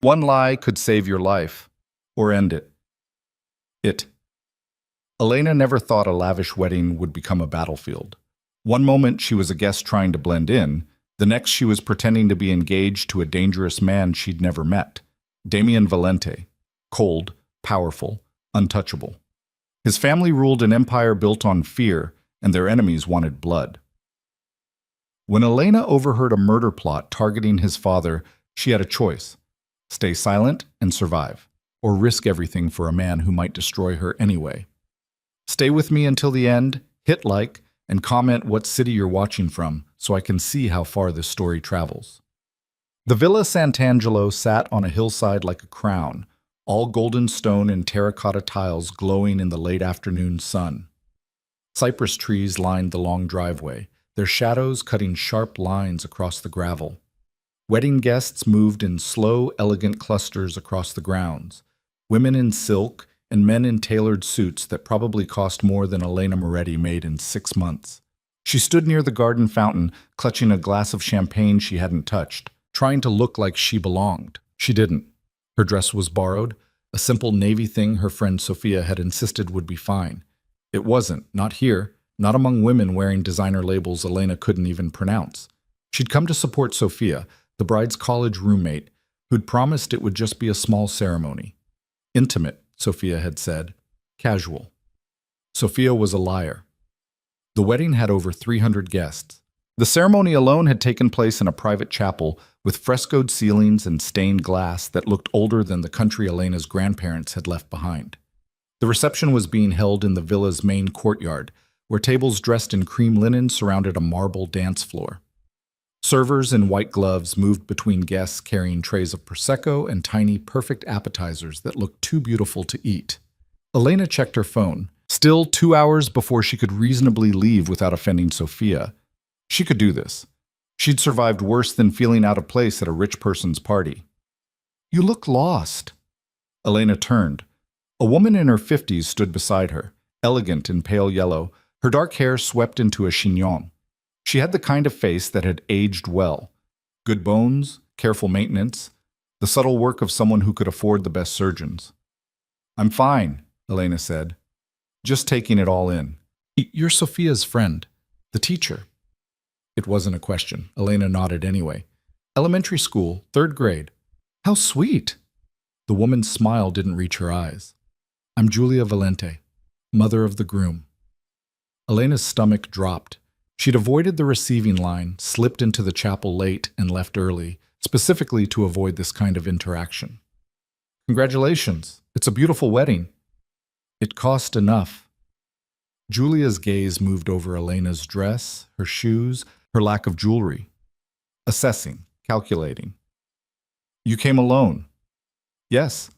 One lie could save your life, or end it. It. Elena never thought a lavish wedding would become a battlefield. One moment she was a guest trying to blend in, the next she was pretending to be engaged to a dangerous man she'd never met. Damien Valente. Cold, powerful, untouchable. His family ruled an empire built on fear, and their enemies wanted blood. When Elena overheard a murder plot targeting his father, she had a choice: stay silent and survive, or risk everything for a man who might destroy her anyway. Stay with me until the end, hit like, and comment what city you're watching from so I can see how far this story travels. The Villa Sant'Angelo sat on a hillside like a crown, all golden stone and terracotta tiles glowing in the late afternoon sun. Cypress trees lined the long driveway, their shadows cutting sharp lines across the gravel. Wedding guests moved in slow, elegant clusters across the grounds, women in silk and men in tailored suits that probably cost more than Elena Moretti made in 6 months. She stood near the garden fountain, clutching a glass of champagne she hadn't touched, trying to look like she belonged. She didn't. Her dress was borrowed, a simple navy thing her friend Sophia had insisted would be fine. It wasn't, not here, not among women wearing designer labels Elena couldn't even pronounce. She'd come to support Sophia, the bride's college roommate, who'd promised it would just be a small ceremony. Intimate, Sophia had said. Casual. Sophia was a liar. The wedding had over 300 guests. The ceremony alone had taken place in a private chapel with frescoed ceilings and stained glass that looked older than the country Elena's grandparents had left behind. The reception was being held in the villa's main courtyard, where tables dressed in cream linen surrounded a marble dance floor. Servers in white gloves moved between guests carrying trays of Prosecco and tiny, perfect appetizers that looked too beautiful to eat. Elena checked her phone. Still 2 hours before she could reasonably leave without offending Sophia. She could do this. She'd survived worse than feeling out of place at a rich person's party. "You look lost." Elena turned. A woman in her 50s stood beside her, elegant in pale yellow, her dark hair swept into a chignon. She had the kind of face that had aged well. Good bones, careful maintenance, the subtle work of someone who could afford the best surgeons. "I'm fine," Elena said. "Just taking it all in." "You're Sophia's friend, the teacher." It wasn't a question. Elena nodded anyway. "Elementary school, 3rd grade." "How sweet." The woman's smile didn't reach her eyes. "I'm Julia Valente, mother of the groom." Elena's stomach dropped. She'd avoided the receiving line, slipped into the chapel late, and left early, specifically to avoid this kind of interaction. "Congratulations. It's a beautiful wedding." "It cost enough." Julia's gaze moved over Elena's dress, her shoes, her lack of jewelry. Assessing, calculating. "You came alone?" "Yes."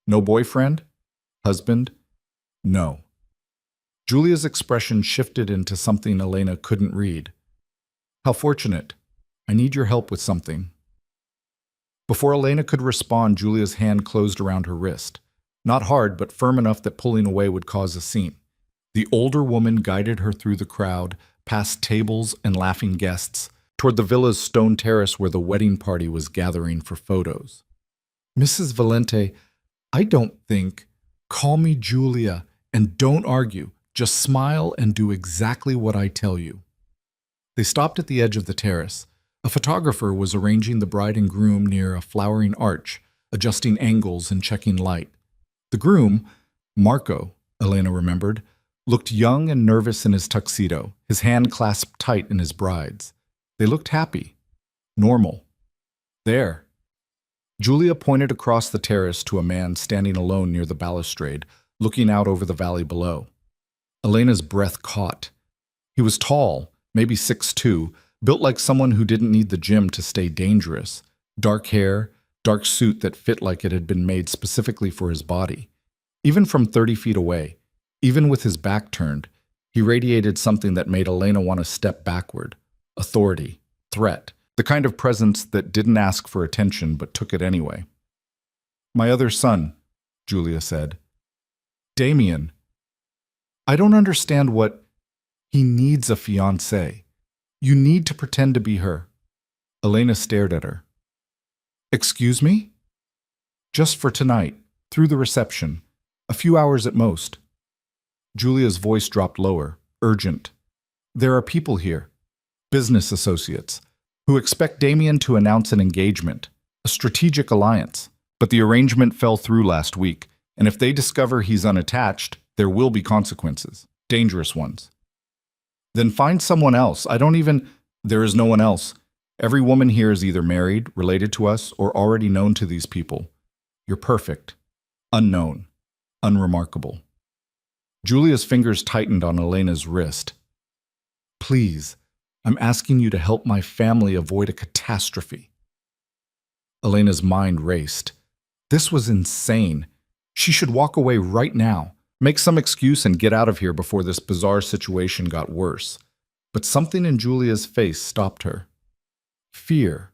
"No boyfriend? Husband?" "No." Julia's expression shifted into something Elena couldn't read. "How fortunate. I need your help with something." Before Elena could respond, Julia's hand closed around her wrist. Not hard, but firm enough that pulling away would cause a scene. The older woman guided her through the crowd, past tables and laughing guests, toward the villa's stone terrace where the wedding party was gathering for photos. "Mrs. Valente, I don't think. Call me Julia, and don't argue. Just smile and do exactly what I tell you." They stopped at the edge of the terrace. A photographer was arranging the bride and groom near a flowering arch, adjusting angles and checking light. The groom, Marco, Elena remembered, looked young and nervous in his tuxedo, his hand clasped tight in his bride's. They looked happy. Normal. There. Julia pointed across the terrace to a man standing alone near the balustrade, looking out over the valley below. Elena's breath caught. He was tall, maybe 6'2", built like someone who didn't need the gym to stay dangerous. Dark hair, dark suit that fit like it had been made specifically for his body. Even from 30 feet away, even with his back turned, he radiated something that made Elena want to step backward. Authority, threat, the kind of presence that didn't ask for attention but took it anyway. "My other son," Julia said. "Damien. I don't understand what—" "He needs a fiancé. You need to pretend to be her." Elena stared at her. "Excuse me?" Just for tonight, through the reception. A few hours at most. Julia's voice dropped lower, urgent. There are people here, business associates, who expect Damien to announce an engagement, a strategic alliance. But the arrangement fell through last week, and if they discover he's unattached, there will be consequences, dangerous ones. Then find someone else. There is no one else. Every woman here is either married, related to us, or already known to these people. You're perfect, unknown, unremarkable. Julia's fingers tightened on Elena's wrist. Please, I'm asking you to help my family avoid a catastrophe. Elena's mind raced. This was insane. She should walk away right now, make some excuse and get out of here before this bizarre situation got worse. But something in Julia's face stopped her. Fear.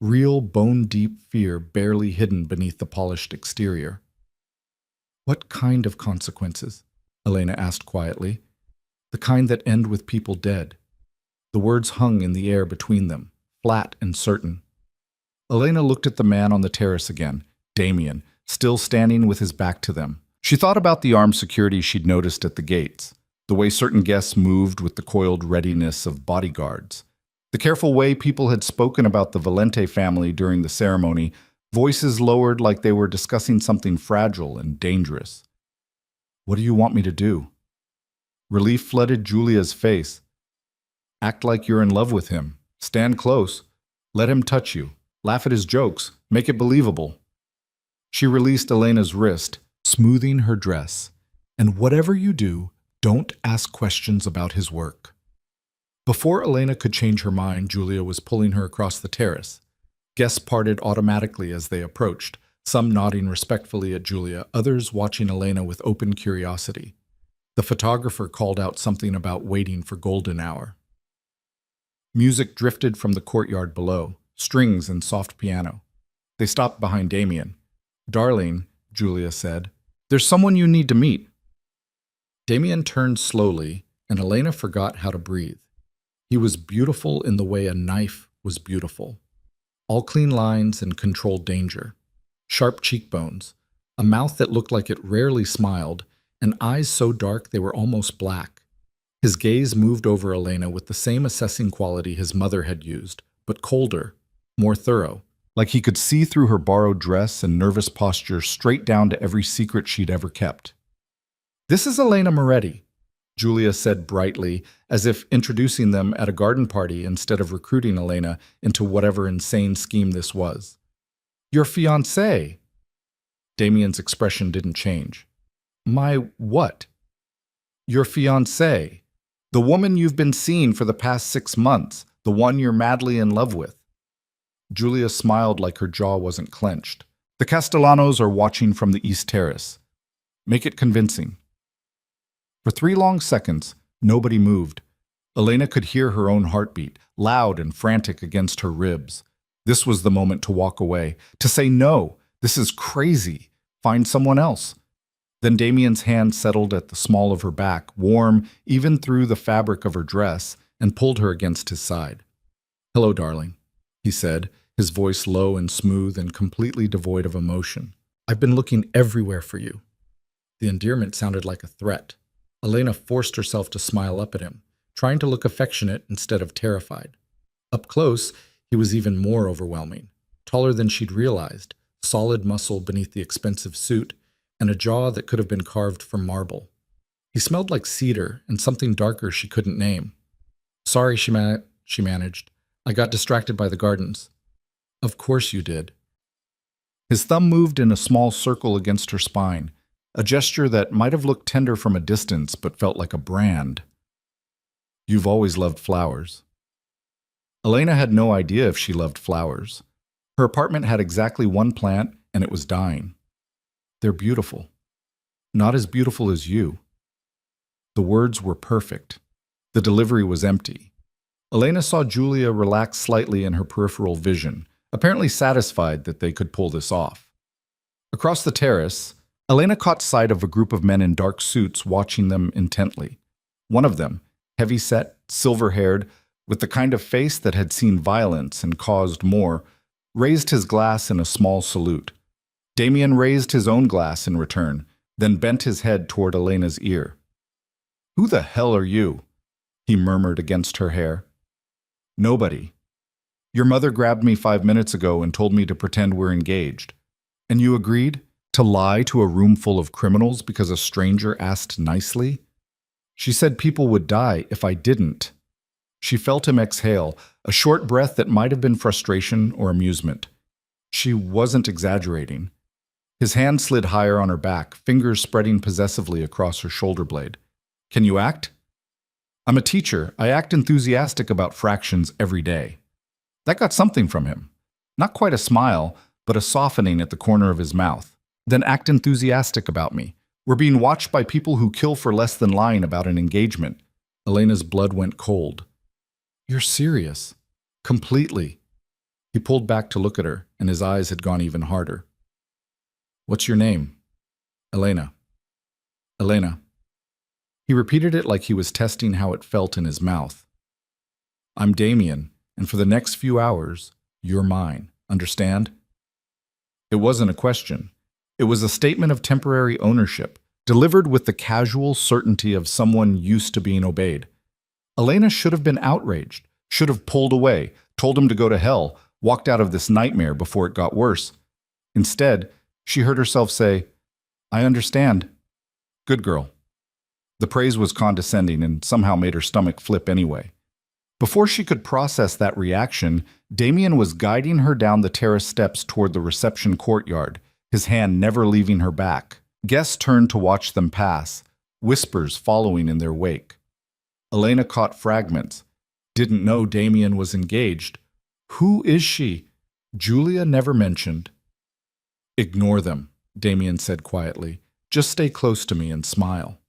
Real bone-deep fear barely hidden beneath the polished exterior. What kind of consequences? Elena asked quietly. The kind that end with people dead. The words hung in the air between them, flat and certain. Elena looked at the man on the terrace again, Damien, still standing with his back to them. She thought about the armed security she'd noticed at the gates, the way certain guests moved with the coiled readiness of bodyguards, the careful way people had spoken about the Valente family during the ceremony, voices lowered like they were discussing something fragile and dangerous. What do you want me to do? Relief flooded Julia's face. Act like you're in love with him. Stand close. Let him touch you. Laugh at his jokes. Make it believable. She released Elena's wrist, smoothing her dress. And whatever you do, don't ask questions about his work. Before Elena could change her mind, Julia was pulling her across the terrace. Guests parted automatically as they approached, some nodding respectfully at Julia, others watching Elena with open curiosity. The photographer called out something about waiting for golden hour. Music drifted from the courtyard below, strings and soft piano. They stopped behind Damien. Darling, Julia said, there's someone you need to meet. Damien turned slowly, and Elena forgot how to breathe. He was beautiful in the way a knife was beautiful. All clean lines and controlled danger. Sharp cheekbones, a mouth that looked like it rarely smiled, and eyes so dark they were almost black. His gaze moved over Elena with the same assessing quality his mother had used, but colder, more thorough, like he could see through her borrowed dress and nervous posture straight down to every secret she'd ever kept. This is Elena Moretti, Julia said brightly, as if introducing them at a garden party instead of recruiting Elena into whatever insane scheme this was. Your fiancé. Damien's expression didn't change. My what? Your fiancé. The woman you've been seeing for the past 6 months, the one you're madly in love with. Julia smiled like her jaw wasn't clenched. The Castellanos are watching from the East Terrace. Make it convincing. For 3 long seconds, nobody moved. Elena could hear her own heartbeat, loud and frantic against her ribs. This was the moment to walk away, to say no, this is crazy, find someone else. Then Damien's hand settled at the small of her back, warm even through the fabric of her dress, and pulled her against his side. Hello, darling, he said, his voice low and smooth and completely devoid of emotion. I've been looking everywhere for you. The endearment sounded like a threat. Elena forced herself to smile up at him, trying to look affectionate instead of terrified. Up close, he was even more overwhelming, taller than she'd realized, solid muscle beneath the expensive suit, and a jaw that could have been carved from marble. He smelled like cedar and something darker she couldn't name. Sorry, she managed. I got distracted by the gardens. Of course you did. His thumb moved in a small circle against her spine, a gesture that might have looked tender from a distance but felt like a brand. You've always loved flowers. Elena had no idea if she loved flowers. Her apartment had exactly 1 plant, and it was dying. They're beautiful. Not as beautiful as you. The words were perfect. The delivery was empty. Elena saw Julia relax slightly in her peripheral vision, apparently satisfied that they could pull this off. Across the terrace, Elena caught sight of a group of men in dark suits watching them intently. One of them, heavy-set, silver-haired, with the kind of face that had seen violence and caused more, raised his glass in a small salute. Damien raised his own glass in return, then bent his head toward Elena's ear. "Who the hell are you?" he murmured against her hair. "Nobody. Your mother grabbed me 5 minutes ago and told me to pretend we're engaged. And you agreed to lie to a room full of criminals because a stranger asked nicely? She said people would die if I didn't." She felt him exhale, a short breath that might have been frustration or amusement. She wasn't exaggerating. His hand slid higher on her back, fingers spreading possessively across her shoulder blade. "Can you act?" "I'm a teacher. I act enthusiastic about fractions every day." That got something from him. Not quite a smile, but a softening at the corner of his mouth. "Then act enthusiastic about me. We're being watched by people who kill for less than lying about an engagement." Elena's blood went cold. "You're serious?" "Completely." He pulled back to look at her, and his eyes had gone even harder. "What's your name?" "Elena." "Elena." He repeated it like he was testing how it felt in his mouth. "I'm Damien, and for the next few hours, you're mine. Understand?" It wasn't a question. It was a statement of temporary ownership, delivered with the casual certainty of someone used to being obeyed. Elena should have been outraged, should have pulled away, told him to go to hell, walked out of this nightmare before it got worse. Instead, she heard herself say, "I understand." Good girl. The praise was condescending and somehow made her stomach flip anyway. Before she could process that reaction, Damien was guiding her down the terrace steps toward the reception courtyard, his hand never leaving her back. Guests turned to watch them pass, whispers following in their wake. Elena caught fragments. Didn't know Damien was engaged. Who is she? Julia never mentioned. "Ignore them," Damien said quietly. "Just stay close to me and smile."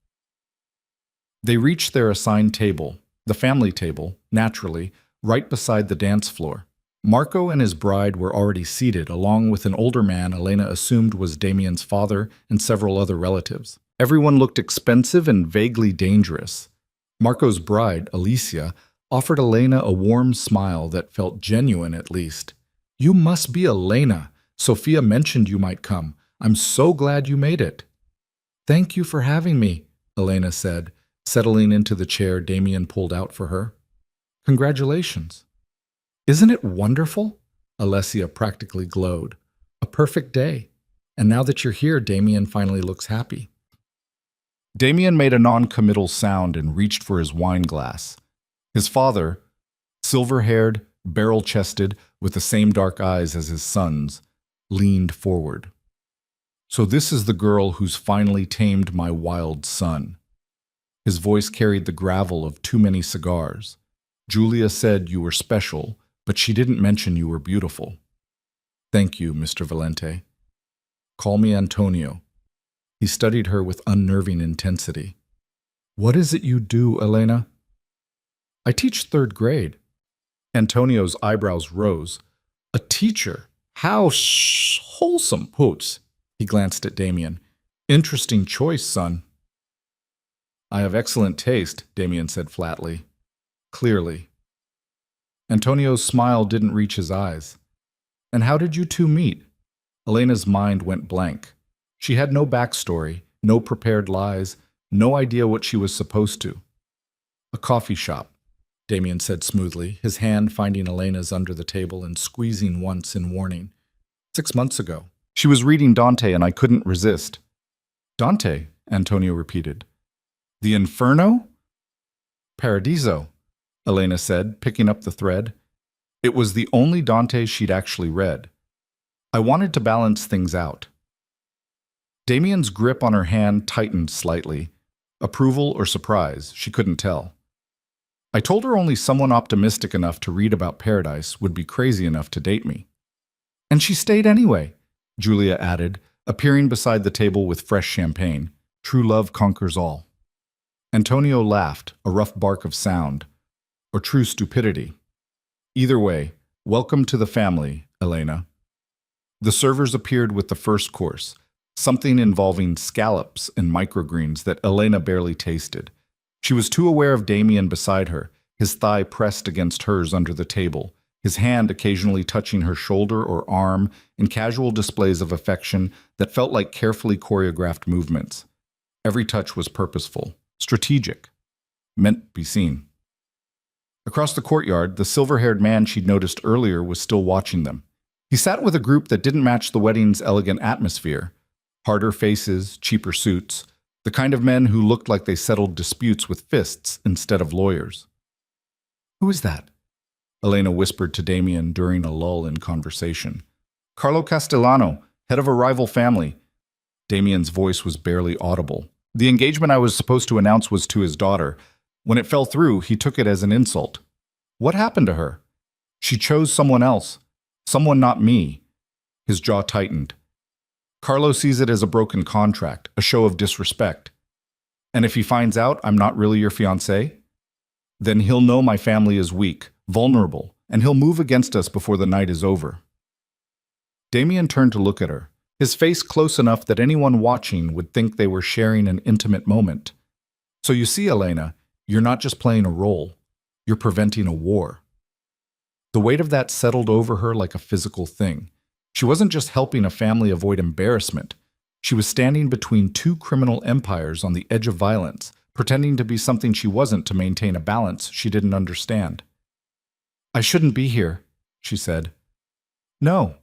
They reached their assigned table, the family table, naturally, right beside the dance floor. Marco and his bride were already seated, along with an older man Elena assumed was Damien's father and several other relatives. Everyone looked expensive and vaguely dangerous. Marco's bride, Alicia, offered Elena a warm smile that felt genuine at least. "You must be Elena. Sophia mentioned you might come. I'm so glad you made it." "Thank you for having me," Elena said, settling into the chair Damien pulled out for her. "Congratulations." "Isn't it wonderful?" Alessia practically glowed. "A perfect day. And now that you're here, Damien finally looks happy." Damien made a non-committal sound and reached for his wine glass. His father, silver-haired, barrel-chested, with the same dark eyes as his son's, leaned forward. "So this is the girl who's finally tamed my wild son." His voice carried the gravel of too many cigars. "Julia said you were special, but she didn't mention you were beautiful." "Thank you, Mr. Valente." "Call me Antonio." He studied her with unnerving intensity. "What is it you do, Elena?" "I teach 3rd grade." Antonio's eyebrows rose. "A teacher? How wholesome, Hoots." He glanced at Damien. "Interesting choice, son." "I have excellent taste," Damien said flatly. "Clearly." Antonio's smile didn't reach his eyes. "And how did you two meet?" Elena's mind went blank. She had no backstory, no prepared lies, no idea what she was supposed to. "A coffee shop," Damien said smoothly, his hand finding Elena's under the table and squeezing once in warning. 6 months ago. She was reading Dante and I couldn't resist." "Dante," Antonio repeated. "The Inferno?" "Paradiso," Elena said, picking up the thread. It was the only Dante she'd actually read. "I wanted to balance things out." Damien's grip on her hand tightened slightly. Approval or surprise, she couldn't tell. "I told her only someone optimistic enough to read about paradise would be crazy enough to date me." "And she stayed anyway," Julia added, appearing beside the table with fresh champagne. "True love conquers all." Antonio laughed, a rough bark of sound. Or true stupidity. Either way, welcome to the family, Elena. The servers appeared with the first course, something involving scallops and microgreens that Elena barely tasted. She was too aware of Damien beside her, his thigh pressed against hers under the table, his hand occasionally touching her shoulder or arm in casual displays of affection that felt like carefully choreographed movements. Every touch was purposeful, strategic, meant to be seen. Across the courtyard, the silver-haired man she'd noticed earlier was still watching them. He sat with a group that didn't match the wedding's elegant atmosphere. Harder faces, cheaper suits, the kind of men who looked like they settled disputes with fists instead of lawyers. "Who is that?" Elena whispered to Damien during a lull in conversation. "Carlo Castellano, head of a rival family." Damien's voice was barely audible. The engagement I was supposed to announce was to his daughter. When it fell through, he took it as an insult. What happened to her? She chose someone else. Someone not me. His jaw tightened. Carlo sees it as a broken contract, a show of disrespect. And if he finds out I'm not really your fiancé, then he'll know my family is weak, vulnerable, and he'll move against us before the night is over. Damien turned to look at her, his face close enough that anyone watching would think they were sharing an intimate moment. So you see, Elena, you're not just playing a role, you're preventing a war. The weight of that settled over her like a physical thing. She wasn't just helping a family avoid embarrassment. She was standing between two criminal empires on the edge of violence, pretending to be something she wasn't to maintain a balance she didn't understand. "I shouldn't be here," she said. "No,"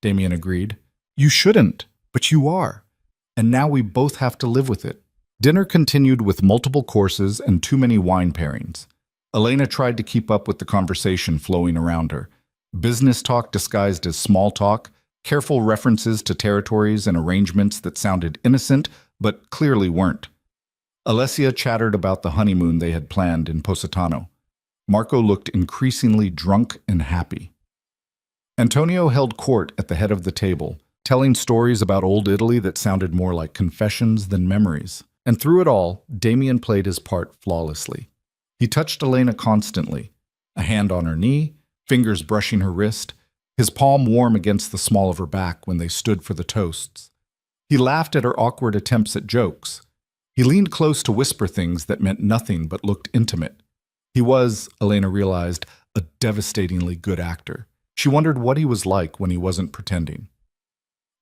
Damien agreed. "You shouldn't, but you are. And now we both have to live with it." Dinner continued with multiple courses and too many wine pairings. Elena tried to keep up with the conversation flowing around her. Business talk disguised as small talk, careful references to territories and arrangements that sounded innocent but clearly weren't. Alessia chattered about the honeymoon they had planned in Positano. Marco looked increasingly drunk and happy. Antonio held court at the head of the table, telling stories about old Italy that sounded more like confessions than memories. And through it all, Damien played his part flawlessly. He touched Elena constantly, a hand on her knee, fingers brushing her wrist, his palm warm against the small of her back when they stood for the toasts. He laughed at her awkward attempts at jokes. He leaned close to whisper things that meant nothing but looked intimate. He was, Elena realized, a devastatingly good actor. She wondered what he was like when he wasn't pretending.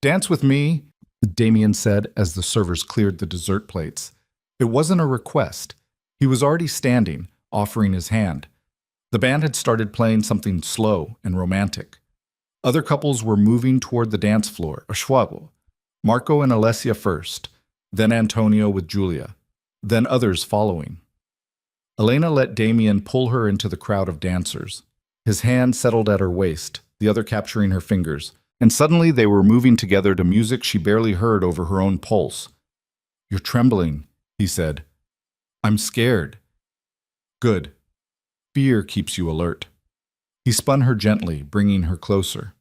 "Dance with me," Damien said as the servers cleared the dessert plates. It wasn't a request. He was already standing, offering his hand. The band had started playing something slow and romantic. Other couples were moving toward the dance floor, a schwabel. Marco and Alessia first, then Antonio with Julia, then others following. Elena let Damien pull her into the crowd of dancers. His hand settled at her waist, the other capturing her fingers, and suddenly they were moving together to music she barely heard over her own pulse. "You're trembling," he said. "I'm scared." "Good. Fear keeps you alert." He spun her gently, bringing her closer.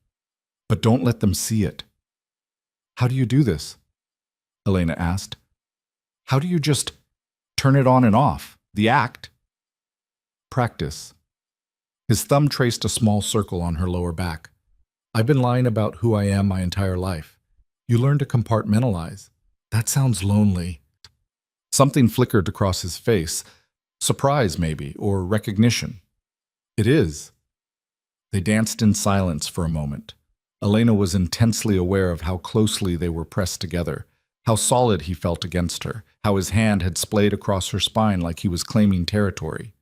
"But don't let them see it." "How do you do this?" Elena asked. "How do you just turn it on and off? The act?" "Practice." His thumb traced a small circle on her lower back. "I've been lying about who I am my entire life. You learn to compartmentalize." "That sounds lonely." Something flickered across his face. Surprise, maybe, or recognition. "It is." They danced in silence for a moment. Elena was intensely aware of how closely they were pressed together, how solid he felt against her, how his hand had splayed across her spine like he was claiming territory.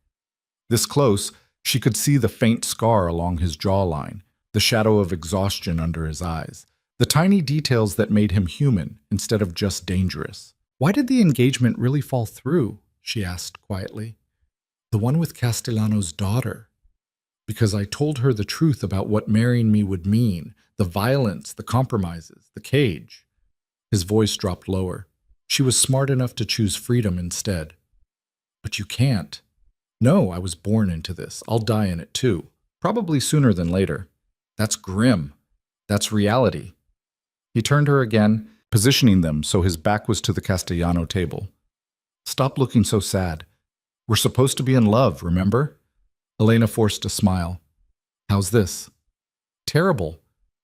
This close, she could see the faint scar along his jawline, the shadow of exhaustion under his eyes, the tiny details that made him human instead of just dangerous. "Why did the engagement really fall through?" she asked quietly. "The one with Castellano's daughter. Because I told her the truth about what marrying me would mean, the violence, the compromises, the cage." His voice dropped lower. "She was smart enough to choose freedom instead." "But you can't." "No, I was born into this. I'll die in it too. Probably sooner than later." "That's grim. That's reality." He turned her again, positioning them so his back was to the Castellano table. "Stop looking so sad. We're supposed to be in love, remember?" Elena forced a smile. "How's this?" "Terrible.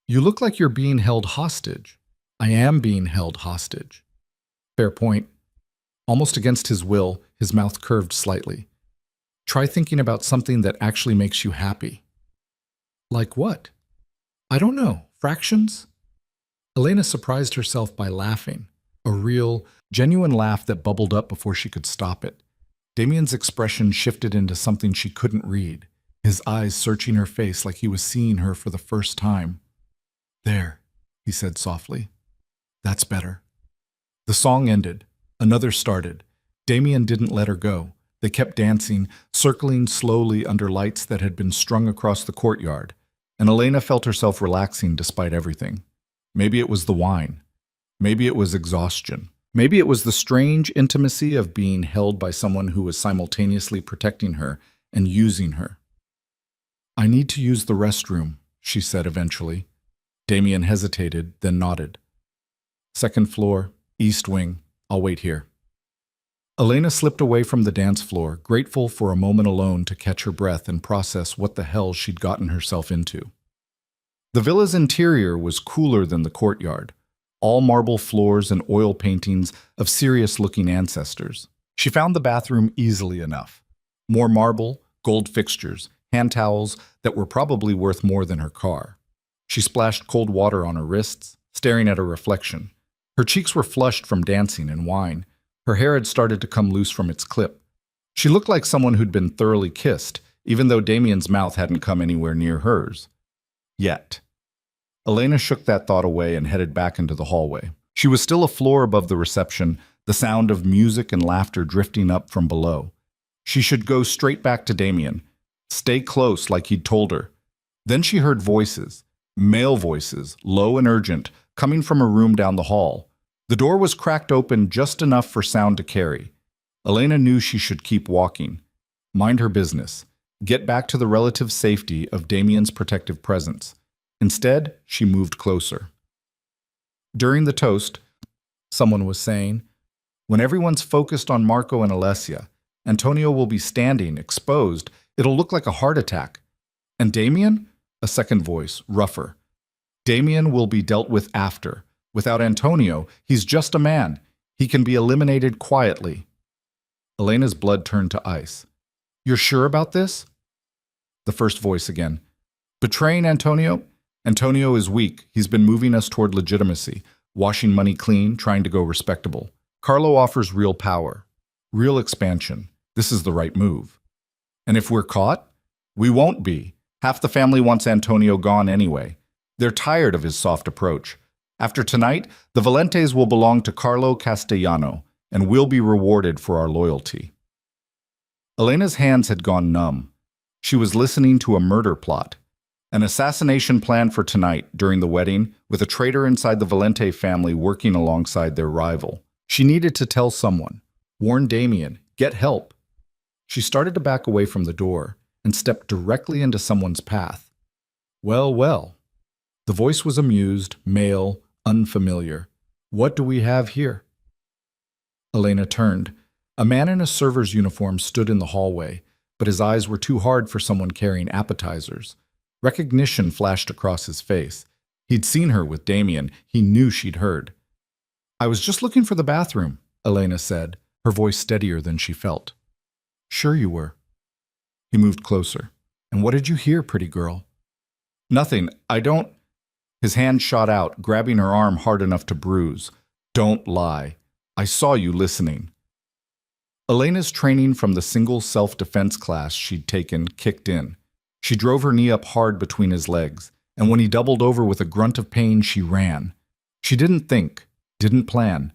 You look like you're being held hostage." "I am being held hostage." "Fair point." Almost against his will, his mouth curved slightly. "Try thinking about something that actually makes you happy." Like what? I don't know. Fractions? Elena surprised herself by laughing. A real, genuine laugh that bubbled up before she could stop it. Damien's expression shifted into something she couldn't read, his eyes searching her face like he was seeing her for the first time. There, he said softly. That's better. The song ended. Another started. Damien didn't let her go. They kept dancing, circling slowly under lights that had been strung across the courtyard, and Elena felt herself relaxing despite everything. Maybe it was the wine. Maybe it was exhaustion. Maybe it was the strange intimacy of being held by someone who was simultaneously protecting her and using her. I need to use the restroom, she said eventually. Damien hesitated, then nodded. Second floor, east wing. I'll wait here. Elena slipped away from the dance floor, grateful for a moment alone to catch her breath and process what the hell she'd gotten herself into. The villa's interior was cooler than the courtyard, all marble floors and oil paintings of serious-looking ancestors. She found the bathroom easily enough. More marble, gold fixtures, hand towels that were probably worth more than her car. She splashed cold water on her wrists, staring at her reflection. Her cheeks were flushed from dancing and wine. Her hair had started to come loose from its clip. She looked like someone who'd been thoroughly kissed, even though Damien's mouth hadn't come anywhere near hers. Yet. Elena shook that thought away and headed back into the hallway. She was still a floor above the reception, the sound of music and laughter drifting up from below. She should go straight back to Damien. Stay close like he'd told her. Then she heard voices, male voices, low and urgent, coming from a room down the hall. The door was cracked open just enough for sound to carry. Elena knew she should keep walking. Mind her business. Get back to the relative safety of Damien's protective presence. Instead, she moved closer. During the toast, someone was saying, when everyone's focused on Marco and Alessia, Antonio will be standing, exposed. It'll look like a heart attack. And Damien? A second voice, rougher. Damien will be dealt with after. Without Antonio, he's just a man. He can be eliminated quietly. Elena's blood turned to ice. You're sure about this? The first voice again. Betraying Antonio? Antonio is weak. He's been moving us toward legitimacy, washing money clean, trying to go respectable. Carlo offers real power, real expansion. This is the right move. And if we're caught? We won't be. Half the family wants Antonio gone anyway. They're tired of his soft approach. After tonight, the Valentes will belong to Carlo Castellano, and we'll be rewarded for our loyalty. Elena's hands had gone numb. She was listening to a murder plot. An assassination plan for tonight during the wedding, with a traitor inside the Valente family working alongside their rival. She needed to tell someone. Warn Damien. Get help. She started to back away from the door and stepped directly into someone's path. Well, well. The voice was amused, male, unfamiliar. What do we have here? Elena turned. A man in a server's uniform stood in the hallway, but his eyes were too hard for someone carrying appetizers. Recognition flashed across his face. He'd seen her with Damien. He knew she'd heard. I was just looking for the bathroom, Elena said, her voice steadier than she felt. Sure you were. He moved closer. And what did you hear, pretty girl? Nothing. I don't... His hand shot out, grabbing her arm hard enough to bruise. Don't lie. I saw you listening. Elena's training from the single self-defense class she'd taken kicked in. She drove her knee up hard between his legs, and when he doubled over with a grunt of pain, she ran. She didn't think, didn't plan,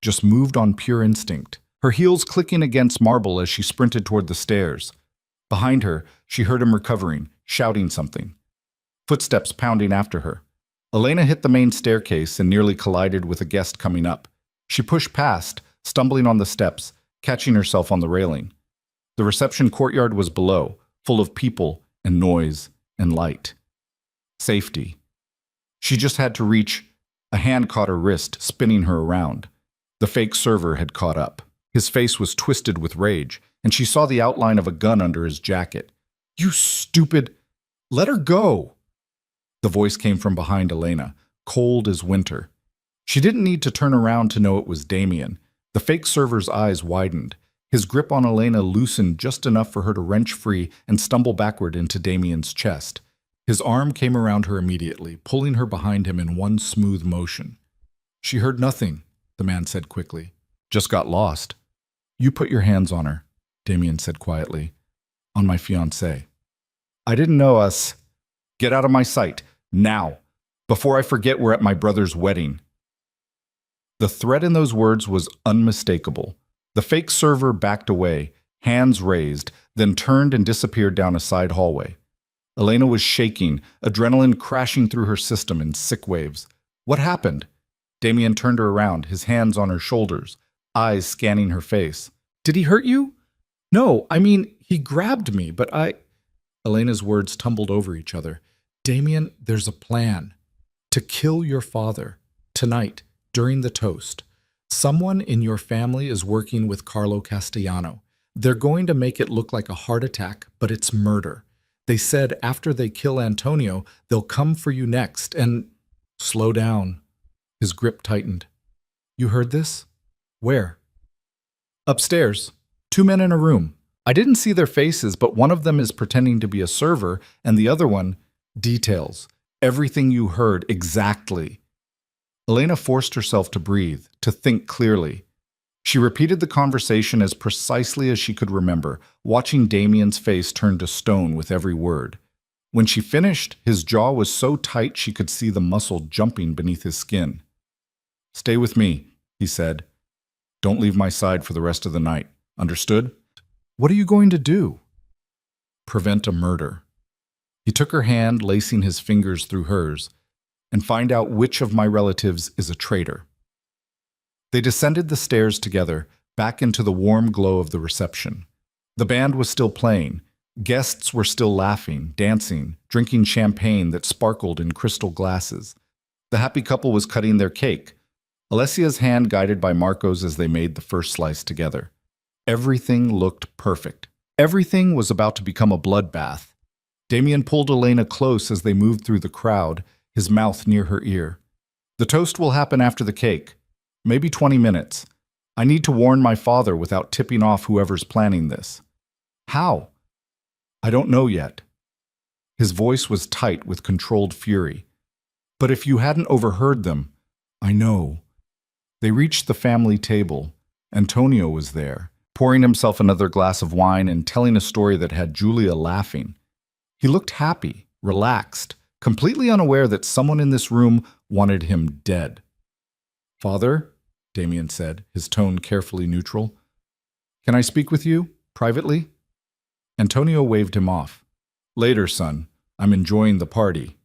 just moved on pure instinct, her heels clicking against marble as she sprinted toward the stairs. Behind her, she heard him recovering, shouting something. Footsteps pounding after her. Elena hit the main staircase and nearly collided with a guest coming up. She pushed past, stumbling on the steps, catching herself on the railing. The reception courtyard was below, full of people and noise and light. Safety. She just had to reach. A hand caught her wrist, spinning her around. The fake server had caught up. His face was twisted with rage, and she saw the outline of a gun under his jacket. You stupid... Let her go! The voice came from behind Elena, cold as winter. She didn't need to turn around to know it was Damien. The fake server's eyes widened. His grip on Elena loosened just enough for her to wrench free and stumble backward into Damien's chest. His arm came around her immediately, pulling her behind him in one smooth motion. She heard nothing, the man said quickly. Just got lost. You put your hands on her, Damien said quietly. On my fiancée. I didn't know us. Get out of my sight, now, before I forget we're at my brother's wedding. The threat in those words was unmistakable. The fake server backed away, hands raised, then turned and disappeared down a side hallway. Elena was shaking, adrenaline crashing through her system in sick waves. What happened? Damien turned her around, his hands on her shoulders, eyes scanning her face. Did he hurt you? No, I mean, he grabbed me, but I... Elena's words tumbled over each other. Damien, there's a plan. To kill your father. Tonight, during the toast. Someone in your family is working with Carlo Castellano. They're going to make it look like a heart attack, but it's murder. They said after they kill Antonio, they'll come for you next, and... Slow down. His grip tightened. You heard this? Where? Upstairs. 2 men in a room. I didn't see their faces, but one of them is pretending to be a server, and the other one, details. Everything you heard exactly. Elena forced herself to breathe, to think clearly. She repeated the conversation as precisely as she could remember, watching Damien's face turn to stone with every word. When she finished, his jaw was so tight she could see the muscle jumping beneath his skin. Stay with me, he said. Don't leave my side for the rest of the night. Understood? What are you going to do? Prevent a murder. He took her hand, lacing his fingers through hers, and find out which of my relatives is a traitor. They descended the stairs together, back into the warm glow of the reception. The band was still playing. Guests were still laughing, dancing, drinking champagne that sparkled in crystal glasses. The happy couple was cutting their cake, Alessia's hand guided by Marco's as they made the first slice together. Everything looked perfect. Everything was about to become a bloodbath. Damien pulled Elena close as they moved through the crowd, his mouth near her ear. The toast will happen after the cake. Maybe 20 minutes. I need to warn my father without tipping off whoever's planning this. How? I don't know yet. His voice was tight with controlled fury. But if you hadn't overheard them, I know. They reached the family table. Antonio was there, pouring himself another glass of wine and telling a story that had Julia laughing. He looked happy, relaxed, completely unaware that someone in this room wanted him dead. Father, Damien said, his tone carefully neutral. Can I speak with you, privately? Antonio waved him off. Later, son. I'm enjoying the party.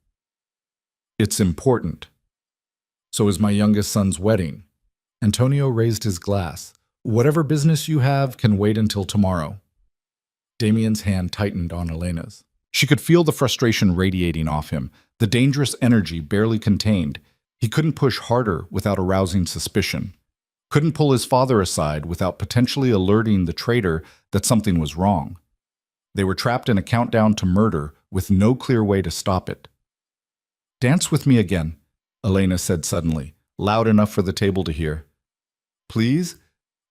It's important. So is my youngest son's wedding. Antonio raised his glass. Whatever business you have can wait until tomorrow. Damien's hand tightened on Elena's. She could feel the frustration radiating off him, the dangerous energy barely contained. He couldn't push harder without arousing suspicion. Couldn't pull his father aside without potentially alerting the traitor that something was wrong. They were trapped in a countdown to murder with no clear way to stop it. Dance with me again, Elena said suddenly, loud enough for the table to hear. Please?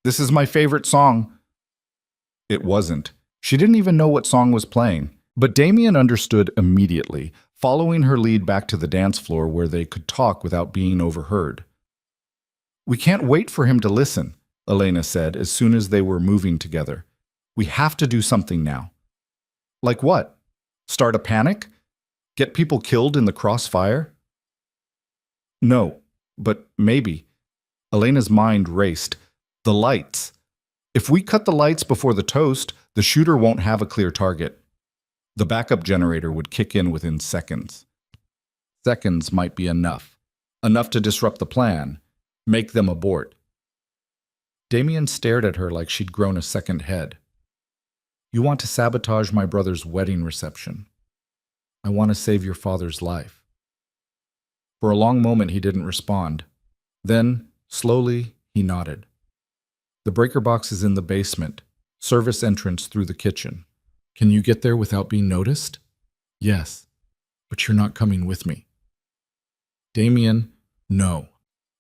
This is my favorite song. It wasn't. She didn't even know what song was playing. But Damien understood immediately, following her lead back to the dance floor where they could talk without being overheard. We can't wait for him to listen, Elena said as soon as they were moving together. We have to do something now. Like what? Start a panic? Get people killed in the crossfire? No, but maybe. Elena's mind raced. The lights. If we cut the lights before the toast, the shooter won't have a clear target. The backup generator would kick in within seconds. Seconds might be enough. Enough to disrupt the plan. Make them abort. Damien stared at her like she'd grown a second head. You want to sabotage my brother's wedding reception. I want to save your father's life. For a long moment he didn't respond. Then, slowly, he nodded. The breaker box is in the basement, service entrance through the kitchen. Can you get there without being noticed? Yes, but you're not coming with me. Damien, no.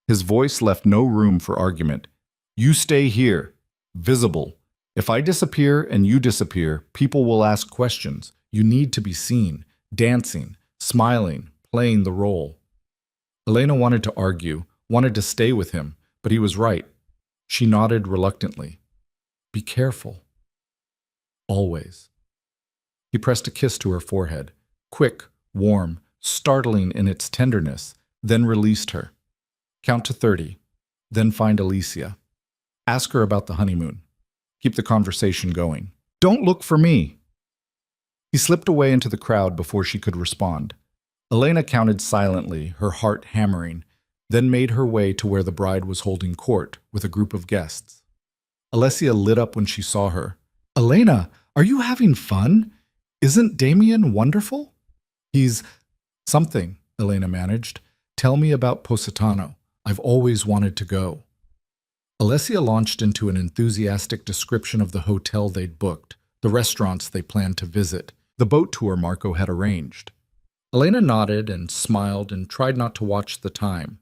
His voice left no room for argument. You stay here, visible. If I disappear and you disappear, people will ask questions. You need to be seen, dancing, smiling, playing the role. Elena wanted to argue, wanted to stay with him, but he was right. She nodded reluctantly. Be careful. Always. He pressed a kiss to her forehead, quick, warm, startling in its tenderness, then released her. Count to 30, then find Alicia. Ask her about the honeymoon. Keep the conversation going. Don't look for me. He slipped away into the crowd before she could respond. Elena counted silently, her heart hammering, then made her way to where the bride was holding court with a group of guests. Alessia lit up when she saw her. Elena, are you having fun? Isn't Damien wonderful? He's something, Elena managed. Tell me about Positano. I've always wanted to go. Alessia launched into an enthusiastic description of the hotel they'd booked, the restaurants they planned to visit, the boat tour Marco had arranged. Elena nodded and smiled and tried not to watch the time,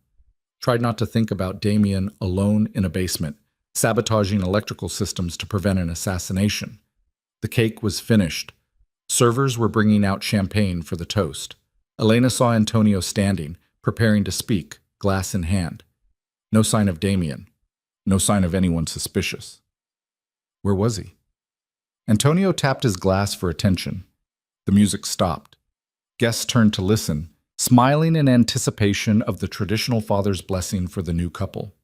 tried not to think about Damien alone in a basement, sabotaging electrical systems to prevent an assassination. The cake was finished. Servers were bringing out champagne for the toast. Elena saw Antonio standing, preparing to speak, glass in hand. No sign of Damien. No sign of anyone suspicious. Where was he? Antonio tapped his glass for attention. The music stopped. Guests turned to listen, smiling in anticipation of the traditional father's blessing for the new couple.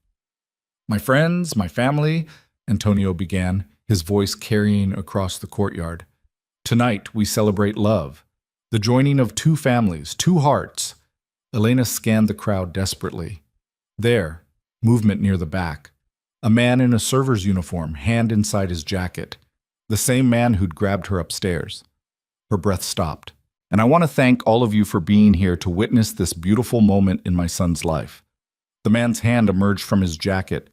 My friends, my family, Antonio began, his voice carrying across the courtyard. Tonight we celebrate love, the joining of two families, two hearts. Elena scanned the crowd desperately. There, movement near the back. A man in a server's uniform, hand inside his jacket. The same man who'd grabbed her upstairs. Her breath stopped. And I want to thank all of you for being here to witness this beautiful moment in my son's life. The man's hand emerged from his jacket.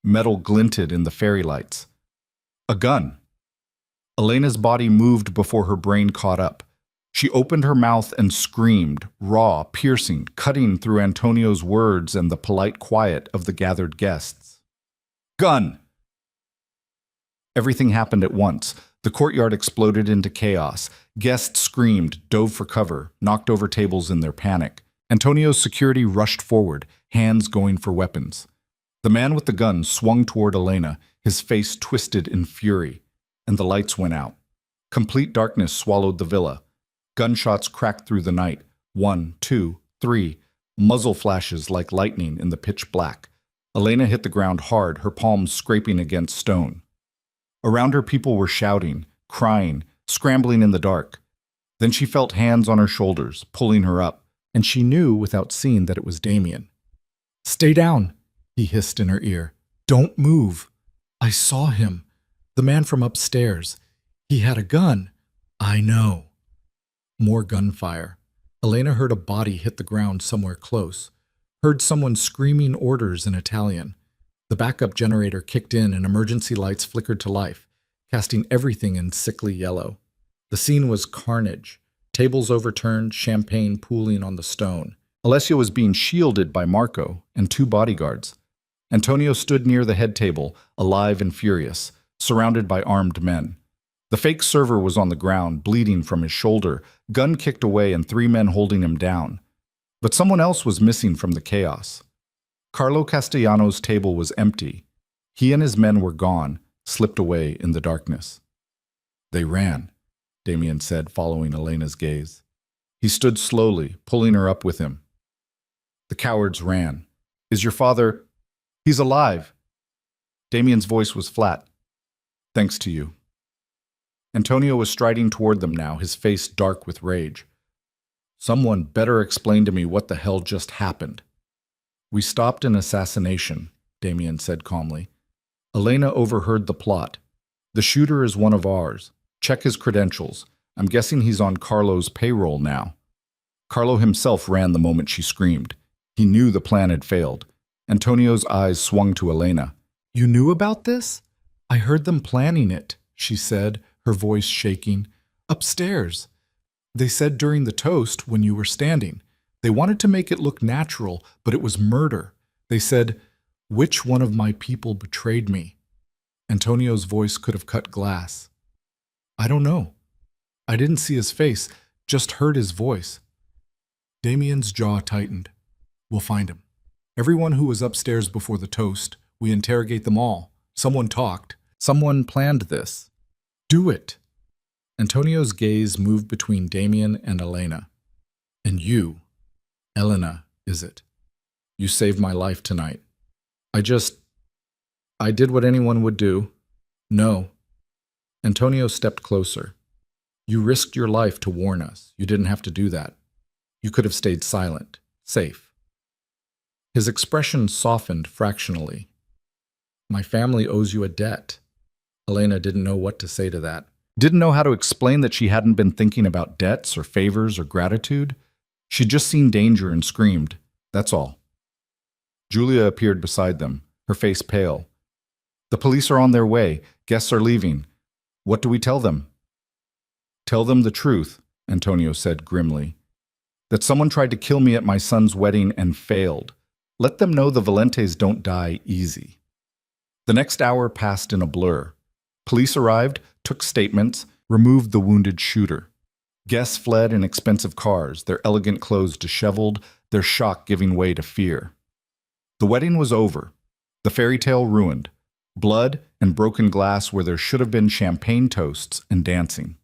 Metal glinted in the fairy lights. A gun. Elena's body moved before her brain caught up. She opened her mouth and screamed, raw, piercing, cutting through Antonio's words and the polite quiet of the gathered guests. Gun! Everything happened at once. The courtyard exploded into chaos. Guests screamed, dove for cover, knocked over tables in their panic. Antonio's security rushed forward, hands going for weapons. The man with the gun swung toward Elena, his face twisted in fury, and the lights went out. Complete darkness swallowed the villa. Gunshots cracked through the night. 1, 2, 3, muzzle flashes like lightning in the pitch black. Elena hit the ground hard, her palms scraping against stone. Around her, people were shouting, crying, scrambling in the dark. Then she felt hands on her shoulders, pulling her up, and she knew without seeing that it was Damien. Stay down, he hissed in her ear. Don't move. I saw him. The man from upstairs. He had a gun. I know. More gunfire. Elena heard a body hit the ground somewhere close. Heard someone screaming orders in Italian. The backup generator kicked in and emergency lights flickered to life, casting everything in sickly yellow. The scene was carnage. Tables overturned, champagne pooling on the stone. Alessia was being shielded by Marco and two bodyguards. Antonio stood near the head table, alive and furious, surrounded by armed men. The fake server was on the ground, bleeding from his shoulder, gun kicked away and 3 men holding him down. But someone else was missing from the chaos. Carlo Castellano's table was empty. He and his men were gone, slipped away in the darkness. They ran, Damien said, following Elena's gaze. He stood slowly, pulling her up with him. The cowards ran. Is your father... He's alive. Damien's voice was flat. Thanks to you. Antonio was striding toward them now, his face dark with rage. Someone better explain to me what the hell just happened. We stopped an assassination, Damien said calmly. Elena overheard the plot. The shooter is one of ours. Check his credentials. I'm guessing he's on Carlo's payroll now. Carlo himself ran the moment she screamed. He knew the plan had failed. Antonio's eyes swung to Elena. You knew about this? I heard them planning it, she said, her voice shaking. Upstairs. They said during the toast when you were standing. They wanted to make it look natural, but it was murder. They said, which one of my people betrayed me? Antonio's voice could have cut glass. I don't know. I didn't see his face, just heard his voice. Damien's jaw tightened. We'll find him. Everyone who was upstairs before the toast, we interrogate them all. Someone talked. Someone planned this. Do it. Antonio's gaze moved between Damien and Elena. And you, Elena, is it? You saved my life tonight. I did what anyone would do. No. Antonio stepped closer. You risked your life to warn us. You didn't have to do that. You could have stayed silent, safe. His expression softened fractionally. My family owes you a debt. Elena didn't know what to say to that. Didn't know how to explain that she hadn't been thinking about debts or favors or gratitude. She'd just seen danger and screamed. That's all. Julia appeared beside them, her face pale. The police are on their way. Guests are leaving. What do we tell them? Tell them the truth, Antonio said grimly. That someone tried to kill me at my son's wedding and failed. Let them know the Valentes don't die easy. The next hour passed in a blur. Police arrived, took statements, removed the wounded shooter. Guests fled in expensive cars, their elegant clothes disheveled, their shock giving way to fear. The wedding was over. The fairy tale ruined. Blood and broken glass where there should have been champagne toasts and dancing.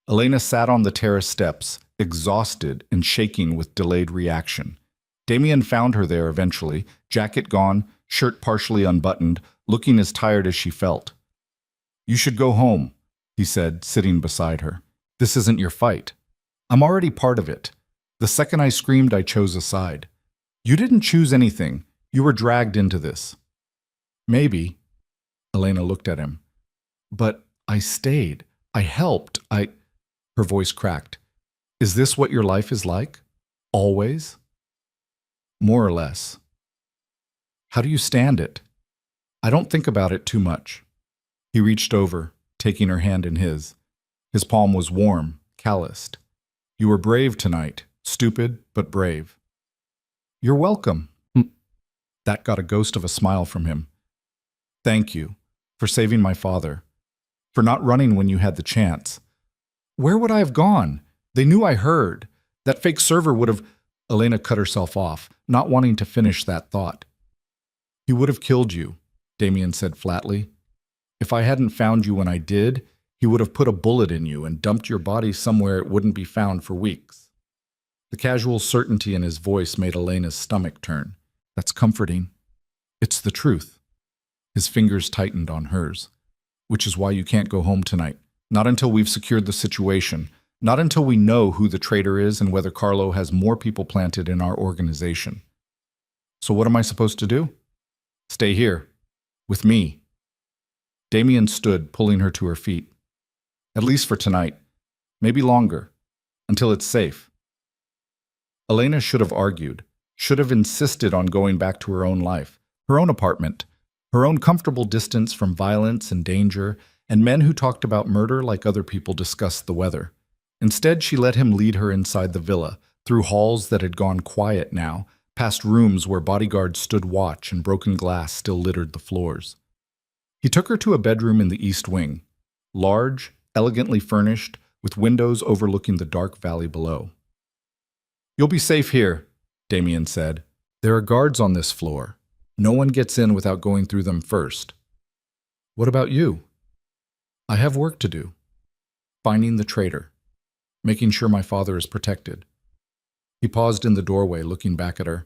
Elena sat on the terrace steps, exhausted and shaking with delayed reaction. Damien found her there eventually, jacket gone, shirt partially unbuttoned, looking as tired as she felt. You should go home, he said, sitting beside her. This isn't your fight. I'm already part of it. The second I screamed, I chose a side. You didn't choose anything. You were dragged into this. Maybe. Elena looked at him. But I stayed. I helped. Her voice cracked. Is this what your life is like? Always? More or less. How do you stand it? I don't think about it too much. He reached over, taking her hand in his. His palm was warm, calloused. You were brave tonight, stupid but brave. You're welcome. That got a ghost of a smile from him. Thank you for saving my father, for not running when you had the chance. Where would I have gone? They knew I heard. That fake server would have... Elena cut herself off, not wanting to finish that thought. He would have killed you, Damien said flatly. If I hadn't found you when I did, he would have put a bullet in you and dumped your body somewhere it wouldn't be found for weeks. The casual certainty in his voice made Elena's stomach turn. That's comforting. It's the truth. His fingers tightened on hers. Which is why you can't go home tonight. Not until we've secured the situation. Not until we know who the traitor is and whether Carlo has more people planted in our organization. So what am I supposed to do? Stay here. With me. Damien stood, pulling her to her feet. At least for tonight. Maybe longer. Until it's safe. Elena should have argued. Should have insisted on going back to her own life. Her own apartment. Her own comfortable distance from violence and danger, and men who talked about murder like other people discussed the weather. Instead, she let him lead her inside the villa, through halls that had gone quiet now, past rooms where bodyguards stood watch and broken glass still littered the floors. He took her to a bedroom in the east wing, large, elegantly furnished, with windows overlooking the dark valley below. You'll be safe here, Damien said. There are guards on this floor. No one gets in without going through them first. What about you? I have work to do. Finding the traitor. Making sure my father is protected. He paused in the doorway, looking back at her.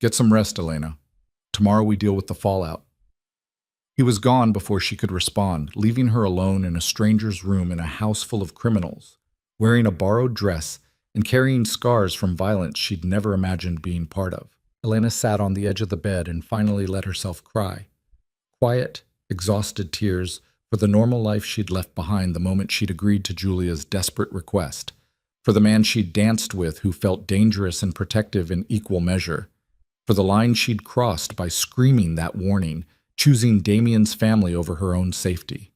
Get some rest, Elena. Tomorrow we deal with the fallout. He was gone before she could respond, leaving her alone in a stranger's room in a house full of criminals, wearing a borrowed dress and carrying scars from violence she'd never imagined being part of. Elena sat on the edge of the bed and finally let herself cry. Quiet, exhausted tears for the normal life she'd left behind the moment she'd agreed to Julia's desperate request, for the man she'd danced with who felt dangerous and protective in equal measure, for the line she'd crossed by screaming that warning, choosing Damien's family over her own safety.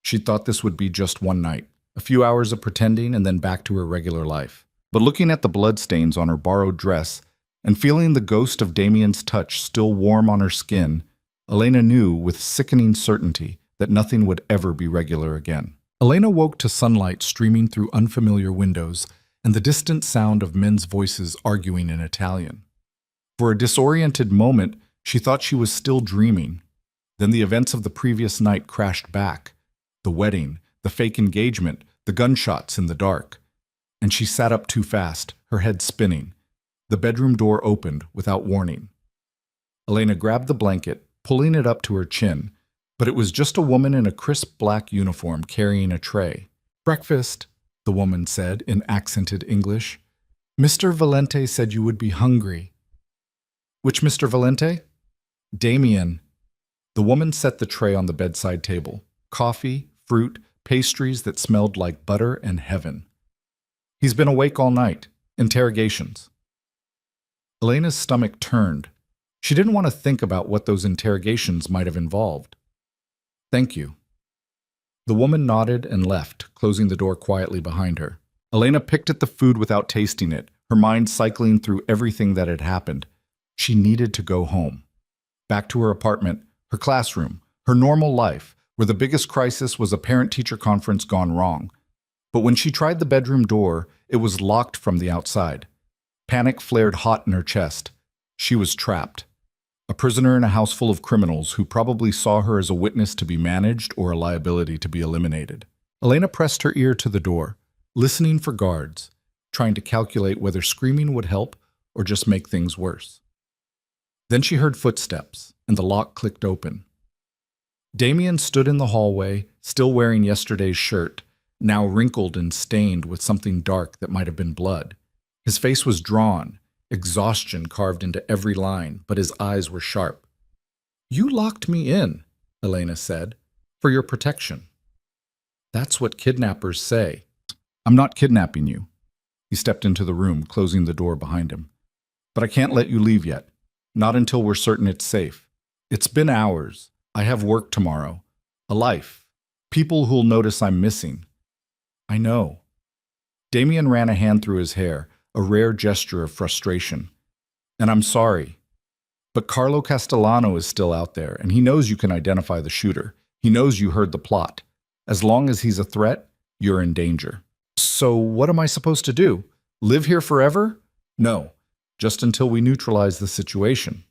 She'd thought this would be just one night, a few hours of pretending and then back to her regular life. But looking at the bloodstains on her borrowed dress and feeling the ghost of Damien's touch still warm on her skin, Elena knew with sickening certainty that nothing would ever be regular again. Elena woke to sunlight streaming through unfamiliar windows and the distant sound of men's voices arguing in Italian. For a disoriented moment, she thought she was still dreaming. Then the events of the previous night crashed back. The wedding, the fake engagement, the gunshots in the dark. And she sat up too fast, her head spinning. The bedroom door opened without warning. Elena grabbed the blanket, pulling it up to her chin, but it was just a woman in a crisp black uniform carrying a tray. "Breakfast," the woman said in accented English. "Mr. Valente said you would be hungry." "Which Mr. Valente?" "Damien." The woman set the tray on the bedside table. Coffee, fruit, pastries that smelled like butter and heaven. "He's been awake all night. Interrogations." Elena's stomach turned. She didn't want to think about what those interrogations might have involved. "Thank you." The woman nodded and left, closing the door quietly behind her. Elena picked at the food without tasting it, her mind cycling through everything that had happened. She needed to go home. Back to her apartment, her classroom, her normal life, where the biggest crisis was a parent-teacher conference gone wrong. But when she tried the bedroom door, it was locked from the outside. Panic flared hot in her chest. She was trapped. A prisoner in a house full of criminals who probably saw her as a witness to be managed or a liability to be eliminated. Elena pressed her ear to the door, listening for guards, trying to calculate whether screaming would help or just make things worse. Then she heard footsteps, and the lock clicked open. Damien stood in the hallway, still wearing yesterday's shirt, now wrinkled and stained with something dark that might have been blood. His face was drawn, exhaustion carved into every line, but his eyes were sharp. "You locked me in," Elena said, "for your protection." "That's what kidnappers say." "I'm not kidnapping you." He stepped into the room, closing the door behind him. "But I can't let you leave yet. Not until we're certain it's safe. It's been hours. I have work tomorrow. A life. People who'll notice I'm missing." "I know." Damien ran a hand through his hair, a rare gesture of frustration. "And I'm sorry. But Carlo Castellano is still out there, and he knows you can identify the shooter. He knows you heard the plot. As long as he's a threat, you're in danger." "So what am I supposed to do? Live here forever?" "No, just until we neutralize the situation."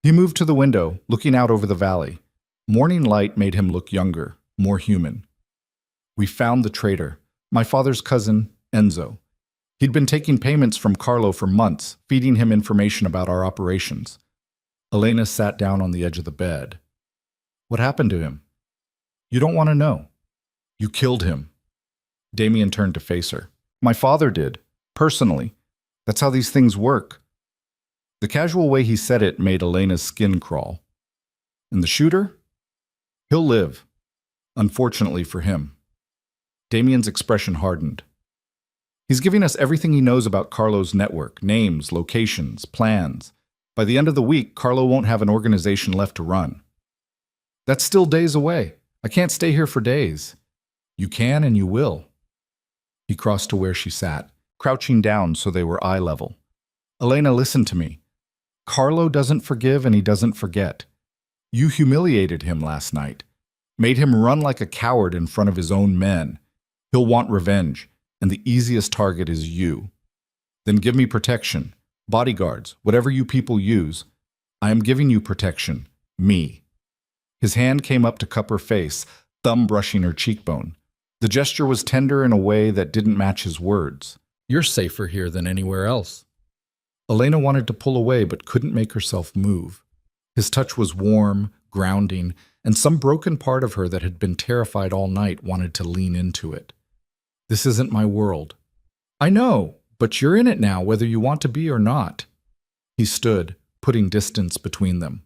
He moved to the window, looking out over the valley. Morning light made him look younger, more human. "We found the traitor, my father's cousin, Enzo. He'd been taking payments from Carlo for months, feeding him information about our operations." Elena sat down on the edge of the bed. "What happened to him?" "You don't want to know." "You killed him." Damien turned to face her. "My father did, personally. That's how these things work." The casual way he said it made Elena's skin crawl. "And the shooter? He'll live. Unfortunately for him." Damien's expression hardened. "He's giving us everything he knows about Carlo's network, names, locations, plans. By the end of the week, Carlo won't have an organization left to run." "That's still days away. I can't stay here for days." "You can and you will." He crossed to where she sat, crouching down so they were eye level. "Elena, listen to me. Carlo doesn't forgive and he doesn't forget. You humiliated him last night, made him run like a coward in front of his own men. He'll want revenge, and the easiest target is you. Then give me protection, bodyguards, whatever you people use. I am giving you protection, me." His hand came up to cup her face, thumb brushing her cheekbone. The gesture was tender in a way that didn't match his words. "You're safer here than anywhere else." Elena wanted to pull away but couldn't make herself move. His touch was warm, grounding, and some broken part of her that had been terrified all night wanted to lean into it. "This isn't my world." "I know, but you're in it now, whether you want to be or not." He stood, putting distance between them.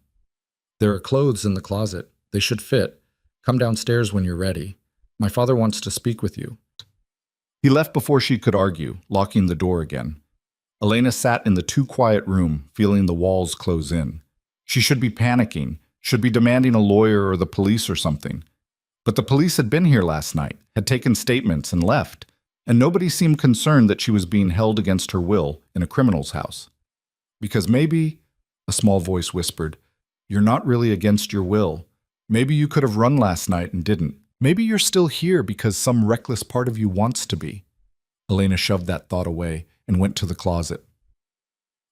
"There are clothes in the closet. They should fit. Come downstairs when you're ready. My father wants to speak with you." He left before she could argue, locking the door again. Elena sat in the too quiet room, feeling the walls close in. She should be panicking, should be demanding a lawyer or the police or something. But the police had been here last night, had taken statements and left, and nobody seemed concerned that she was being held against her will in a criminal's house. "Because maybe," a small voice whispered, "you're not really against your will. Maybe you could have run last night and didn't. Maybe you're still here because some reckless part of you wants to be." Elena shoved that thought away and went to the closet.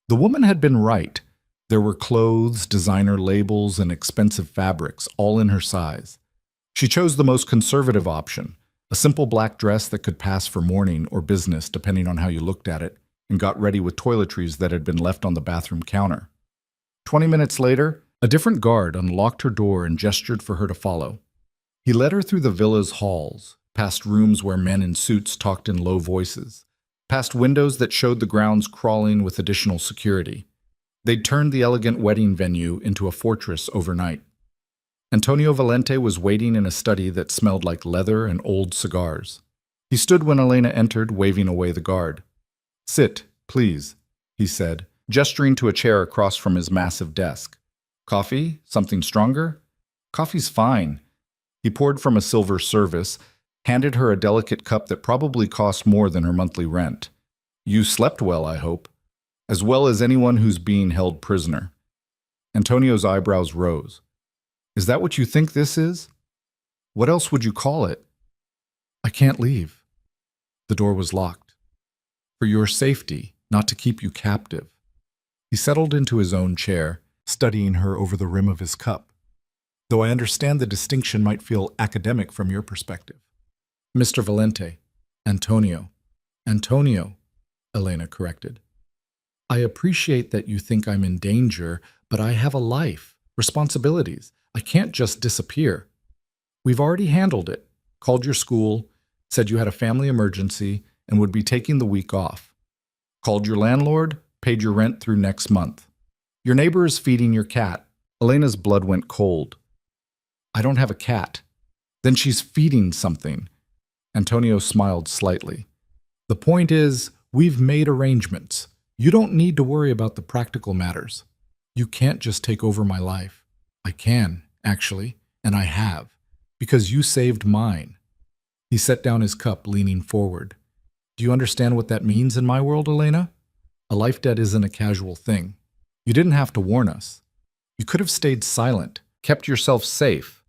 The woman had been right. There were clothes, designer labels, and expensive fabrics, all in her size. She chose the most conservative option, a simple black dress that could pass for mourning or business depending on how you looked at it, and got ready with toiletries that had been left on the bathroom counter. 20 minutes later, a different guard unlocked her door and gestured for her to follow. He led her through the villa's halls, past rooms where men in suits talked in low voices, past windows that showed the grounds crawling with additional security. They'd turned the elegant wedding venue into a fortress overnight. Antonio Valente was waiting in a study that smelled like leather and old cigars. He stood when Elena entered, waving away the guard. "Sit, please," he said, gesturing to a chair across from his massive desk. "Coffee? Something stronger?" "Coffee's fine." He poured from a silver service, handed her a delicate cup that probably cost more than her monthly rent. "You slept well, I hope." "As well as anyone who's being held prisoner." Antonio's eyebrows rose. "Is that what you think this is? What else would you call it?" "I can't leave." The door was locked. "For your safety, not to keep you captive." He settled into his own chair, studying her over the rim of his cup. "Though I understand the distinction might feel academic from your perspective." "Mr. Valente." "Antonio." "Antonio," Elena corrected. "I appreciate that you think I'm in danger, but I have a life, responsibilities. I can't just disappear. We've already handled it. Called your school, said you had a family emergency, and would be taking the week off. Called your landlord, paid your rent through next month. Your neighbor is feeding your cat." Elena's blood went cold. "I don't have a cat." "Then she's feeding something." Antonio smiled slightly. "The point is, we've made arrangements. You don't need to worry about the practical matters. You can't just take over my life. I can, actually, and I have, because you saved mine." He set down his cup, leaning forward. "Do you understand what that means in my world, Elena? A life debt isn't a casual thing. You didn't have to warn us. You could have stayed silent, kept yourself safe.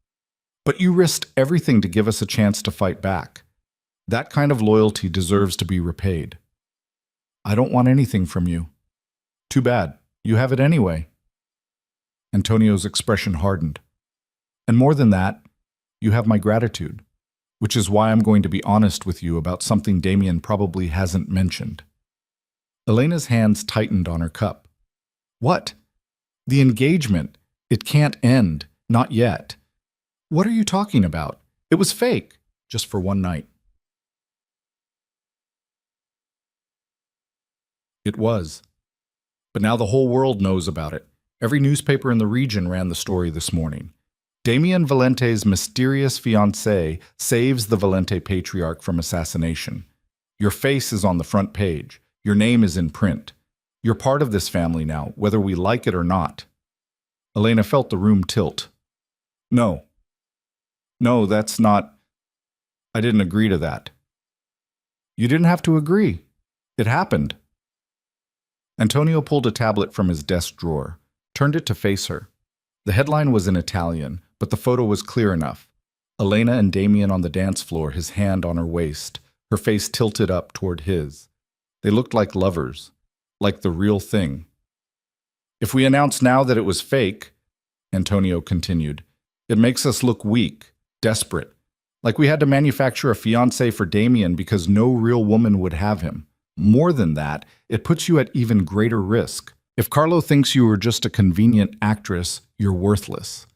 But you risked everything to give us a chance to fight back. That kind of loyalty deserves to be repaid." "I don't want anything from you." "Too bad. You have it anyway." Antonio's expression hardened. "And more than that, you have my gratitude, which is why I'm going to be honest with you about something Damien probably hasn't mentioned." Elena's hands tightened on her cup. "What?" "The engagement. It can't end. Not yet." "What are you talking about? It was fake, just for one night." It was. But now the whole world knows about it. Every newspaper in the region ran the story this morning. Damien Valente's mysterious fiancée saves the Valente patriarch from assassination. Your face is on the front page. Your name is in print. You're part of this family now, whether we like it or not. Elena felt the room tilt. No. No, that's not... I didn't agree to that." "You didn't have to agree. It happened." Antonio pulled a tablet from his desk drawer, turned it to face her. The headline was in Italian, but the photo was clear enough. Elena and Damien on the dance floor, his hand on her waist, her face tilted up toward his. They looked like lovers, like the real thing. "If we announce now that it was fake," Antonio continued, "it makes us look weak, desperate, like we had to manufacture a fiancé for Damien because no real woman would have him. More than that, it puts you at even greater risk. If Carlo thinks you were just a convenient actress, you're worthless.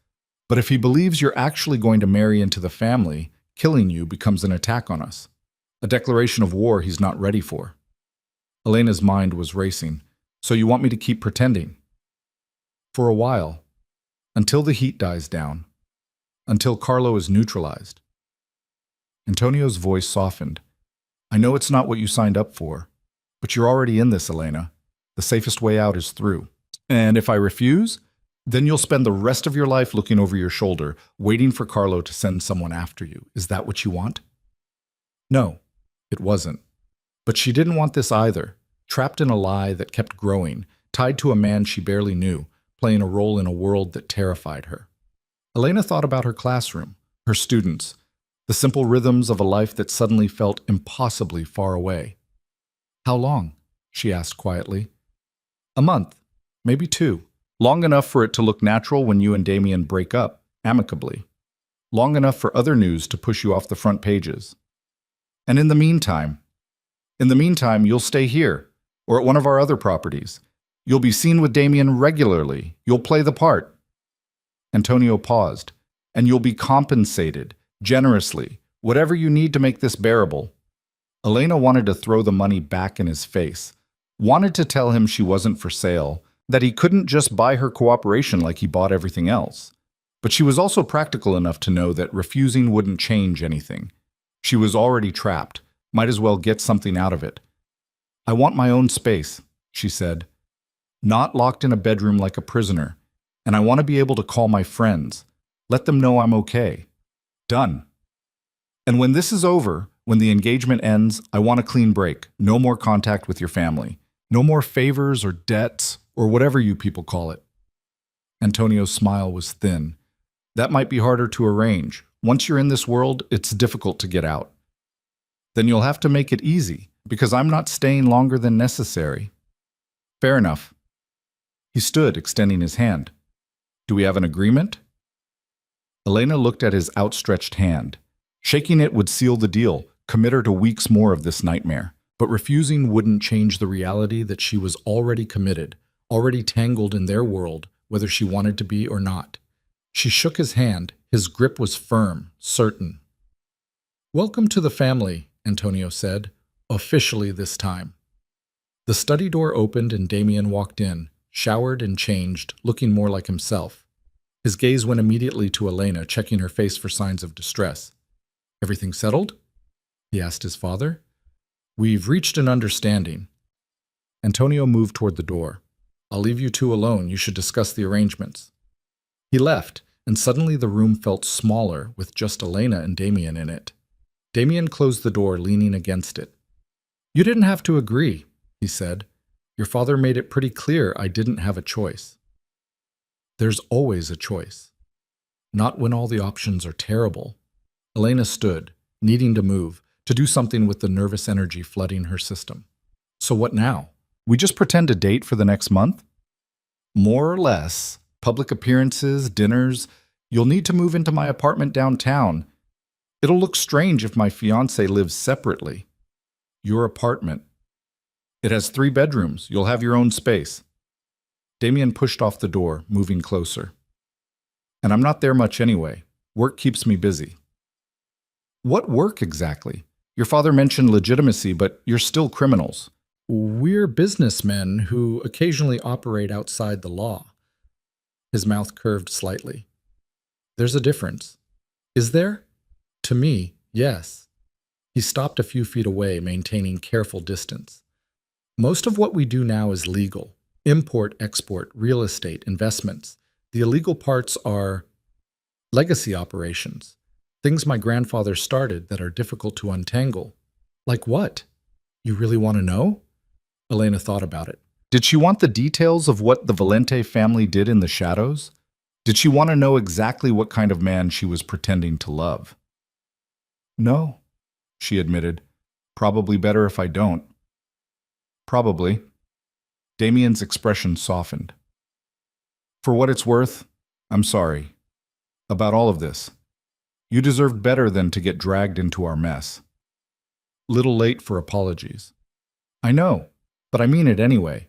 But if he believes you're actually going to marry into the family, killing you becomes an attack on us. A declaration of war he's not ready for." Elena's mind was racing. "So you want me to keep pretending?" "For a while. Until the heat dies down. Until Carlo is neutralized." Antonio's voice softened. "I know it's not what you signed up for, but you're already in this, Elena. The safest way out is through. And if I refuse, then you'll spend the rest of your life looking over your shoulder, waiting for Carlo to send someone after you. Is that what you want?" No, it wasn't. But she didn't want this either, trapped in a lie that kept growing, tied to a man she barely knew, playing a role in a world that terrified her. Elena thought about her classroom, her students, the simple rhythms of a life that suddenly felt impossibly far away. How long? She asked quietly. A month, maybe 2. Long enough for it to look natural when you and Damien break up, amicably. Long enough for other news to push you off the front pages. And in the meantime, you'll stay here, or at one of our other properties. You'll be seen with Damien regularly. You'll play the part. Antonio paused. And you'll be compensated, generously, whatever you need to make this bearable. Elena wanted to throw the money back in his face, wanted to tell him she wasn't for sale, that he couldn't just buy her cooperation like he bought everything else. But she was also practical enough to know that refusing wouldn't change anything. She was already trapped, might as well get something out of it. I want my own space, she said. Not locked in a bedroom like a prisoner, and I want to be able to call my friends, let them know I'm okay. Done. And when this is over, when the engagement ends, I want a clean break. No more contact with your family. No more favors or debts or whatever you people call it. Antonio's smile was thin. That might be harder to arrange. Once you're in this world, it's difficult to get out. Then you'll have to make it easy, because I'm not staying longer than necessary. Fair enough. He stood, extending his hand. Do we have an agreement? Elena looked at his outstretched hand. Shaking it would seal the deal, commit her to weeks more of this nightmare. But refusing wouldn't change the reality that she was already committed, already tangled in their world, whether she wanted to be or not. She shook his hand. His grip was firm, certain. Welcome to the family, Antonio said, officially this time. The study door opened and Damien walked in, showered and changed, looking more like himself. His gaze went immediately to Elena, checking her face for signs of distress. Everything settled? He asked his father. We've reached an understanding. Antonio moved toward the door. I'll leave you two alone. You should discuss the arrangements. He left, and suddenly the room felt smaller with just Elena and Damien in it. Damien closed the door, leaning against it. You didn't have to agree, he said. Your father made it pretty clear I didn't have a choice. There's always a choice. Not when all the options are terrible. Elena stood, needing to move, to do something with the nervous energy flooding her system. So what now? We just pretend to date for the next month? More or less. Public appearances, dinners. You'll need to move into my apartment downtown. It'll look strange if my fiancé lives separately. Your apartment. It has 3 bedrooms. You'll have your own space. Damien pushed off the door, moving closer. And I'm not there much anyway. Work keeps me busy. What work exactly? Your father mentioned legitimacy, but you're still criminals. We're businessmen who occasionally operate outside the law. His mouth curved slightly. There's a difference. Is there? To me, yes. He stopped a few feet away, maintaining careful distance. Most of what we do now is legal. Import, export, real estate, investments. The illegal parts are legacy operations. Things my grandfather started that are difficult to untangle. Like what? You really want to know? Elena thought about it. Did she want the details of what the Valente family did in the shadows? Did she want to know exactly what kind of man she was pretending to love? No, she admitted. Probably better if I don't. Probably. Damien's expression softened. For what it's worth, I'm sorry. About all of this. You deserved better than to get dragged into our mess. Little late for apologies. I know, but I mean it anyway.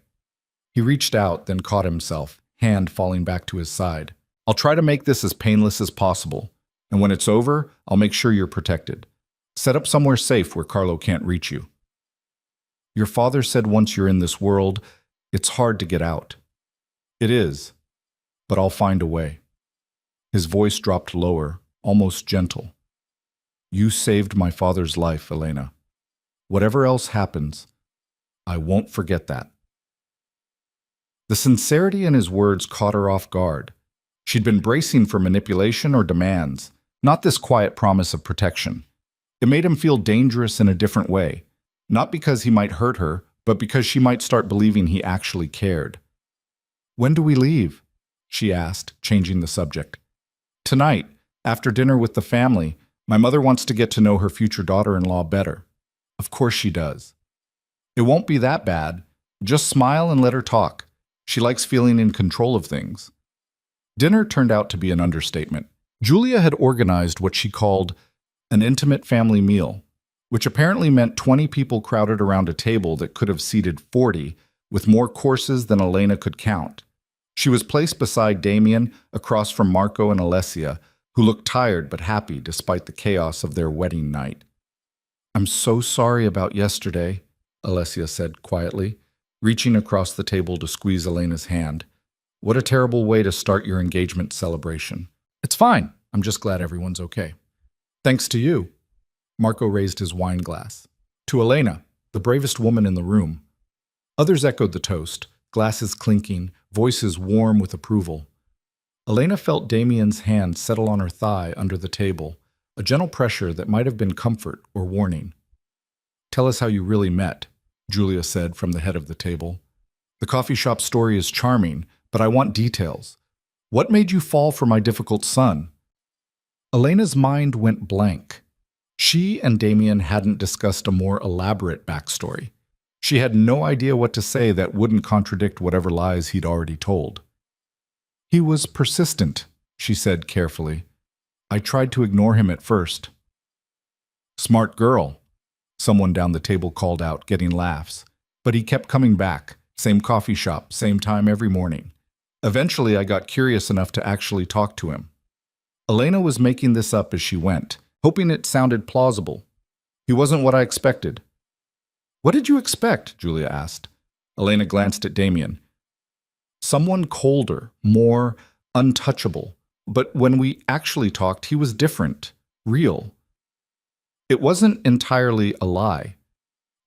He reached out, then caught himself, hand falling back to his side. I'll try to make this as painless as possible, and when it's over, I'll make sure you're protected. Set up somewhere safe where Carlo can't reach you. Your father said once you're in this world, it's hard to get out. It is, but I'll find a way. His voice dropped lower, almost gentle. You saved my father's life, Elena. Whatever else happens, I won't forget that. The sincerity in his words caught her off guard. She'd been bracing for manipulation or demands, not this quiet promise of protection. It made him feel dangerous in a different way, not because he might hurt her, but because she might start believing he actually cared. When do we leave? She asked, changing the subject. Tonight, after dinner with the family. My mother wants to get to know her future daughter-in-law better. Of course she does. It won't be that bad. Just smile and let her talk. She likes feeling in control of things. Dinner turned out to be an understatement. Julia had organized what she called an intimate family meal, which apparently meant 20 people crowded around a table that could have seated 40, with more courses than Elena could count. She was placed beside Damien, across from Marco and Alessia, who looked tired but happy despite the chaos of their wedding night. "I'm so sorry about yesterday," Alessia said quietly, reaching across the table to squeeze Elena's hand. "What a terrible way to start your engagement celebration." "It's fine. I'm just glad everyone's okay." "Thanks to you." Marco raised his wine glass. "To Elena, the bravest woman in the room." Others echoed the toast, glasses clinking, voices warm with approval. Elena felt Damien's hand settle on her thigh under the table, a gentle pressure that might have been comfort or warning. "Tell us how you really met," Julia said from the head of the table. "The coffee shop story is charming, but I want details. What made you fall for my difficult son?" Elena's mind went blank. She and Damien hadn't discussed a more elaborate backstory. She had no idea what to say that wouldn't contradict whatever lies he'd already told. "He was persistent," she said carefully. "I tried to ignore him at first." "Smart girl," someone down the table called out, getting laughs. "But he kept coming back. Same coffee shop, same time every morning. Eventually, I got curious enough to actually talk to him." Elena was making this up as she went, hoping it sounded plausible. "He wasn't what I expected." "What did you expect?" Julia asked. Elena glanced at Damien. "Someone colder, more untouchable. But when we actually talked, he was different, real. It wasn't entirely a lie.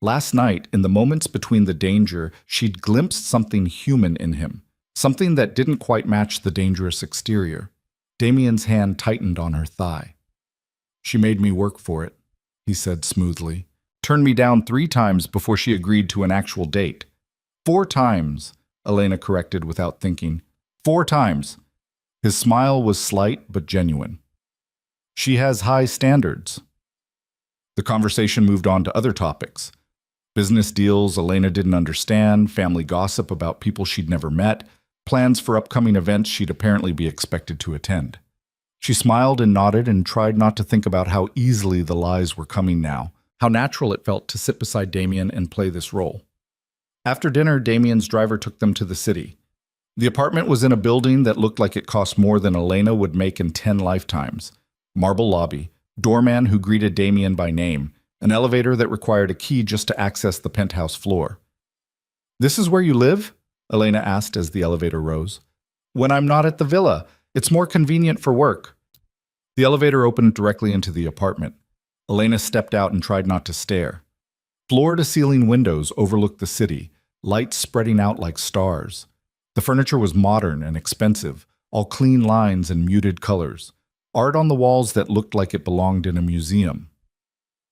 Last night, in the moments between the danger, she'd glimpsed something human in him, something that didn't quite match the dangerous exterior." Damien's hand tightened on her thigh. "She made me work for it," he said smoothly. "Turned me down 3 times before she agreed to an actual date." 4 times, Elena corrected without thinking. 4 times. His smile was slight but genuine. "She has high standards." The conversation moved on to other topics. Business deals Elena didn't understand, family gossip about people she'd never met, plans for upcoming events she'd apparently be expected to attend. She smiled and nodded and tried not to think about how easily the lies were coming now, how natural it felt to sit beside Damien and play this role. After dinner, Damien's driver took them to the city. The apartment was in a building that looked like it cost more than Elena would make in 10 lifetimes. Marble lobby, doorman who greeted Damien by name, an elevator that required a key just to access the penthouse floor. "This is where you live?" Elena asked as the elevator rose. "When I'm not at the villa. It's more convenient for work." The elevator opened directly into the apartment. Elena stepped out and tried not to stare. Floor-to-ceiling windows overlooked the city, lights spreading out like stars. The furniture was modern and expensive, all clean lines and muted colors. Art on the walls that looked like it belonged in a museum.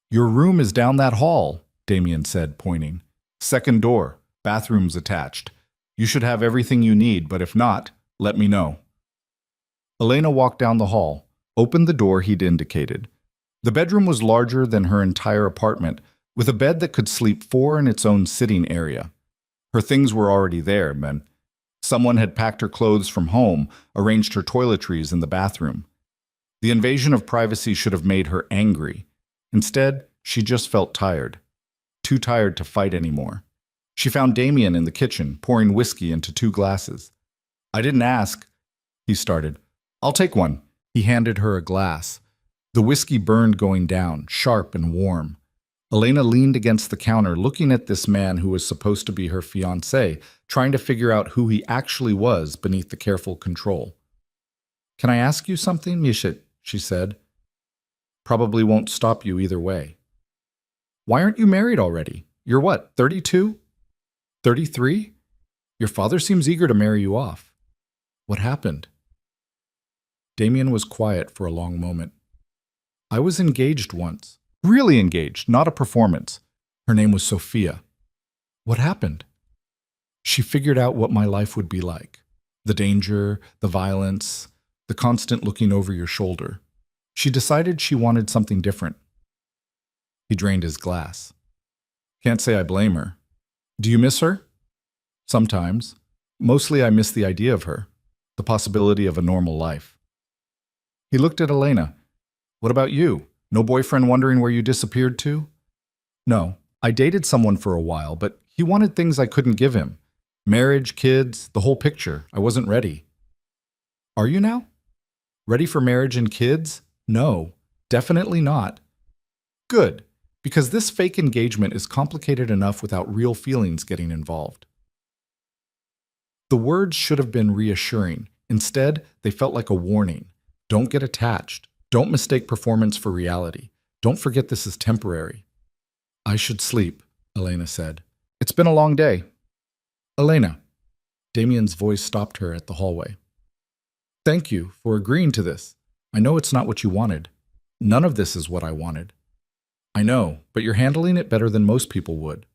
"Your room is down that hall," Damien said, pointing. "Second door, bathrooms attached. You should have everything you need, but if not, let me know." Elena walked down the hall, opened the door he'd indicated. The bedroom was larger than her entire apartment, with a bed that could sleep 4 in its own sitting area. Her things were already there, man. Someone had packed her clothes from home, arranged her toiletries in the bathroom. The invasion of privacy should have made her angry. Instead, she just felt tired. Too tired to fight anymore. She found Damien in the kitchen, pouring whiskey into 2 glasses. "I didn't ask," he started. "I'll take one." He handed her a glass. The whiskey burned going down, sharp and warm. Elena leaned against the counter, looking at this man who was supposed to be her fiancé, trying to figure out who he actually was beneath the careful control. "Can I ask you something, Mishit?" she said. "Probably won't stop you either way." "Why aren't you married already? You're what, 32? 33? Your father seems eager to marry you off. What happened?" Damien was quiet for a long moment. "I was engaged once. Really engaged, not a performance. Her name was Sophia." "What happened?" "She figured out what my life would be like. The danger, the violence, the constant looking over your shoulder. She decided she wanted something different." He drained his glass. "Can't say I blame her. Do you miss her? Sometimes. Mostly I miss the idea of her, the possibility of a normal life. He looked at Elena. What about you? No boyfriend wondering where you disappeared to? No, I dated someone for a while, but he wanted things I couldn't give him. Marriage, kids, the whole picture. I wasn't ready. Are you now? Ready for marriage and kids? No, definitely not. Good, because this fake engagement is complicated enough without real feelings getting involved. The words should have been reassuring. Instead, they felt like a warning. Don't get attached. Don't mistake performance for reality. Don't forget this is temporary. I should sleep, Elena said. It's been a long day. Elena. Damien's voice stopped her at the hallway. Thank you for agreeing to this. I know it's not what you wanted. None of this is what I wanted. I know, but you're handling it better than most people would.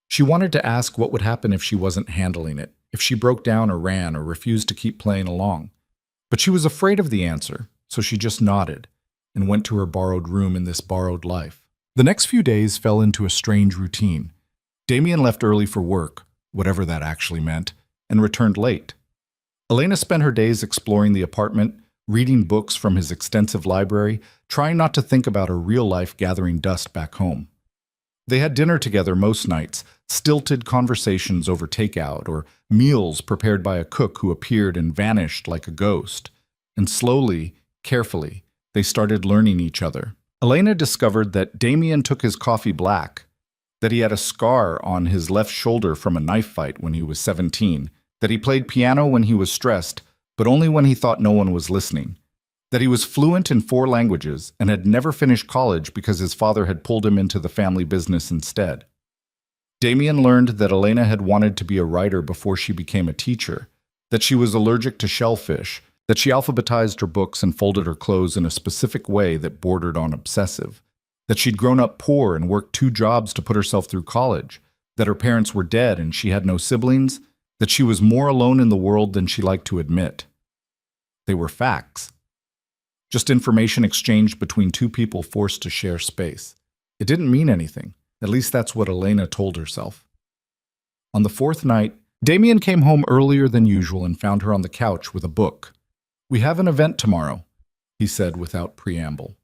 She wanted to ask what would happen if she wasn't handling it, if she broke down or ran or refused to keep playing along. But she was afraid of the answer, so she just nodded and went to her borrowed room in this borrowed life. The next few days fell into a strange routine. Damien left early for work, whatever that actually meant, and returned late. Elena spent her days exploring the apartment, reading books from his extensive library, trying not to think about her real life gathering dust back home. They had dinner together most nights, stilted conversations over takeout, or meals prepared by a cook who appeared and vanished like a ghost. And slowly, carefully, they started learning each other. Elena discovered that Damien took his coffee black, that he had a scar on his left shoulder from a knife fight when he was 17, that he played piano when he was stressed, but only when he thought no one was listening, that he was fluent in 4 languages and had never finished college because his father had pulled him into the family business instead. Damien learned that Elena had wanted to be a writer before she became a teacher, that she was allergic to shellfish, that she alphabetized her books and folded her clothes in a specific way that bordered on obsessive, that she'd grown up poor and worked 2 jobs to put herself through college, that her parents were dead and she had no siblings, that she was more alone in the world than she liked to admit. They were facts. Just information exchanged between 2 people forced to share space. It didn't mean anything. At least that's what Elena told herself. On the 4th night, Damien came home earlier than usual and found her on the couch with a book. We have an event tomorrow, he said without preamble.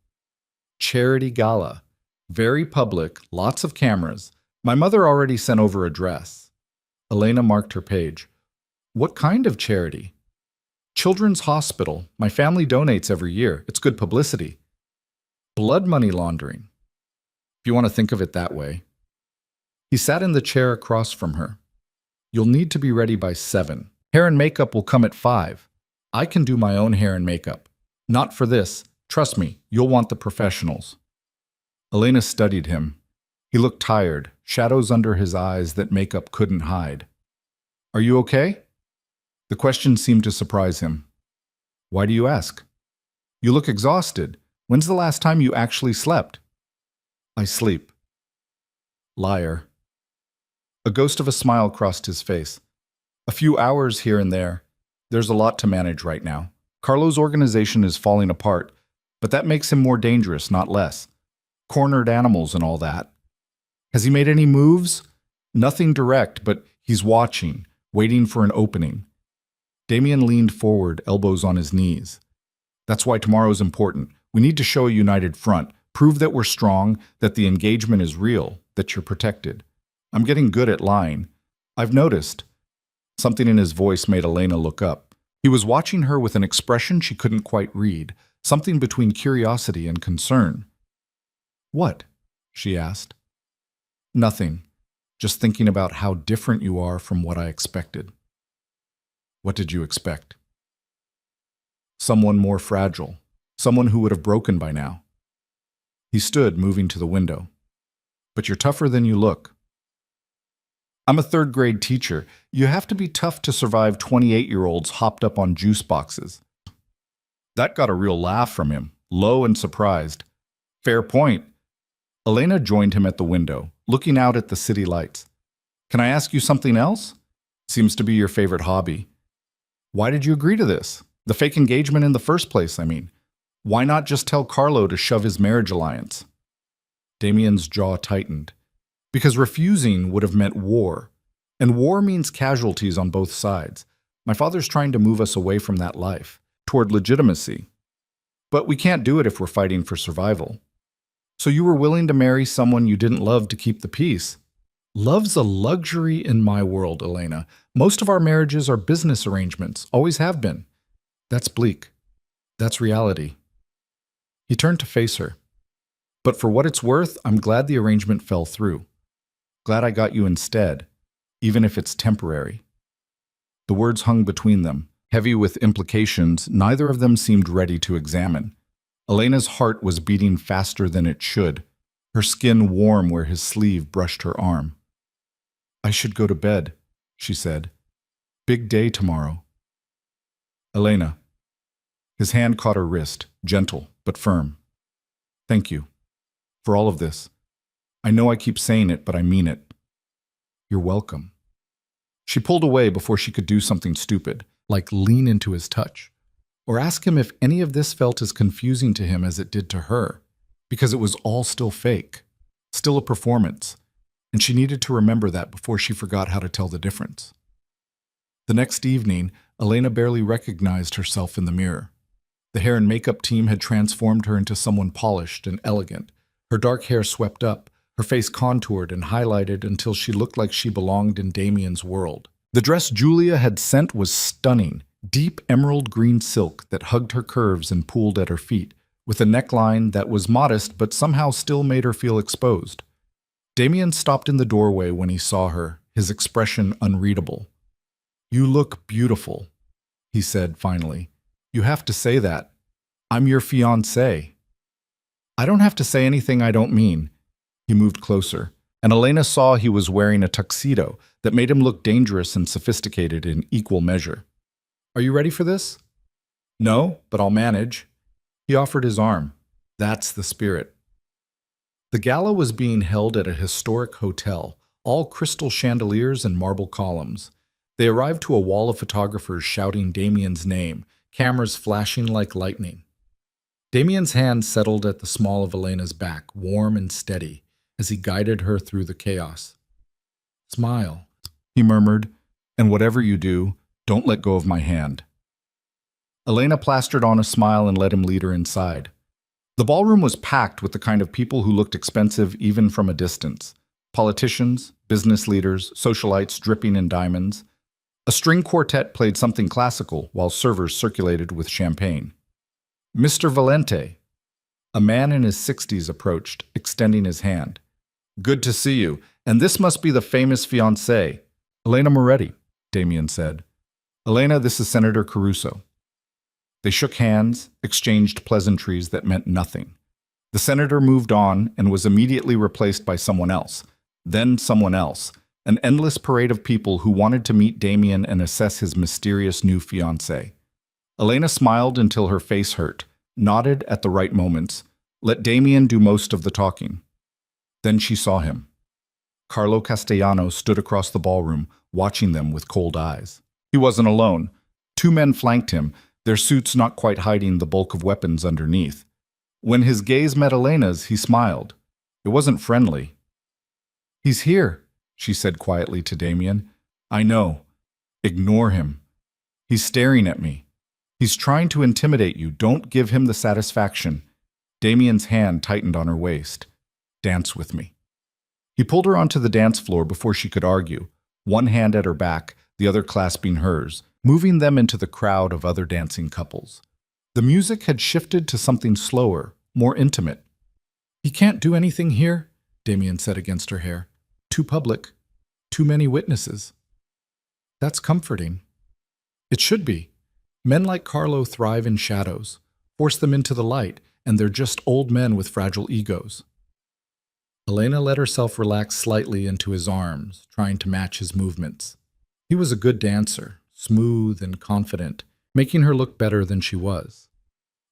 Charity gala. Very public, lots of cameras. My mother already sent over a dress. Elena marked her page. What kind of charity? Children's Hospital. My family donates every year. It's good publicity. Blood money laundering, if you want to think of it that way. He sat in the chair across from her. You'll need to be ready by 7. Hair and makeup will come at 5. I can do my own hair and makeup. Not for this. Trust me, you'll want the professionals. Elena studied him. He looked tired, shadows under his eyes that makeup couldn't hide. Are you okay? The question seemed to surprise him. Why do you ask? You look exhausted. When's the last time you actually slept? I sleep. Liar. A ghost of a smile crossed his face. A few hours here and there. There's a lot to manage right now. Carlo's organization is falling apart, but that makes him more dangerous, not less. Cornered animals and all that. Has he made any moves? Nothing direct, but he's watching, waiting for an opening. Damien leaned forward, elbows on his knees. That's why tomorrow's important. We need to show a united front, prove that we're strong, that the engagement is real, that you're protected. I'm getting good at lying. I've noticed. Something in his voice made Elena look up. He was watching her with an expression she couldn't quite read, something between curiosity and concern. What? She asked. Nothing. Just thinking about how different you are from what I expected. What did you expect? Someone more fragile. Someone who would have broken by now. He stood, moving to the window. But you're tougher than you look. I'm a 3rd-grade teacher. You have to be tough to survive 28-year-olds hopped up on juice boxes. That got a real laugh from him, low and surprised. Fair point. Elena joined him at the window, looking out at the city lights. Can I ask you something else? Seems to be your favorite hobby. Why did you agree to this? The fake engagement in the first place, I mean. Why not just tell Carlo to shove his marriage alliance? Damien's jaw tightened. Because refusing would have meant war, and war means casualties on both sides. My father's trying to move us away from that life, toward legitimacy. But we can't do it if we're fighting for survival. So you were willing to marry someone you didn't love to keep the peace? Love's a luxury in my world, Elena. Most of our marriages are business arrangements, always have been. That's bleak. That's reality. He turned to face her. But for what it's worth, I'm glad the arrangement fell through. Glad I got you instead, even if it's temporary. The words hung between them, heavy with implications neither of them seemed ready to examine. Elena's heart was beating faster than it should, her skin warm where his sleeve brushed her arm. I should go to bed, she said. Big day tomorrow. Elena. His hand caught her wrist, gentle but firm. Thank you. For all of this. I know I keep saying it, but I mean it. You're welcome. She pulled away before she could do something stupid, like lean into his touch, or ask him if any of this felt as confusing to him as it did to her, because it was all still fake, still a performance, and she needed to remember that before she forgot how to tell the difference. The next evening, Elena barely recognized herself in the mirror. The hair and makeup team had transformed her into someone polished and elegant, her dark hair swept up, her face contoured and highlighted until she looked like she belonged in Damien's world. The dress Julia had sent was stunning, deep emerald green silk that hugged her curves and pooled at her feet, with a neckline that was modest but somehow still made her feel exposed. Damien stopped in the doorway when he saw her, his expression unreadable. You look beautiful, he said finally. You have to say that. I'm your fiancé. I don't have to say anything I don't mean. He moved closer, and Elena saw he was wearing a tuxedo that made him look dangerous and sophisticated in equal measure. Are you ready for this? No, but I'll manage. He offered his arm. That's the spirit. The gala was being held at a historic hotel, all crystal chandeliers and marble columns. They arrived to a wall of photographers shouting Damien's name, cameras flashing like lightning. Damien's hand settled at the small of Elena's back, warm and steady, as he guided her through the chaos. Smile, he murmured, and whatever you do, don't let go of my hand. Elena plastered on a smile and let him lead her inside. The ballroom was packed with the kind of people who looked expensive even from a distance. Politicians, business leaders, socialites dripping in diamonds. A string quartet played something classical while servers circulated with champagne. Mr. Valente. A man in his 60s approached, extending his hand. Good to see you, and this must be the famous fiancée. Elena Moretti, Damien said. Elena, this is Senator Caruso. They shook hands, exchanged pleasantries that meant nothing. The senator moved on and was immediately replaced by someone else, then someone else, an endless parade of people who wanted to meet Damien and assess his mysterious new fiancé. Elena smiled until her face hurt, nodded at the right moments, let Damien do most of the talking. Then she saw him. Carlo Castellano stood across the ballroom, watching them with cold eyes. He wasn't alone. Two men flanked him, their suits not quite hiding the bulk of weapons underneath. When his gaze met Elena's, he smiled. It wasn't friendly. He's here, she said quietly to Damien. I know. Ignore him. He's staring at me. He's trying to intimidate you. Don't give him the satisfaction. Damien's hand tightened on her waist. Dance with me. He pulled her onto the dance floor before she could argue, one hand at her back, the other clasping hers, moving them into the crowd of other dancing couples. The music had shifted to something slower, more intimate. He can't do anything here, Damien said against her hair. Too public. Too many witnesses. That's comforting. It should be. Men like Carlo thrive in shadows. Force them into the light, and they're just old men with fragile egos. Elena let herself relax slightly into his arms, trying to match his movements. He was a good dancer, smooth and confident, making her look better than she was.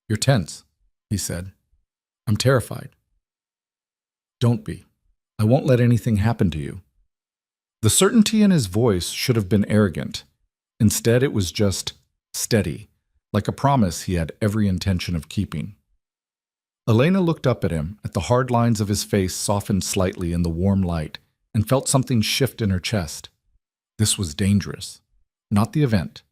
You're tense, he said. I'm terrified. Don't be. I won't let anything happen to you. The certainty in his voice should have been arrogant. Instead, it was just steady, like a promise he had every intention of keeping. Elena looked up at him, at the hard lines of his face softened slightly in the warm light, and felt something shift in her chest. This was dangerous. Not the event.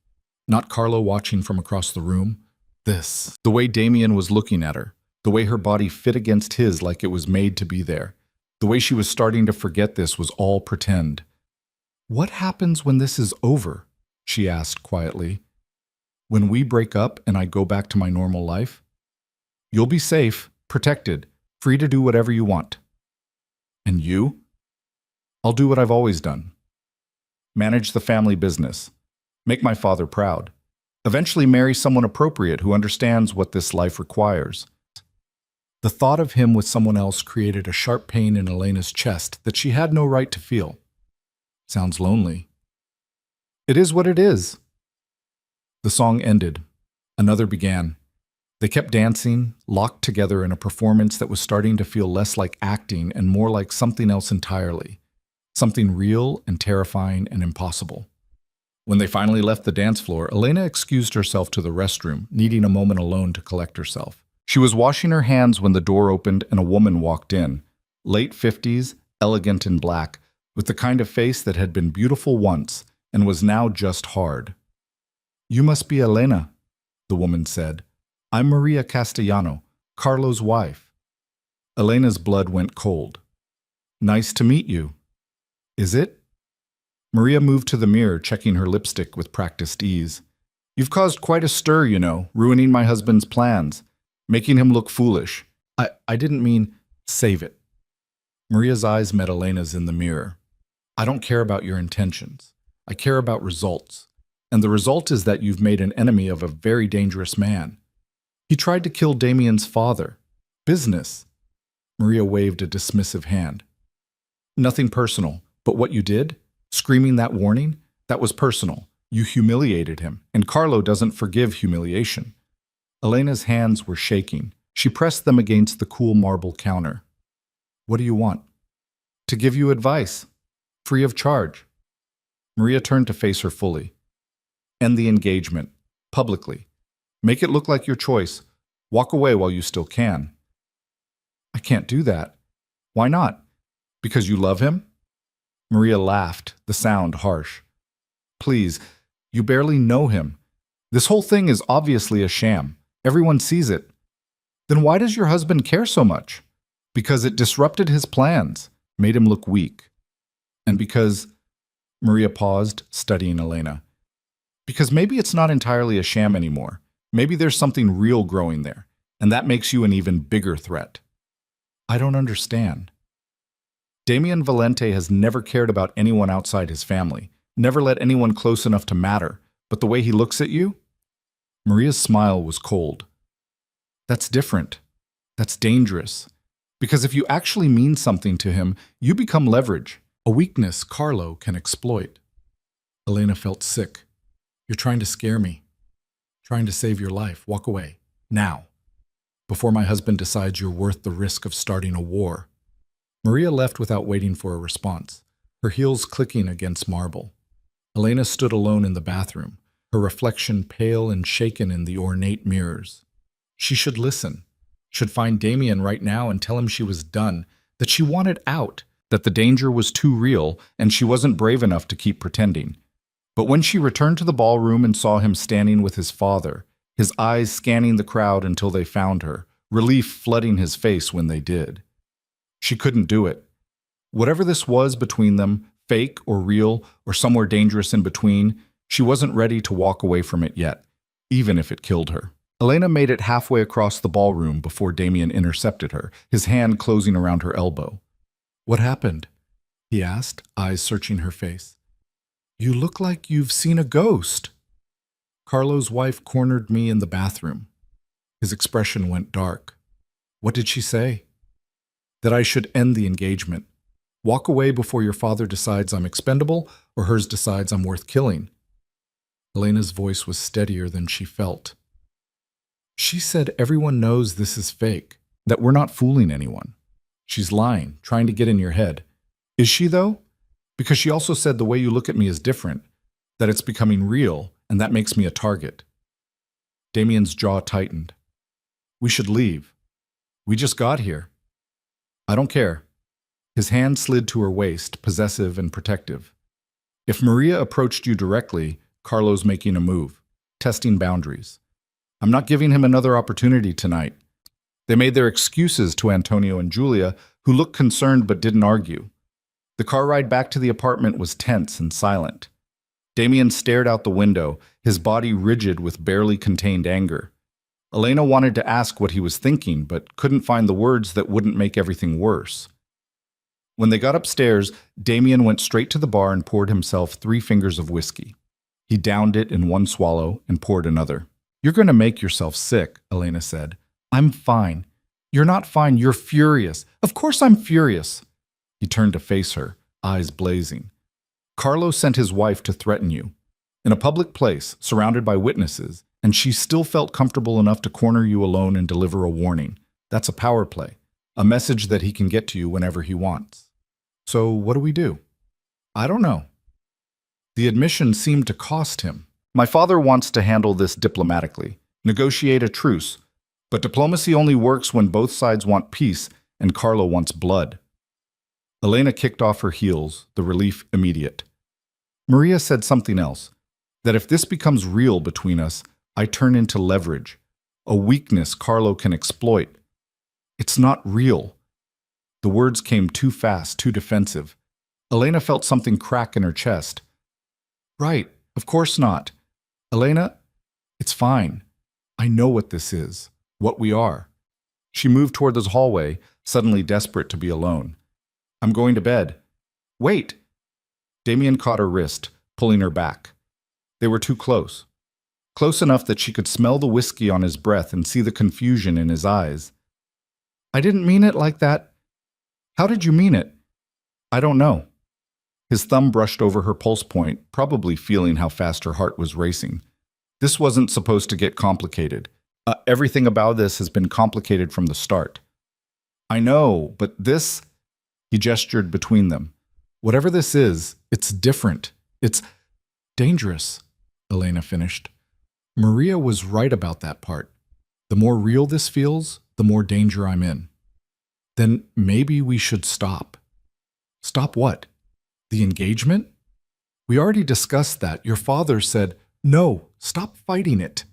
Not Carlo watching from across the room. This. The way Damien was looking at her. The way her body fit against his like it was made to be there. The way she was starting to forget this was all pretend. "What happens when this is over?" she asked quietly. "When we break up and I go back to my normal life? You'll be safe, protected, free to do whatever you want. And you? I'll do what I've always done. Manage the family business. Make my father proud. Eventually marry someone appropriate who understands what this life requires." The thought of him with someone else created a sharp pain in Elena's chest that she had no right to feel. Sounds lonely. It is what it is. The song ended. Another began. They kept dancing, locked together in a performance that was starting to feel less like acting and more like something else entirely. Something real and terrifying and impossible. When they finally left the dance floor, Elena excused herself to the restroom, needing a moment alone to collect herself. She was washing her hands when the door opened and a woman walked in. Late 50s, elegant in black, with the kind of face that had been beautiful once and was now just hard. "You must be Elena," the woman said. "I'm Maria Castellano, Carlo's wife." Elena's blood went cold. "Nice to meet you." "Is it?" Maria moved to the mirror, checking her lipstick with practiced ease. "You've caused quite a stir, you know, ruining my husband's plans, making him look foolish." I didn't mean save it." Maria's eyes met Elena's in the mirror. "I don't care about your intentions. I care about results. And the result is that you've made an enemy of a very dangerous man. He tried to kill Damien's father. Business." Maria waved a dismissive hand. "Nothing personal, but what you did, screaming that warning, that was personal. You humiliated him, and Carlo doesn't forgive humiliation." Elena's hands were shaking. She pressed them against the cool marble counter. "What do you want?" "To give you advice. Free of charge." Maria turned to face her fully. "End the engagement. Publicly. Make it look like your choice. Walk away while you still can." "I can't do that." "Why not? Because you love him?" Maria laughed, the sound harsh. "Please, you barely know him. This whole thing is obviously a sham. Everyone sees it. Then why does your husband care so much? Because it disrupted his plans, made him look weak. And because—" Maria paused, studying Elena. "Because maybe it's not entirely a sham anymore. Maybe there's something real growing there, and that makes you an even bigger threat." "I don't understand." "Damien Valente has never cared about anyone outside his family, never let anyone close enough to matter, but the way he looks at you?" Maria's smile was cold. "That's different. That's dangerous. Because if you actually mean something to him, you become leverage, a weakness Carlo can exploit." Elena felt sick. "You're trying to scare me. Trying to save your life. Walk away. Now. Before my husband decides you're worth the risk of starting a war." Maria left without waiting for a response, her heels clicking against marble. Elena stood alone in the bathroom, her reflection pale and shaken in the ornate mirrors. She should listen, should find Damien right now and tell him she was done, that she wanted out, that the danger was too real and she wasn't brave enough to keep pretending. But when she returned to the ballroom and saw him standing with his father, his eyes scanning the crowd until they found her, relief flooding his face when they did. She couldn't do it. Whatever this was between them, fake or real or somewhere dangerous in between, she wasn't ready to walk away from it yet, even if it killed her. Elena made it halfway across the ballroom before Damien intercepted her, his hand closing around her elbow. "What happened?" he asked, eyes searching her face. "You look like you've seen a ghost." "Carlo's wife cornered me in the bathroom." His expression went dark. "What did she say?" "That I should end the engagement. Walk away before your father decides I'm expendable or hers decides I'm worth killing." Elena's voice was steadier than she felt. "She said everyone knows this is fake, that we're not fooling anyone. She's lying, trying to get in your head. Is she, though? Because she also said the way you look at me is different, that it's becoming real, and that makes me a target." Damien's jaw tightened. "We should leave. We just got here." "I don't care." His hand slid to her waist, possessive and protective. If Maria approached you directly, Carlo's making a move, testing boundaries. I'm not giving him another opportunity tonight. They made their excuses to Antonio and Julia, who looked concerned but didn't argue. The car ride back to the apartment was tense and silent. Damien stared out the window, his body rigid with barely contained anger. Elena wanted to ask what he was thinking, but couldn't find the words that wouldn't make everything worse. When they got upstairs, Damien went straight to the bar and poured himself 3 fingers of whiskey. He downed it in one swallow and poured another. You're going to make yourself sick, Elena said. I'm fine. You're not fine, you're furious. Of course I'm furious. He turned to face her, eyes blazing. Carlo sent his wife to threaten you. In a public place, surrounded by witnesses, and she still felt comfortable enough to corner you alone and deliver a warning. That's a power play, a message that he can get to you whenever he wants. So what do we do? I don't know. The admission seemed to cost him. My father wants to handle this diplomatically, negotiate a truce, but diplomacy only works when both sides want peace and Carlo wants blood. Elena kicked off her heels, the relief immediate. Maria said something else, that if this becomes real between us, I turn into leverage, a weakness Carlo can exploit. It's not real. The words came too fast, too defensive. Elena felt something crack in her chest. Right, of course not. Elena, it's fine. I know what this is, what we are. She moved toward the hallway, suddenly desperate to be alone. I'm going to bed. Wait! Damien caught her wrist, pulling her back. They were too close. Close enough that she could smell the whiskey on his breath and see the confusion in his eyes. I didn't mean it like that. How did you mean it? I don't know. His thumb brushed over her pulse point, probably feeling how fast her heart was racing. This wasn't supposed to get complicated. Everything about this has been complicated from the start. I know, but this... He gestured between them. Whatever this is, it's different. It's dangerous, Elena finished. Maria was right about that part. The more real this feels, the more danger I'm in. Then maybe we should stop. Stop what? The engagement? We already discussed that. Your father said, no, stop fighting it.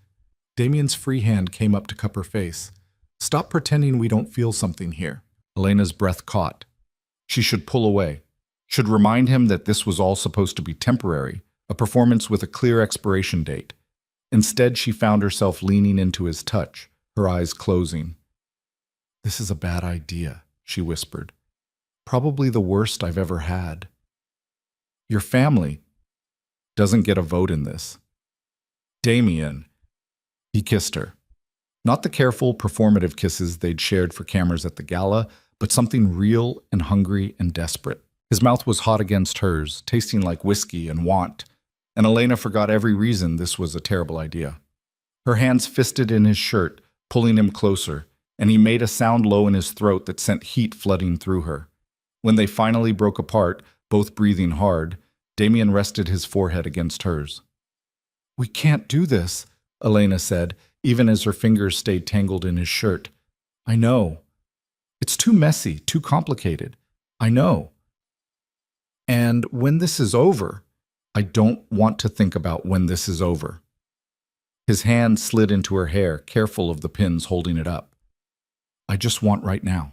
Damien's free hand came up to cup her face. Stop pretending we don't feel something here. Elena's breath caught. She should pull away, should remind him that this was all supposed to be temporary, a performance with a clear expiration date. Instead, she found herself leaning into his touch, her eyes closing. This is a bad idea, she whispered. Probably the worst I've ever had. Your family doesn't get a vote in this. Damien. He kissed her. Not the careful, performative kisses they'd shared for cameras at the gala, but something real and hungry and desperate. His mouth was hot against hers, tasting like whiskey and want, and Elena forgot every reason this was a terrible idea. Her hands fisted in his shirt, pulling him closer, and he made a sound low in his throat that sent heat flooding through her. When they finally broke apart, both breathing hard, Damien rested his forehead against hers. We can't do this, Elena said, even as her fingers stayed tangled in his shirt. I know. It's too messy, too complicated. I know. And when this is over, I don't want to think about when this is over. His hand slid into her hair, careful of the pins holding it up. I just want right now.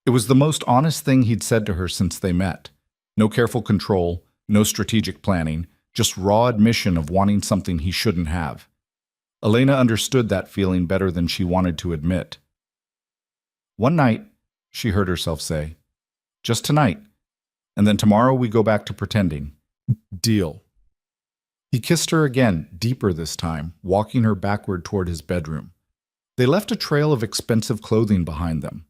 It was the most honest thing he'd said to her since they met. No careful control, no strategic planning, just raw admission of wanting something he shouldn't have. Elena understood that feeling better than she wanted to admit. One night, she heard herself say, just tonight, and then tomorrow we go back to pretending. Deal. He kissed her again, deeper this time, walking her backward toward his bedroom. They left a trail of expensive clothing behind them.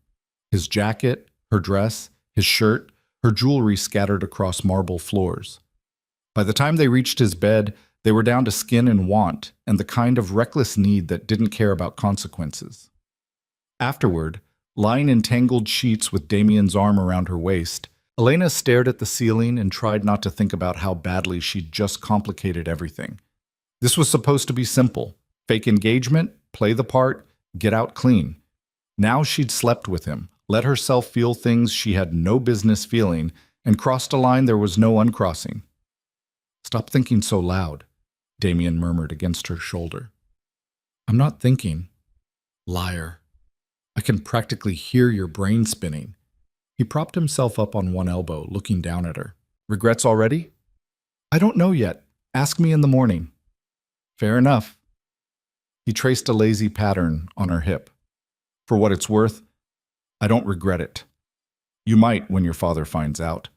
His jacket, her dress, his shirt, her jewelry scattered across marble floors. By the time they reached his bed, they were down to skin and want, and the kind of reckless need that didn't care about consequences. Afterward, lying in tangled sheets with Damien's arm around her waist, Elena stared at the ceiling and tried not to think about how badly she'd just complicated everything. This was supposed to be simple. Fake engagement, play the part, get out clean. Now she'd slept with him, let herself feel things she had no business feeling, and crossed a line there was no uncrossing. "Stop thinking so loud," Damien murmured against her shoulder. "I'm not thinking." "Liar. I can practically hear your brain spinning." He propped himself up on one elbow, looking down at her. "Regrets already?" "I don't know yet. Ask me in the morning." "Fair enough." He traced a lazy pattern on her hip. "For what it's worth, I don't regret it. You might when your father finds out.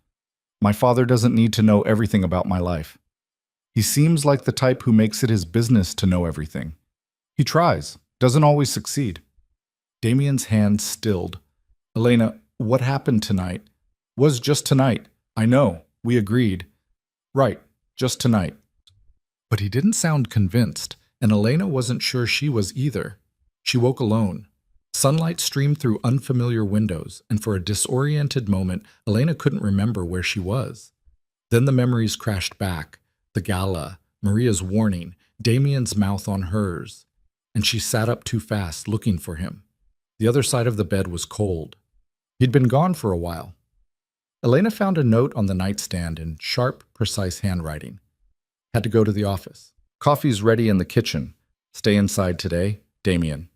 My father doesn't need to know everything about my life. He seems like the type who makes it his business to know everything. He tries, doesn't always succeed." Damien's hand stilled. "Elena, what happened tonight?" "Was just tonight. I know. We agreed." "Right, just tonight." But he didn't sound convinced, and Elena wasn't sure she was either. She woke alone. Sunlight streamed through unfamiliar windows, and for a disoriented moment, Elena couldn't remember where she was. Then the memories crashed back. The gala, Maria's warning, Damien's mouth on hers. And she sat up too fast, looking for him. The other side of the bed was cold. He'd been gone for a while. Elena found a note on the nightstand in sharp, precise handwriting. "Had to go to the office. Coffee's ready in the kitchen. Stay inside today, Damien."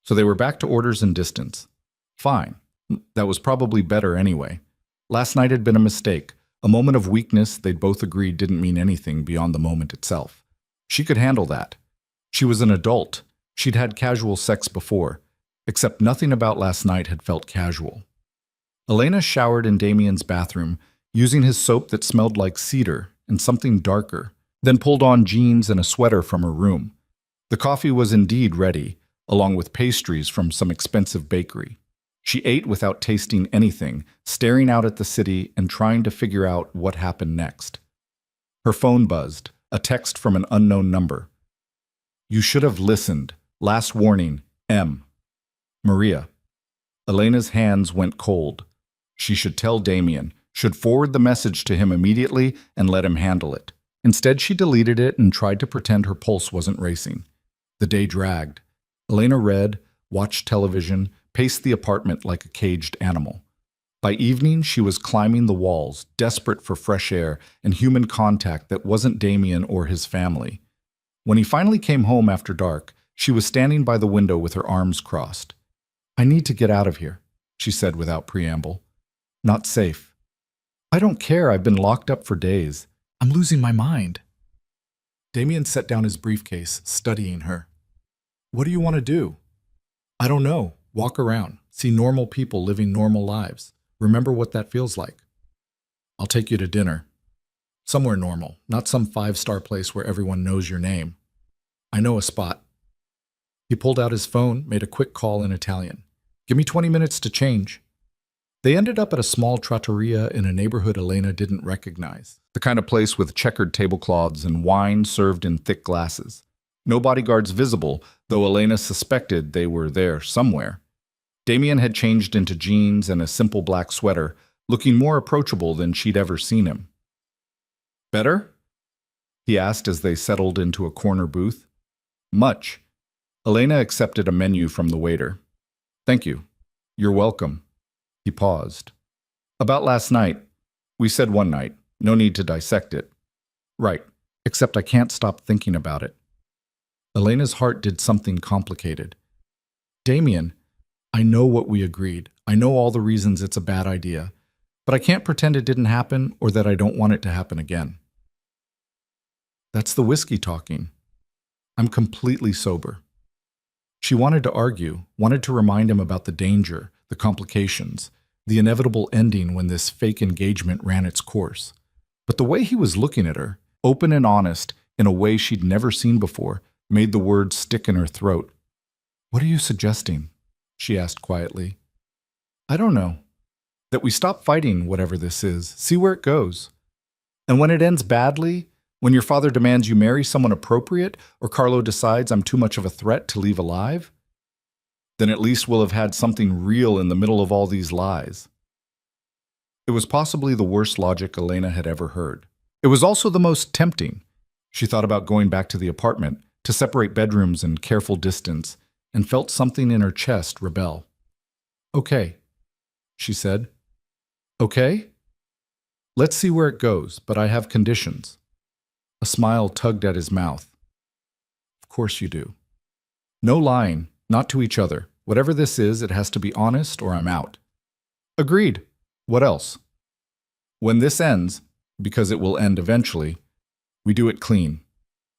So they were back to orders and distance. Fine. That was probably better anyway. Last night had been a mistake. A moment of weakness they'd both agreed didn't mean anything beyond the moment itself. She could handle that. She was an adult. She'd had casual sex before, except nothing about last night had felt casual. Elena showered in Damien's bathroom, using his soap that smelled like cedar and something darker, then pulled on jeans and a sweater from her room. The coffee was indeed ready, along with pastries from some expensive bakery. She ate without tasting anything, staring out at the city and trying to figure out what happened next. Her phone buzzed, a text from an unknown number. "You should have listened. Last warning, M. Maria." Elena's hands went cold. She should tell Damien, should forward the message to him immediately and let him handle it. Instead, she deleted it and tried to pretend her pulse wasn't racing. The day dragged. Elena read, watched television, paced the apartment like a caged animal. By evening, she was climbing the walls, desperate for fresh air and human contact that wasn't Damien or his family. When he finally came home after dark, she was standing by the window with her arms crossed. "I need to get out of here," she said without preamble. "Not safe." "I don't care. I've been locked up for days. I'm losing my mind." Damien set down his briefcase, studying her. "What do you want to do?" "I don't know. Walk around. See normal people living normal lives. Remember what that feels like." "I'll take you to dinner. Somewhere normal, not some five-star place where everyone knows your name." "I know a spot." He pulled out his phone, made a quick call in Italian. "Give me 20 minutes to change." They ended up at a small trattoria in a neighborhood Elena didn't recognize. The kind of place with checkered tablecloths and wine served in thick glasses. No bodyguards visible, though Elena suspected they were there somewhere. Damien had changed into jeans and a simple black sweater, looking more approachable than she'd ever seen him. "Better?" he asked as they settled into a corner booth. "Much." Elena accepted a menu from the waiter. "Thank you. You're welcome." He paused. "About last night. We said one night. No need to dissect it." "Right. Except I can't stop thinking about it." Elena's heart did something complicated. "Damien, I know what we agreed. I know all the reasons it's a bad idea. But I can't pretend it didn't happen or that I don't want it to happen again." "That's the whiskey talking. I'm completely sober." She wanted to argue, wanted to remind him about the danger, the complications, the inevitable ending when this fake engagement ran its course. But the way he was looking at her, open and honest, in a way she'd never seen before, made the words stick in her throat. "What are you suggesting?" she asked quietly. "I don't know. That we stop fighting whatever this is, see where it goes. And when it ends badly, when your father demands you marry someone appropriate, or Carlo decides I'm too much of a threat to leave alive, then at least we'll have had something real in the middle of all these lies." It was possibly the worst logic Elena had ever heard. It was also the most tempting. She thought about going back to the apartment, to separate bedrooms in careful distance, and felt something in her chest rebel. "Okay, she said. Okay? Let's see where it goes, but I have conditions. A smile tugged at his mouth. Of course you do. No lying, not to each other. Whatever this is, it has to be honest or I'm out. Agreed. What else? When this ends, because it will end eventually, we do it clean.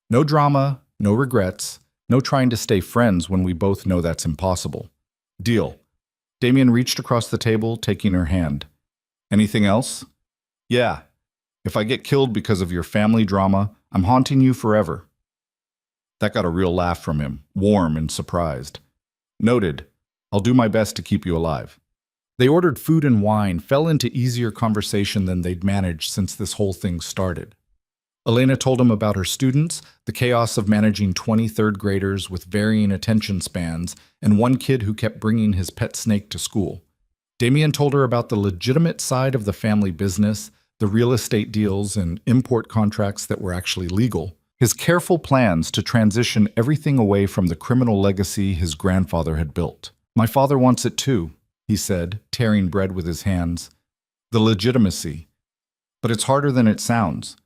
No drama, no regrets, no trying to stay friends when we both know that's impossible. Deal. Damien reached across the table, taking her hand. Anything else? Yeah. If I get killed because of your family drama, I'm haunting you forever. That got a real laugh from him, warm and surprised. Noted. I'll do my best to keep you alive. They ordered food and wine, fell into easier conversation than they'd managed since this whole thing started. Elena told him about her students, the chaos of managing 20 third graders with varying attention spans, and one kid who kept bringing his pet snake to school. Damien told her about the legitimate side of the family business, the real estate deals and import contracts that were actually legal, his careful plans to transition everything away from the criminal legacy his grandfather had built. My father wants it too, he said, tearing bread with his hands. The legitimacy. But it's harder than it sounds.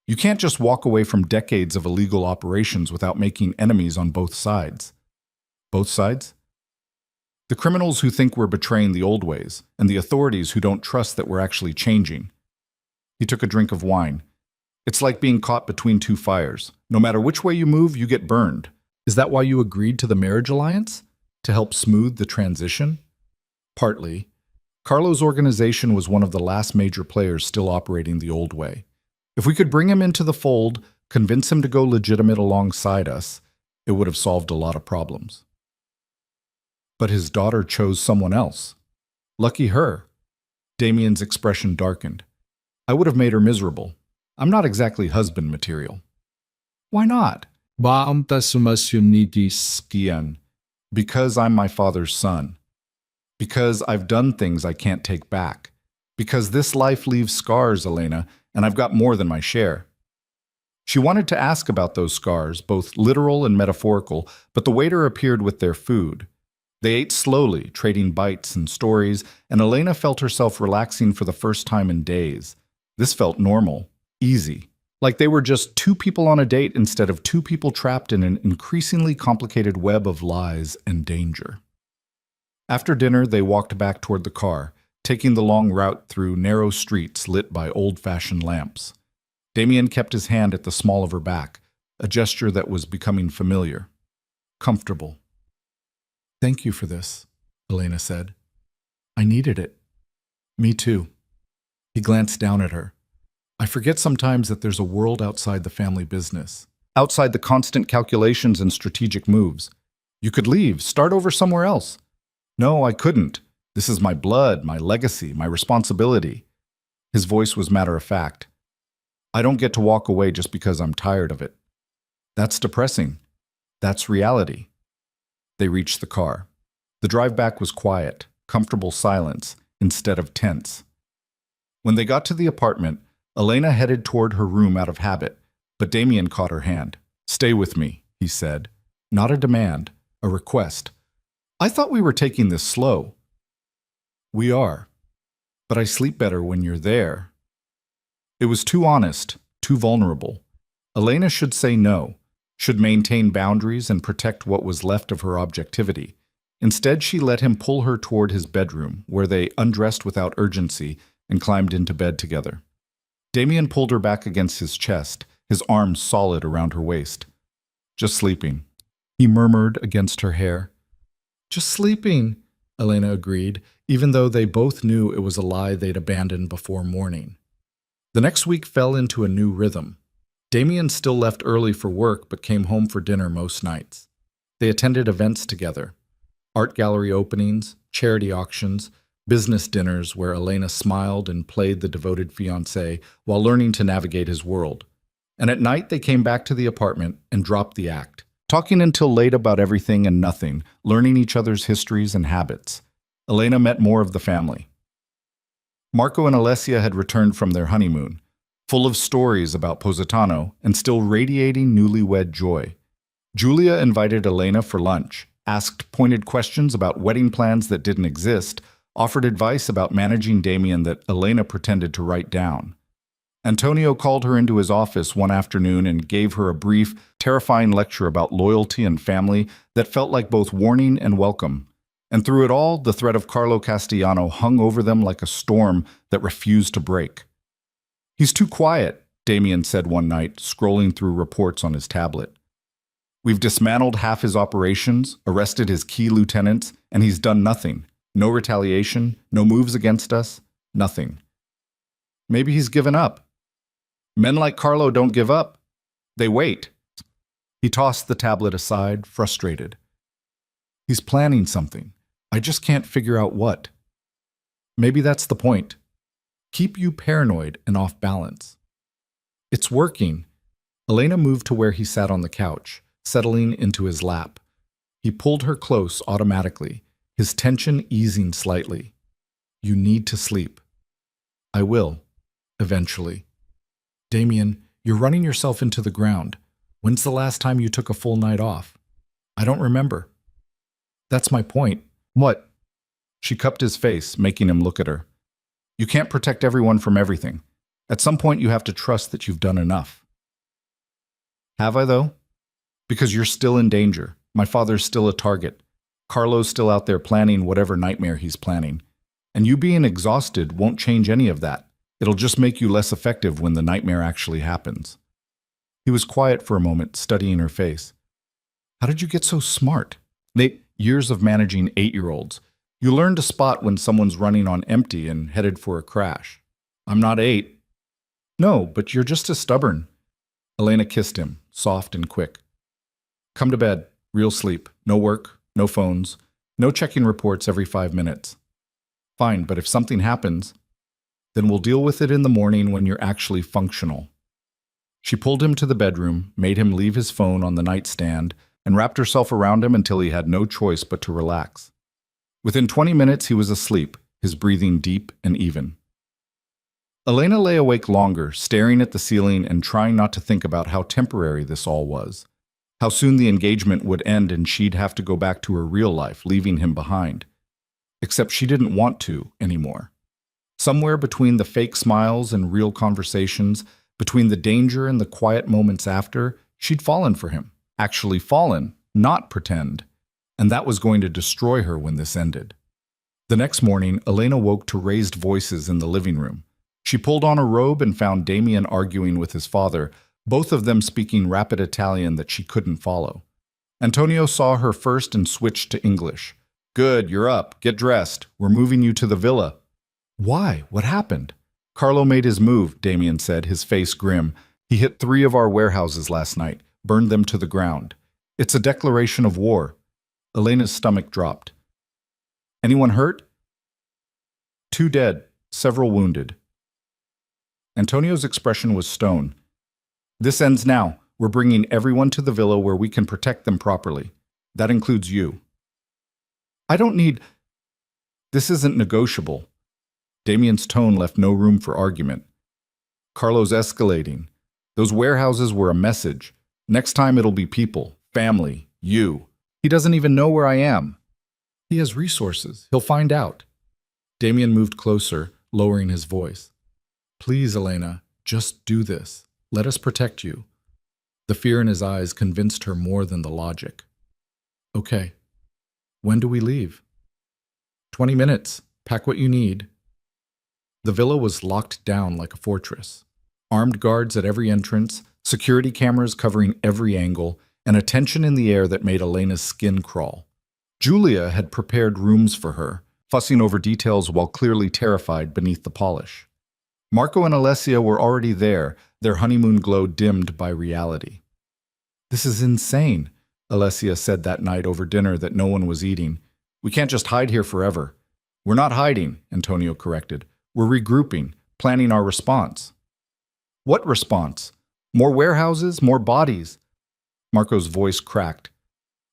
You can't just walk away from decades of illegal operations without making enemies on both sides. Both sides? The criminals who think we're betraying the old ways, and the authorities who don't trust that we're actually changing. He took a drink of wine. It's like being caught between two fires. No matter which way you move, you get burned. Is that why you agreed to the marriage alliance? To help smooth the transition? Partly. Carlo's organization was one of the last major players still operating the old way. If we could bring him into the fold, convince him to go legitimate alongside us, it would have solved a lot of problems. But his daughter chose someone else. Lucky her. Damien's expression darkened. I would have made her miserable. I'm not exactly husband material. Why not? Kian. Because I'm my father's son. Because I've done things I can't take back. Because this life leaves scars, Elena, and I've got more than my share. She wanted to ask about those scars, both literal and metaphorical, but the waiter appeared with their food. They ate slowly, trading bites and stories, and Elena felt herself relaxing for the first time in days. This felt normal, easy, like they were just two people on a date instead of two people trapped in an increasingly complicated web of lies and danger. After dinner, they walked back toward the car, taking the long route through narrow streets lit by old-fashioned lamps. Damien kept his hand at the small of her back, a gesture that was becoming familiar. Comfortable. Thank you for this, Elena said. I needed it. Me too. He glanced down at her. I forget sometimes that there's a world outside the family business, outside the constant calculations and strategic moves. You could leave, start over somewhere else. No, I couldn't. This is my blood, my legacy, my responsibility. His voice was matter-of-fact. I don't get to walk away just because I'm tired of it. That's depressing. That's reality. They reached the car. The drive back was quiet, comfortable silence, instead of tense. When they got to the apartment, Elena headed toward her room out of habit, but Damien caught her hand. Stay with me, he said. Not a demand, a request. I thought we were taking this slow. We are. But I sleep better when you're there. It was too honest, too vulnerable. Elena should say no, should maintain boundaries and protect what was left of her objectivity. Instead, she let him pull her toward his bedroom, where they undressed without urgency and climbed into bed together. Damien pulled her back against his chest, his arms solid around her waist. Just sleeping, he murmured against her hair. Just sleeping, Elena agreed, even though they both knew it was a lie they'd abandoned before morning. The next week fell into a new rhythm. Damien still left early for work but came home for dinner most nights. They attended events together. Art gallery openings, charity auctions, business dinners where Elena smiled and played the devoted fiancé while learning to navigate his world. And at night they came back to the apartment and dropped the act, talking until late about everything and nothing, learning each other's histories and habits. Elena met more of the family. Marco and Alessia had returned from their honeymoon, full of stories about Positano and still radiating newlywed joy. Julia invited Elena for lunch, asked pointed questions about wedding plans that didn't exist, offered advice about managing Damien that Elena pretended to write down. Antonio called her into his office one afternoon and gave her a brief, terrifying lecture about loyalty and family that felt like both warning and welcome. And through it all, the threat of Carlo Castellano hung over them like a storm that refused to break. "He's too quiet," Damien said one night, scrolling through reports on his tablet. "We've dismantled half his operations, arrested his key lieutenants, and he's done nothing. No retaliation, no moves against us, nothing. Maybe he's given up. Men like Carlo don't give up. They wait." He tossed the tablet aside, frustrated. "He's planning something. I just can't figure out what. Maybe that's the point. Keep you paranoid and off balance." "It's working." Elena moved to where he sat on the couch, settling into his lap. He pulled her close automatically, his tension easing slightly. "You need to sleep." "I will, eventually." "Damien, you're running yourself into the ground. When's the last time you took a full night off?" "I don't remember." "That's my point." "What?" She cupped his face, making him look at her. "You can't protect everyone from everything. At some point you have to trust that you've done enough." "Have I, though?" "Because you're still in danger. My father's still a target. Carlo's still out there planning whatever nightmare he's planning. And you being exhausted won't change any of that. It'll just make you less effective when the nightmare actually happens." He was quiet for a moment, studying her face. "How did you get so smart?" "Years of managing 8-year-olds. You learn to spot when someone's running on empty and headed for a crash." "I'm not 8. "No, but you're just as stubborn." Elena kissed him, soft and quick. "Come to bed. Real sleep. No work, no phones, no checking reports every 5 minutes." "Fine, but if something happens, then we'll deal with it in the morning when you're actually functional." She pulled him to the bedroom, made him leave his phone on the nightstand, and wrapped herself around him until he had no choice but to relax. Within 20 minutes, he was asleep, his breathing deep and even. Elena lay awake longer, staring at the ceiling and trying not to think about how temporary this all was. How soon the engagement would end and she'd have to go back to her real life, leaving him behind. Except she didn't want to anymore. Somewhere between the fake smiles and real conversations, between the danger and the quiet moments after, she'd fallen for him. Actually fallen, not pretend. And that was going to destroy her when this ended. The next morning, Elena woke to raised voices in the living room. She pulled on a robe and found Damien arguing with his father, both of them speaking rapid Italian that she couldn't follow. Antonio saw her first and switched to English. "Good, you're up. Get dressed. We're moving you to the villa." "Why? What happened?" "Carlo made his move," Damien said, his face grim. "He hit 3 of our warehouses last night, burned them to the ground. It's a declaration of war." Elena's stomach dropped. "Anyone hurt?" "2 dead, several wounded." Antonio's expression was stone. "This ends now. We're bringing everyone to the villa where we can protect them properly. That includes you." "I don't need—" "This isn't negotiable." Damien's tone left no room for argument. "Carlo's escalating. Those warehouses were a message. Next time it'll be people, family, you. He doesn't even know where I am." "He has resources. He'll find out." Damien moved closer, lowering his voice. "Please, Elena, just do this. Let us protect you." The fear in his eyes convinced her more than the logic. "Okay. When do we leave?" 20 minutes. Pack what you need." The villa was locked down like a fortress. Armed guards at every entrance, security cameras covering every angle, and a tension in the air that made Elena's skin crawl. Julia had prepared rooms for her, fussing over details while clearly terrified beneath the polish. Marco and Alessia were already there, their honeymoon glow dimmed by reality. "This is insane," Alessia said that night over dinner that no one was eating. "We can't just hide here forever." "We're not hiding," Antonio corrected. "We're regrouping, planning our response." "What response? More warehouses, more bodies?" Marco's voice cracked.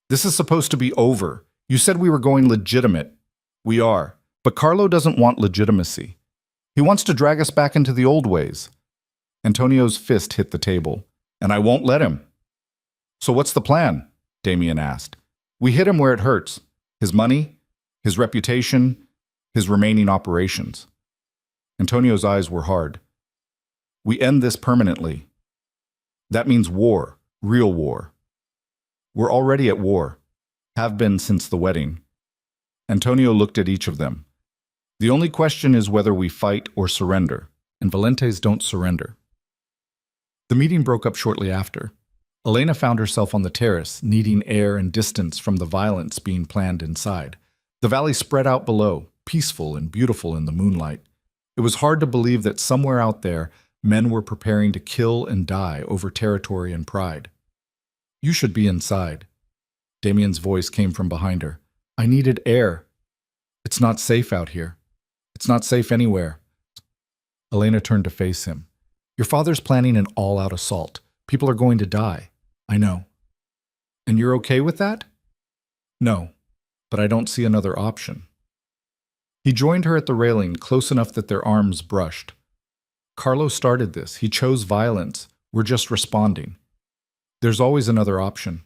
"This is supposed to be over. You said we were going legitimate." "We are. But Carlo doesn't want legitimacy. He wants to drag us back into the old ways." Antonio's fist hit the table. "And I won't let him." "So what's the plan?" Damien asked. "We hit him where it hurts. His money, his reputation, his remaining operations. Antonio's eyes were hard. We end this permanently. That means war, real war. We're already at war, have been since the wedding. Antonio looked at each of them. The only question is whether we fight or surrender, and Valentes don't surrender. The meeting broke up shortly after. Elena found herself on the terrace, needing air and distance from the violence being planned inside. The valley spread out below, peaceful and beautiful in the moonlight. It was hard to believe that somewhere out there, men were preparing to kill and die over territory and pride. You should be inside. Damien's voice came from behind her. I needed air. It's not safe out here. It's not safe anywhere. Elena turned to face him. Your father's planning an all-out assault. People are going to die. I know. And you're okay with that? No, but I don't see another option. He joined her at the railing, close enough that their arms brushed. Carlo started this. He chose violence. We're just responding. There's always another option.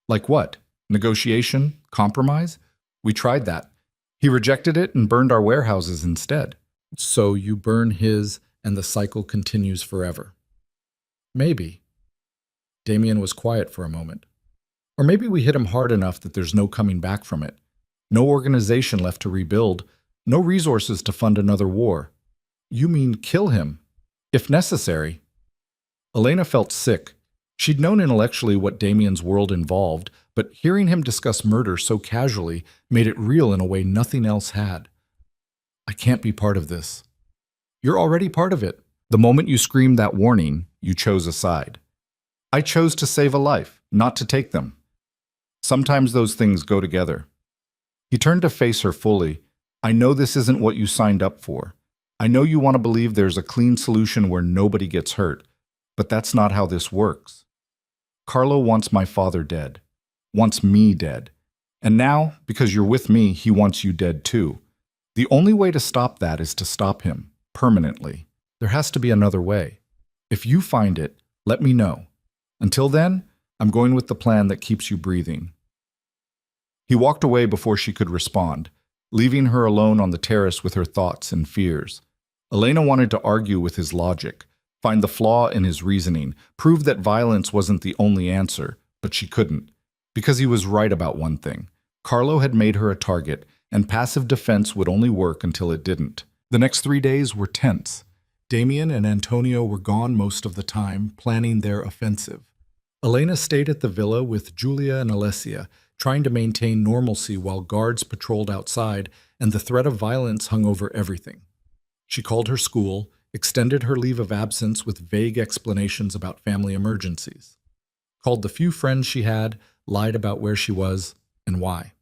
Like what? Negotiation? Compromise? We tried that. He rejected it and burned our warehouses instead. So you burn his and the cycle continues forever. Maybe. Damien was quiet for a moment. Or maybe we hit him hard enough that there's no coming back from it. No organization left to rebuild. No resources to fund another war. You mean kill him? If necessary. Elena felt sick. She'd known intellectually what Damien's world involved, but hearing him discuss murder so casually made it real in a way nothing else had. I can't be part of this. You're already part of it. The moment you screamed that warning, you chose a side. I chose to save a life, not to take them. Sometimes those things go together. He turned to face her fully. I know this isn't what you signed up for. I know you want to believe there's a clean solution where nobody gets hurt, but that's not how this works. Carlo wants my father dead, wants me dead. And now, because you're with me, he wants you dead too. The only way to stop that is to stop him, permanently. There has to be another way. If you find it, let me know. Until then, I'm going with the plan that keeps you breathing. He walked away before she could respond, leaving her alone on the terrace with her thoughts and fears. Elena wanted to argue with his logic, find the flaw in his reasoning, prove that violence wasn't the only answer, but she couldn't. Because he was right about one thing. Carlo had made her a target, and passive defense would only work until it didn't. The next 3 days were tense. Damien and Antonio were gone most of the time, planning their offensive. Elena stayed at the villa with Julia and Alessia, trying to maintain normalcy while guards patrolled outside and the threat of violence hung over everything. She called her school, extended her leave of absence with vague explanations about family emergencies, called the few friends she had, lied about where she was and why.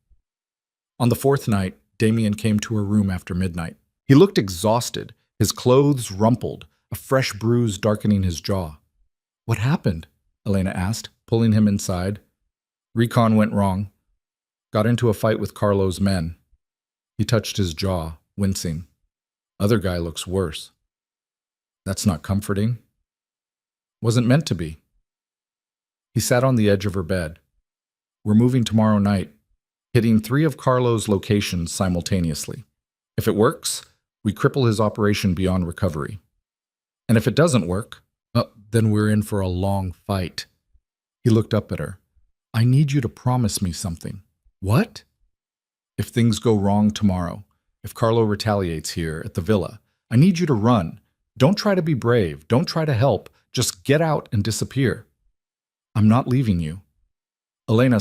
On the 4th night, Damien came to her room after midnight. He looked exhausted, his clothes rumpled, a fresh bruise darkening his jaw. What happened? Elena asked, pulling him inside. Recon went wrong. Got into a fight with Carlo's men. He touched his jaw, wincing. Other guy looks worse. That's not comforting. Wasn't meant to be. He sat on the edge of her bed. We're moving tomorrow night, hitting 3 of Carlo's locations simultaneously. If it works, we cripple his operation beyond recovery. And if it doesn't work, then we're in for a long fight. He looked up at her. I need you to promise me something. What? If things go wrong tomorrow, if Carlo retaliates here at the villa, I need you to run. Don't try to be brave. Don't try to help. Just get out and disappear. I'm not leaving you. Elena,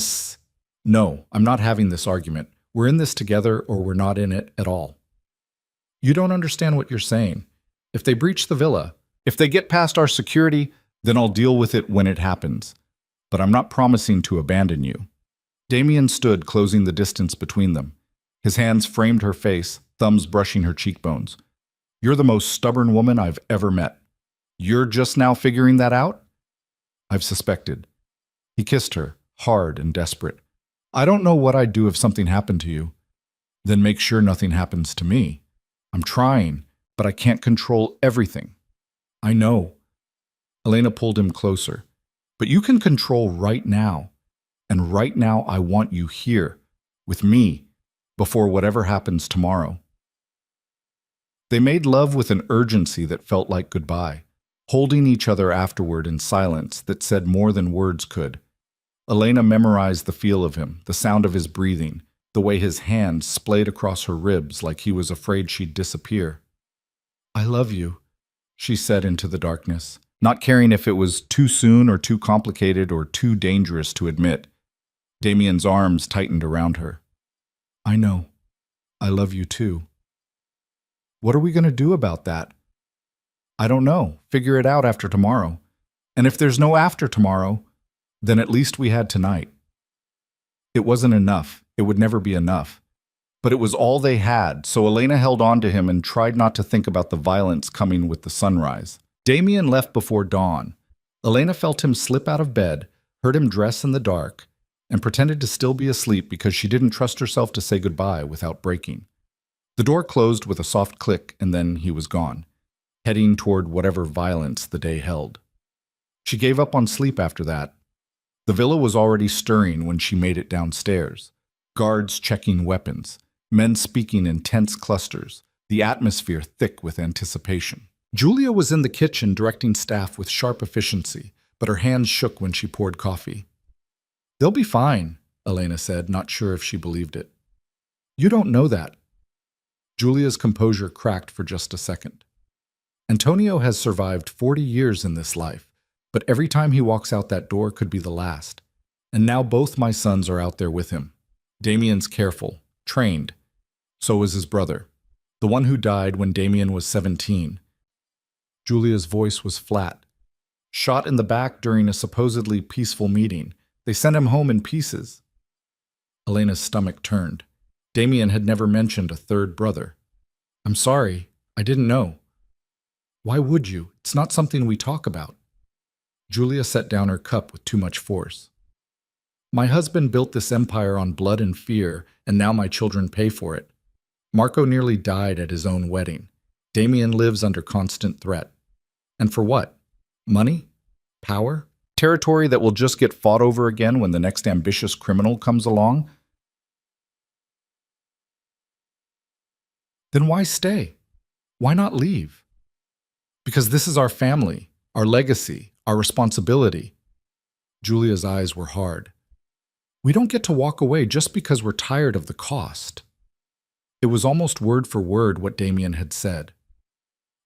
no, I'm not having this argument. We're in this together or we're not in it at all. You don't understand what you're saying. If they breach the villa, if they get past our security, then I'll deal with it when it happens. But I'm not promising to abandon you. Damien stood, closing the distance between them. His hands framed her face, thumbs brushing her cheekbones. You're the most stubborn woman I've ever met. You're just now figuring that out? I've suspected. He kissed her, hard and desperate. I don't know what I'd do if something happened to you. Then make sure nothing happens to me. I'm trying, but I can't control everything. I know. Elena pulled him closer. But you can control right now. And right now I want you here, with me, before whatever happens tomorrow. They made love with an urgency that felt like goodbye, holding each other afterward in silence that said more than words could. Elena memorized the feel of him, the sound of his breathing, the way his hand splayed across her ribs like he was afraid she'd disappear. "I love you," she said into the darkness, not caring if it was too soon or too complicated or too dangerous to admit. Damien's arms tightened around her. "I know. I love you too." "What are we going to do about that?" "I don't know. Figure it out after tomorrow. And if there's no after tomorrow, then at least we had tonight." It wasn't enough. It would never be enough. But it was all they had, so Elena held on to him and tried not to think about the violence coming with the sunrise. Damien left before dawn. Elena felt him slip out of bed, heard him dress in the dark, and pretended to still be asleep because she didn't trust herself to say goodbye without breaking. The door closed with a soft click, and then he was gone, heading toward whatever violence the day held. She gave up on sleep after that. The villa was already stirring when she made it downstairs. Guards checking weapons, men speaking in tense clusters, the atmosphere thick with anticipation. Julia was in the kitchen directing staff with sharp efficiency, but her hands shook when she poured coffee. "They'll be fine," Elena said, not sure if she believed it. "You don't know that." Julia's composure cracked for just a second. "Antonio has survived 40 years in this life, but every time he walks out that door could be the last. And now both my sons are out there with him. Damien's careful, trained. So is his brother, the one who died when Damien was 17. Julia's voice was flat. "Shot in the back during a supposedly peaceful meeting. They sent him home in pieces." Elena's stomach turned. Damien had never mentioned a third brother. "I'm sorry, I didn't know." "Why would you? It's not something we talk about." Julia set down her cup with too much force. "My husband built this empire on blood and fear, and now my children pay for it. Marco nearly died at his own wedding. Damien lives under constant threat. And for what? Money? Power? Territory that will just get fought over again when the next ambitious criminal comes along? Then why stay? Why not leave? Because this is our family, our legacy, our responsibility." Julia's eyes were hard. "We don't get to walk away just because we're tired of the cost." It was almost word for word what Damien had said.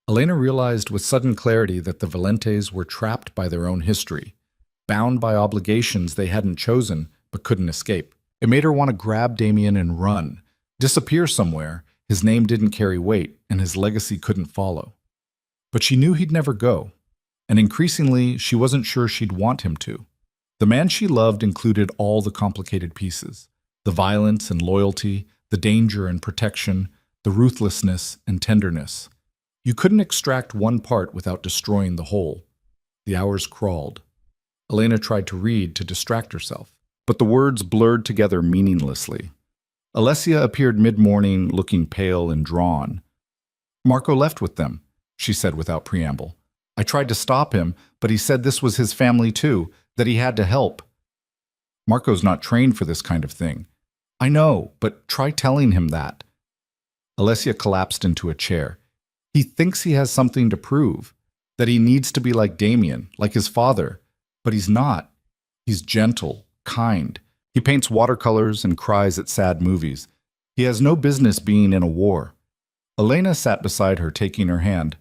Elena realized with sudden clarity that the Valentes were trapped by their own history, bound by obligations they hadn't chosen but couldn't escape. It made her want to grab Damien and run, disappear somewhere. His name didn't carry weight, and his legacy couldn't follow. But she knew he'd never go, and increasingly she wasn't sure she'd want him to. The man she loved included all the complicated pieces: the violence and loyalty, the danger and protection, the ruthlessness and tenderness. You couldn't extract one part without destroying the whole. The hours crawled. Elena tried to read to distract herself, but the words blurred together meaninglessly. Alessia appeared mid-morning, looking pale and drawn. "Marco left with them," she said without preamble. "I tried to stop him, but he said this was his family too, that he had to help." "Marco's not trained for this kind of thing." "I know, but try telling him that." Alessia collapsed into a chair. "He thinks he has something to prove, that he needs to be like Damien, like his father, but he's not. He's gentle, kind. He paints watercolors and cries at sad movies. He has no business being in a war." Elena sat beside her, taking her hand.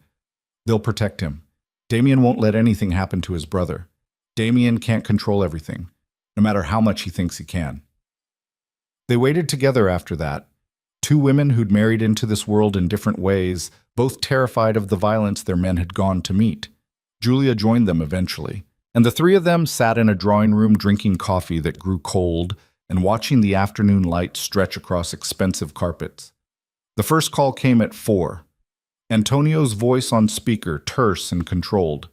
"They'll protect him. Damien won't let anything happen to his brother. Damien can't control everything, no matter how much he thinks he can." They waited together after that. Two women who'd married into this world in different ways, both terrified of the violence their men had gone to meet. Julia joined them eventually, and the three of them sat in a drawing room drinking coffee that grew cold and watching the afternoon light stretch across expensive carpets. The first call came at 4. Antonio's voice on speaker, terse and controlled.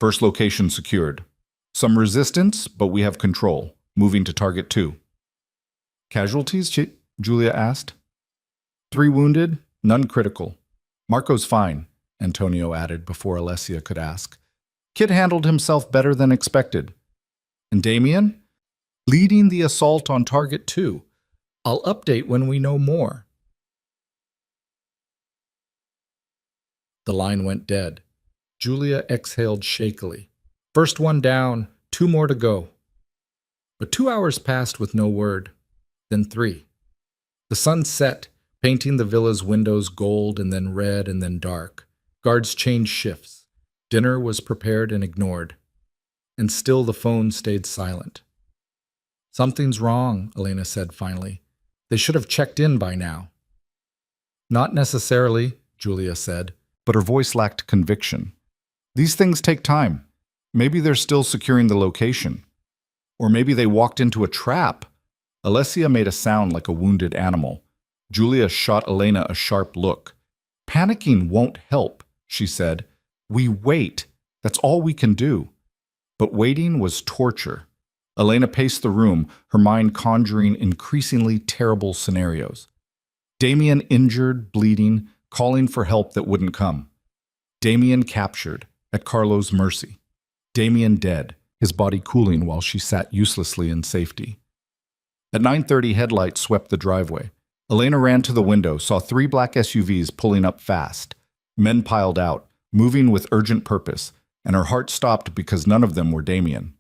"First location secured. Some resistance, but we have control. Moving to target 2. "Casualties?" Julia asked. 3 wounded, none critical. "Marco's fine," Antonio added before Alessia could ask. "Kid handled himself better than expected." "And Damien?" "Leading the assault on target 2. I'll update when we know more." The line went dead. Julia exhaled shakily. First one down, 2 more to go. But 2 hours passed with no word. Then 3. The sun set, painting the villa's windows gold and then red and then dark. Guards changed shifts. Dinner was prepared and ignored. And still the phone stayed silent. Something's wrong, Elena said finally. They should have checked in by now. Not necessarily, Julia said, but her voice lacked conviction. These things take time. Maybe they're still securing the location. Or maybe they walked into a trap. Alessia made a sound like a wounded animal. Julia shot Elena a sharp look. Panicking won't help, she said. We wait. That's all we can do. But waiting was torture. Elena paced the room, her mind conjuring increasingly terrible scenarios. Damien injured, bleeding, calling for help that wouldn't come. Damien captured, at Carlo's mercy. Damien dead, his body cooling while she sat uselessly in safety. At 9:30, headlights swept the driveway. Elena ran to the window, saw 3 black SUVs pulling up fast. Men piled out, moving with urgent purpose, and her heart stopped because none of them were Damien.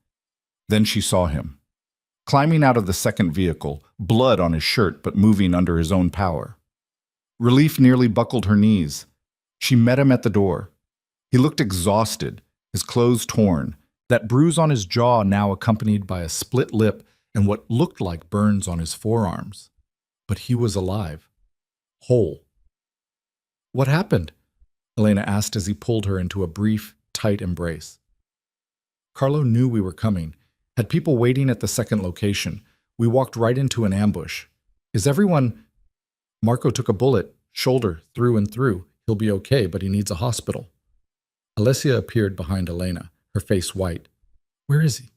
Then she saw him. Climbing out of the second vehicle, blood on his shirt but moving under his own power. Relief nearly buckled her knees. She met him at the door. He looked exhausted, his clothes torn, that bruise on his jaw now accompanied by a split lip and what looked like burns on his forearms. But he was alive. Whole. What happened? Elena asked as he pulled her into a brief, tight embrace. Carlo knew we were coming, had people waiting at the second location. We walked right into an ambush. Is everyone... Marco took a bullet, shoulder, through and through. He'll be okay, but he needs a hospital. Alessia appeared behind Elena, her face white. Where is he?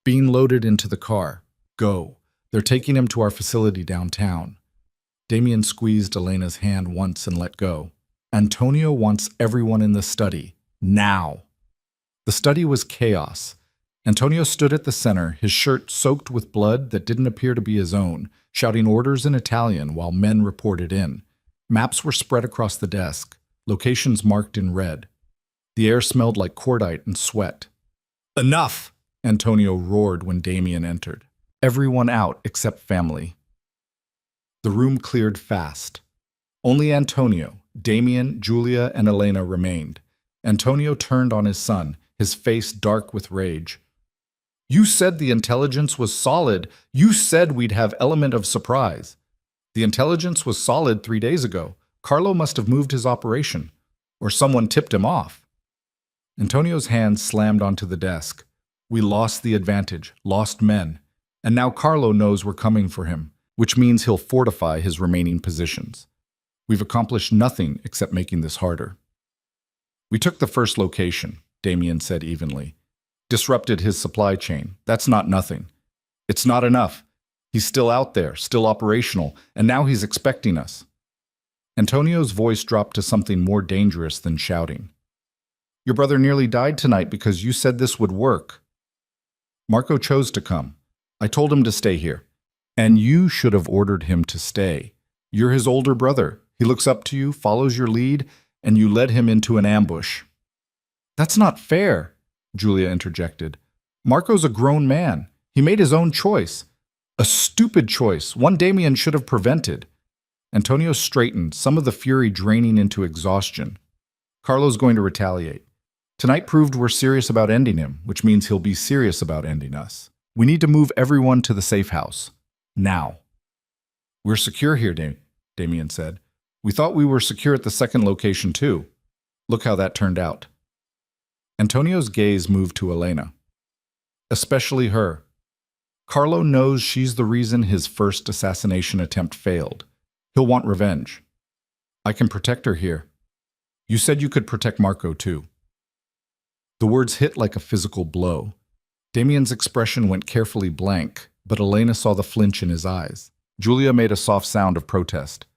Being loaded into the car. Go. They're taking him to our facility downtown. Damien squeezed Elena's hand once and let go. Antonio wants everyone in the study. Now. The study was chaos. Antonio stood at the center, his shirt soaked with blood that didn't appear to be his own, shouting orders in Italian while men reported in. Maps were spread across the desk, locations marked in red. The air smelled like cordite and sweat. Enough! Antonio roared when Damien entered. Everyone out except family. The room cleared fast. Only Antonio, Damien, Julia, and Elena remained. Antonio turned on his son, his face dark with rage. You said the intelligence was solid. You said we'd have element of surprise. The intelligence was solid 3 days ago. Carlo must have moved his operation. Or someone tipped him off. Antonio's hand slammed onto the desk. We lost the advantage, lost men. And now Carlo knows we're coming for him, which means he'll fortify his remaining positions. We've accomplished nothing except making this harder. We took the first location, Damien said evenly. Disrupted his supply chain. That's not nothing. It's not enough. He's still out there, still operational, and now he's expecting us. Antonio's voice dropped to something more dangerous than shouting. Your brother nearly died tonight because you said this would work. Marco chose to come. I told him to stay here. And you should have ordered him to stay. You're his older brother. He looks up to you, follows your lead, and you led him into an ambush. That's not fair, Julia interjected. Marco's a grown man. He made his own choice. A stupid choice, one Damien should have prevented. Antonio straightened, some of the fury draining into exhaustion. Carlo's going to retaliate. Tonight proved we're serious about ending him, which means he'll be serious about ending us. We need to move everyone to the safe house. Now. We're secure here, Damien said. We thought we were secure at the second location too. Look how that turned out. Antonio's gaze moved to Elena. Especially her. Carlo knows she's the reason his first assassination attempt failed. He'll want revenge. I can protect her here. You said you could protect Marco too. The words hit like a physical blow. Damien's expression went carefully blank, but Elena saw the flinch in his eyes. Julia made a soft sound of protest.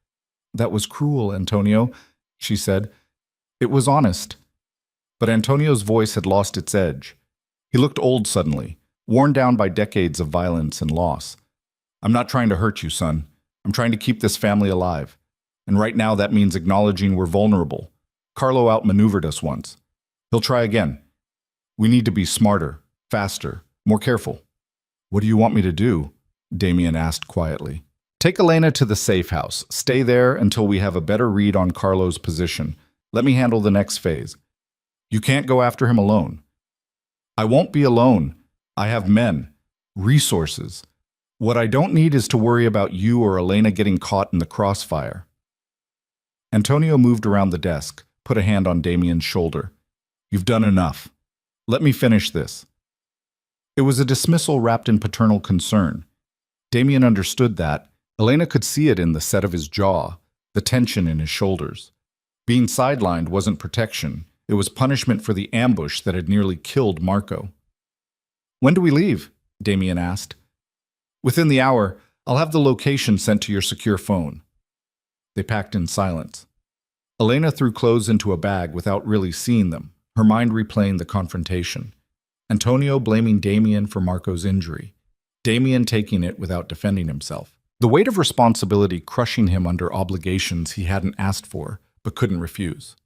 That was cruel, Antonio, she said. It was honest. But Antonio's voice had lost its edge. He looked old suddenly, worn down by decades of violence and loss. I'm not trying to hurt you, son. I'm trying to keep this family alive. And right now that means acknowledging we're vulnerable. Carlo outmaneuvered us once. He'll try again. We need to be smarter, faster, more careful. What do you want me to do? Damien asked quietly. Take Elena to the safe house. Stay there until we have a better read on Carlo's position. Let me handle the next phase. You can't go after him alone. I won't be alone. I have men, resources. What I don't need is to worry about you or Elena getting caught in the crossfire. Antonio moved around the desk, put a hand on Damien's shoulder. You've done enough. Let me finish this. It was a dismissal wrapped in paternal concern. Damien understood that. Elena could see it in the set of his jaw, the tension in his shoulders. Being sidelined wasn't protection. It was punishment for the ambush that had nearly killed Marco. When do we leave? Damien asked. Within the hour. I'll have the location sent to your secure phone. They packed in silence. Elena threw clothes into a bag without really seeing them, her mind replaying the confrontation. Antonio blaming Damien for Marco's injury. Damien taking it without defending himself. The weight of responsibility crushing him under obligations he hadn't asked for, but couldn't refuse.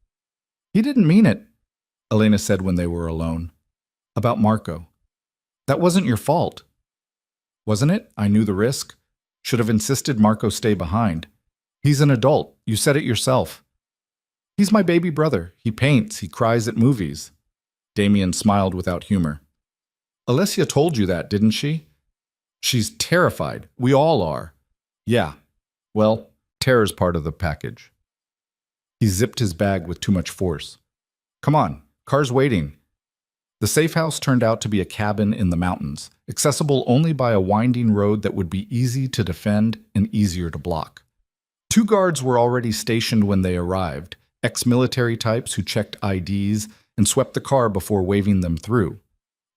He didn't mean it, Elena said when they were alone. About Marco. That wasn't your fault. Wasn't it? I knew the risk. Should have insisted Marco stay behind. He's an adult. You said it yourself. He's my baby brother. He paints. He cries at movies. Damien smiled without humor. Alessia told you that, didn't she? She's terrified. We all are. Yeah. Well, terror's part of the package. He zipped his bag with too much force. Come on, car's waiting. The safe house turned out to be a cabin in the mountains, accessible only by a winding road that would be easy to defend and easier to block. 2 guards were already stationed when they arrived, ex-military types who checked IDs and swept the car before waving them through.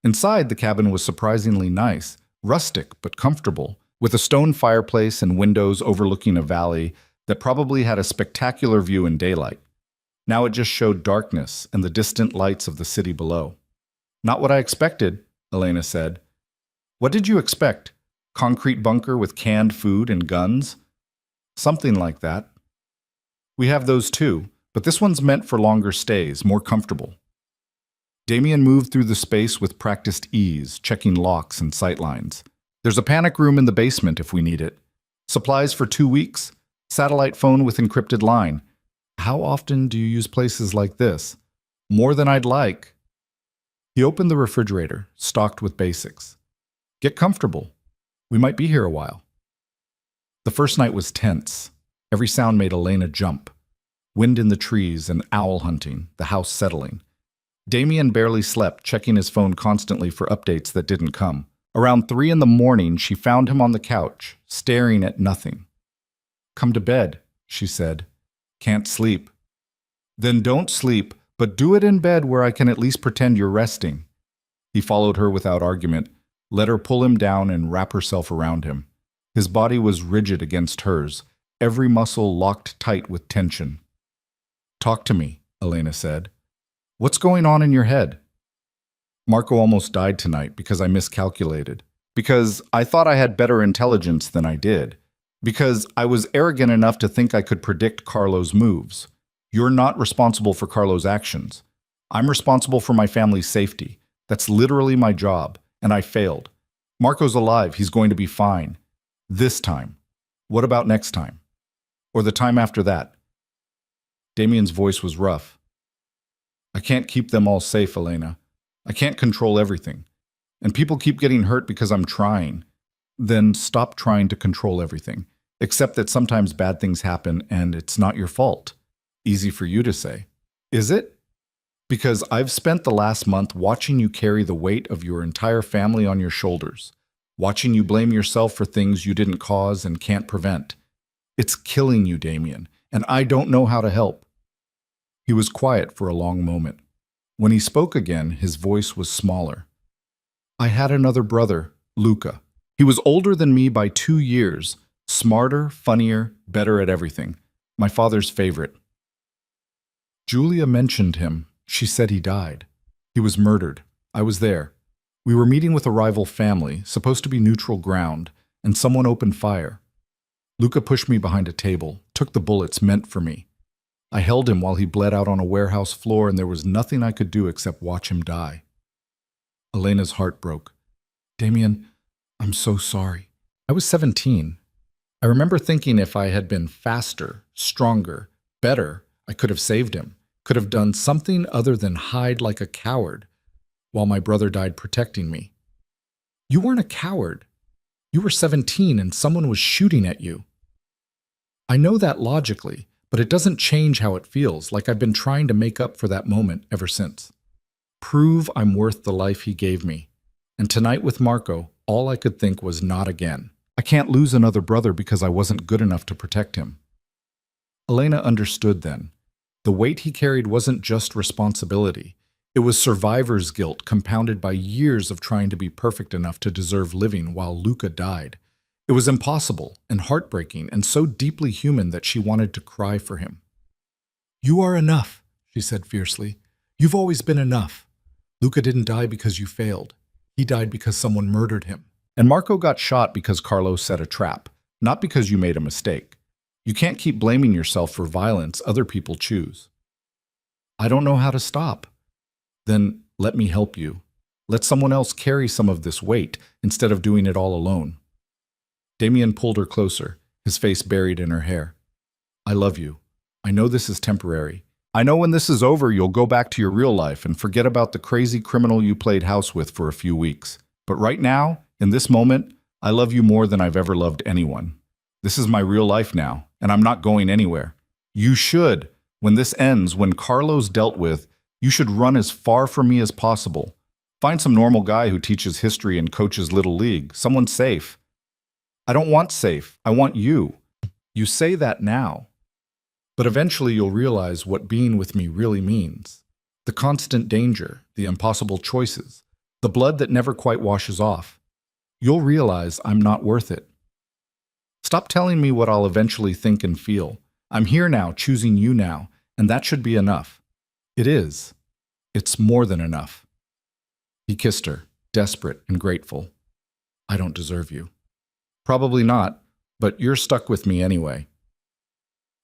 Inside, the cabin was surprisingly nice, rustic but comfortable, with a stone fireplace and windows overlooking a valley that probably had a spectacular view in daylight. Now it just showed darkness and the distant lights of the city below. Not what I expected, Elena said. What did you expect? Concrete bunker with canned food and guns? Something like that. We have those too, but this one's meant for longer stays, more comfortable. Damien moved through the space with practiced ease, checking locks and sightlines. There's a panic room in the basement if we need it. Supplies for 2 weeks. Satellite phone with encrypted line. How often do you use places like this? More than I'd like. He opened the refrigerator, stocked with basics. Get comfortable. We might be here a while. The first night was tense. Every sound made Elena jump. Wind in the trees and owl hunting, the house settling. Damien barely slept, checking his phone constantly for updates that didn't come. Around 3 a.m, she found him on the couch, staring at nothing. Come to bed, she said. Can't sleep. Then don't sleep, but do it in bed where I can at least pretend you're resting. He followed her without argument, let her pull him down and wrap herself around him. His body was rigid against hers, every muscle locked tight with tension. Talk to me, Elena said. What's going on in your head? Marco almost died tonight because I miscalculated. Because I thought I had better intelligence than I did. Because I was arrogant enough to think I could predict Carlo's moves. You're not responsible for Carlo's actions. I'm responsible for my family's safety. That's literally my job, and I failed. Marco's alive. He's going to be fine. This time. What about next time? Or the time after that? Damien's voice was rough. I can't keep them all safe, Elena. I can't control everything. And people keep getting hurt because I'm trying. Then stop trying to control everything. Accept that sometimes bad things happen and it's not your fault. Easy for you to say. Is it? Because I've spent the last month watching you carry the weight of your entire family on your shoulders. Watching you blame yourself for things you didn't cause and can't prevent. It's killing you, Damien, and I don't know how to help. He was quiet for a long moment. When he spoke again, his voice was smaller. I had another brother, Luca. He was older than me by 2 years, smarter, funnier, better at everything. My father's favorite. Julia mentioned him. She said he died. He was murdered. I was there. We were meeting with a rival family, supposed to be neutral ground, and someone opened fire. Luca pushed me behind a table, took the bullets meant for me. I held him while he bled out on a warehouse floor, and there was nothing I could do except watch him die. Elena's heart broke. Damien, I'm so sorry. I was 17. I remember thinking if I had been faster, stronger, better, I could have saved him, could have done something other than hide like a coward while my brother died protecting me. You weren't a coward. You were 17 and someone was shooting at you. I know that logically, but it doesn't change how it feels, like I've been trying to make up for that moment ever since. Prove I'm worth the life he gave me. And tonight with Marco, all I could think was not again. I can't lose another brother because I wasn't good enough to protect him. Elena understood then. The weight he carried wasn't just responsibility. It was survivor's guilt compounded by years of trying to be perfect enough to deserve living while Luca died. It was impossible and heartbreaking and so deeply human that she wanted to cry for him. You are enough, she said fiercely. You've always been enough. Luca didn't die because you failed. He died because someone murdered him. And Marco got shot because Carlos set a trap, not because you made a mistake. You can't keep blaming yourself for violence other people choose. I don't know how to stop. Then let me help you. Let someone else carry some of this weight instead of doing it all alone. Damien pulled her closer, his face buried in her hair. I love you. I know this is temporary. I know when this is over, you'll go back to your real life and forget about the crazy criminal you played house with for a few weeks. But right now, in this moment, I love you more than I've ever loved anyone. This is my real life now, and I'm not going anywhere. You should. When this ends, when Carlos dealt with, you should run as far from me as possible. Find some normal guy who teaches history and coaches Little League, someone safe. I don't want safe. I want you. You say that now. But eventually you'll realize what being with me really means. The constant danger, the impossible choices, the blood that never quite washes off. You'll realize I'm not worth it. Stop telling me what I'll eventually think and feel. I'm here now, choosing you now, and that should be enough. It is. It's more than enough. He kissed her, desperate and grateful. I don't deserve you. Probably not, but you're stuck with me anyway.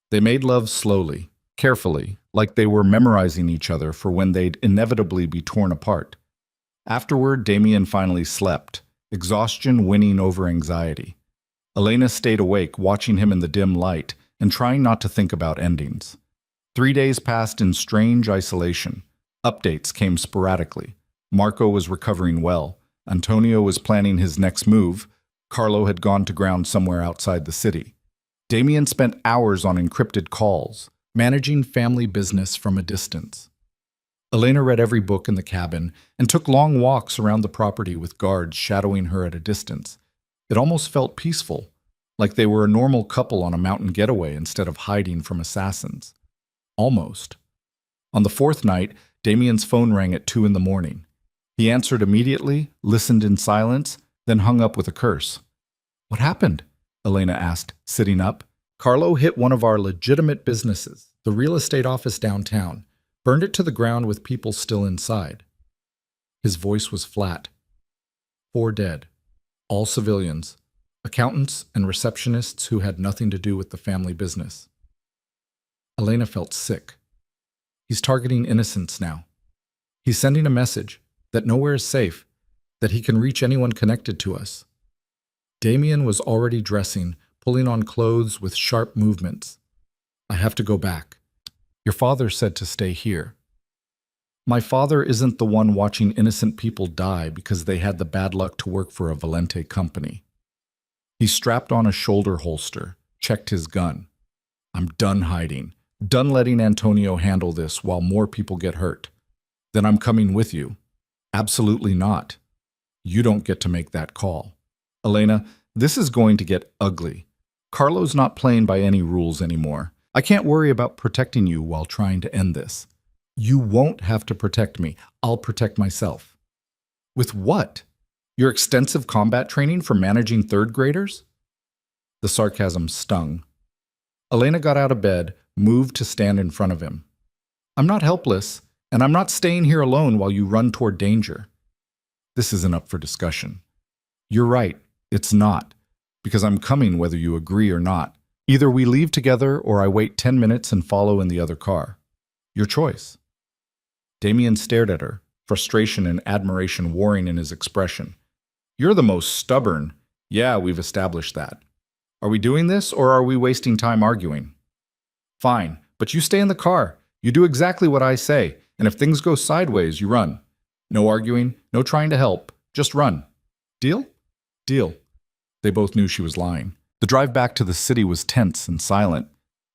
They made love slowly, carefully, like they were memorizing each other for when they'd inevitably be torn apart. Afterward, Damien finally slept, exhaustion winning over anxiety. Elena stayed awake, watching him in the dim light and trying not to think about endings. 3 days passed in strange isolation. Updates came sporadically. Marco was recovering well. Antonio was planning his next move. Carlo had gone to ground somewhere outside the city. Damien spent hours on encrypted calls, managing family business from a distance. Elena read every book in the cabin and took long walks around the property with guards shadowing her at a distance. It almost felt peaceful, like they were a normal couple on a mountain getaway instead of hiding from assassins. Almost. On the fourth night, Damien's phone rang at 2 a.m. He answered immediately, listened in silence, then hung up with a curse. What happened? Elena asked, sitting up. Carlo hit one of our legitimate businesses, the real estate office downtown, burned it to the ground with people still inside. His voice was flat. 4 dead, all civilians, accountants and receptionists who had nothing to do with the family business. Elena felt sick. He's targeting innocents now. He's sending a message that nowhere is safe, that he can reach anyone connected to us. Damien was already dressing, pulling on clothes with sharp movements. I have to go back. Your father said to stay here. My father isn't the one watching innocent people die because they had the bad luck to work for a Valente company. He strapped on a shoulder holster, checked his gun. I'm done hiding, done letting Antonio handle this while more people get hurt. Then I'm coming with you. Absolutely not. You don't get to make that call. Elena, this is going to get ugly. Carlo's not playing by any rules anymore. I can't worry about protecting you while trying to end this. You won't have to protect me. I'll protect myself. With what? Your extensive combat training for managing third graders? The sarcasm stung. Elena got out of bed, moved to stand in front of him. I'm not helpless, and I'm not staying here alone while you run toward danger. This isn't up for discussion. You're right. It's not, because I'm coming whether you agree or not. Either we leave together or I wait 10 minutes and follow in the other car. Your choice. Damien stared at her, frustration and admiration warring in his expression. You're the most stubborn. Yeah, we've established that. Are we doing this or are we wasting time arguing? Fine, but you stay in the car. You do exactly what I say, and if things go sideways, you run. No arguing, no trying to help, just run. Deal? Deal. They both knew she was lying. The drive back to the city was tense and silent.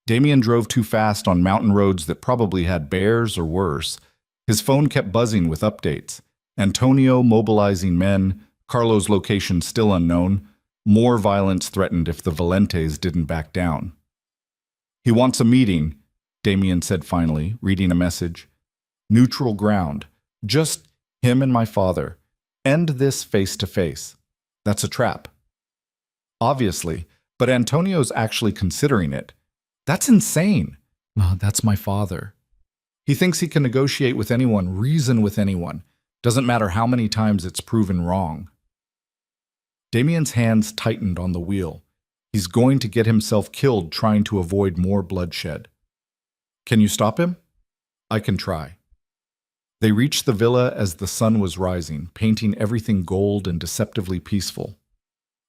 Damien drove too fast on mountain roads that probably had bears or worse. His phone kept buzzing with updates. Antonio mobilizing men, Carlo's location still unknown, more violence threatened if the Valentes didn't back down. He wants a meeting, Damien said finally, reading a message. Neutral ground. Just him and my father. End this face to face. That's a trap. Obviously, but Antonio's actually considering it. That's insane. That's my father. He thinks he can negotiate with anyone, reason with anyone. Doesn't matter how many times it's proven wrong. Damien's hands tightened on the wheel. He's going to get himself killed trying to avoid more bloodshed. Can you stop him? I can try. They reached the villa as the sun was rising, painting everything gold and deceptively peaceful.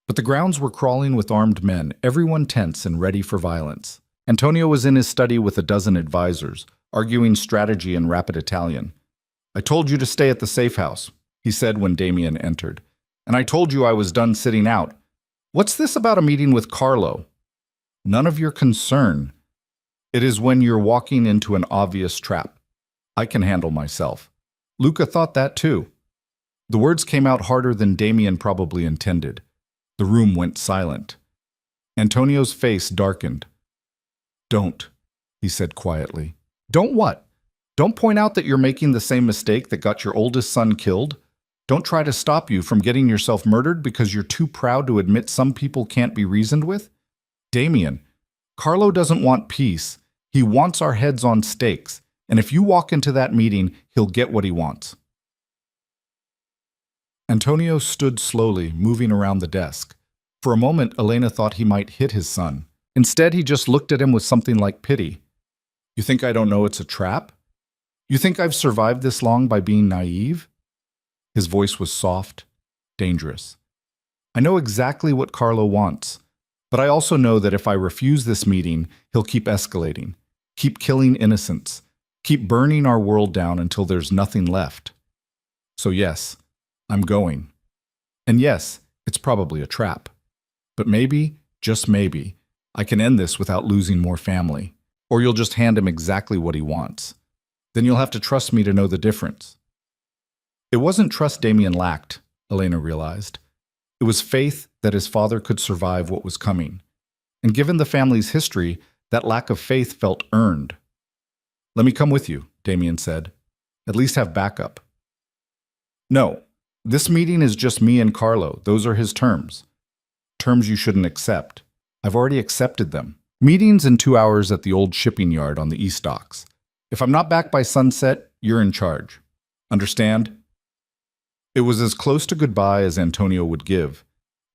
But the grounds were crawling with armed men, everyone tense and ready for violence. Antonio was in his study with a dozen advisors, arguing strategy in rapid Italian. I told you to stay at the safe house, he said when Damien entered. And I told you I was done sitting out. What's this about a meeting with Carlo? None of your concern. It is when you're walking into an obvious trap. I can handle myself. Luca thought that too. The words came out harder than Damien probably intended. The room went silent. Antonio's face darkened. Don't, he said quietly. Don't what? Don't point out that you're making the same mistake that got your oldest son killed? Don't try to stop you from getting yourself murdered because you're too proud to admit some people can't be reasoned with? Damien, Carlo doesn't want peace. He wants our heads on stakes. And if you walk into that meeting, he'll get what he wants. Antonio stood slowly, moving around the desk. For a moment, Elena thought he might hit his son. Instead, he just looked at him with something like pity. You think I don't know it's a trap? You think I've survived this long by being naive? His voice was soft, dangerous. I know exactly what Carlo wants, but I also know that if I refuse this meeting, he'll keep escalating, keep killing innocents, keep burning our world down until there's nothing left. So yes, I'm going. And yes, it's probably a trap. But maybe, just maybe, I can end this without losing more family. Or you'll just hand him exactly what he wants. Then you'll have to trust me to know the difference. It wasn't trust Damien lacked, Elena realized. It was faith that his father could survive what was coming. And given the family's history, that lack of faith felt earned. Let me come with you, Damien said. At least have backup. No, this meeting is just me and Carlo. Those are his terms. Terms you shouldn't accept. I've already accepted them. Meetings in 2 hours at the old shipping yard on the East Docks. If I'm not back by sunset, you're in charge. Understand? It was as close to goodbye as Antonio would give.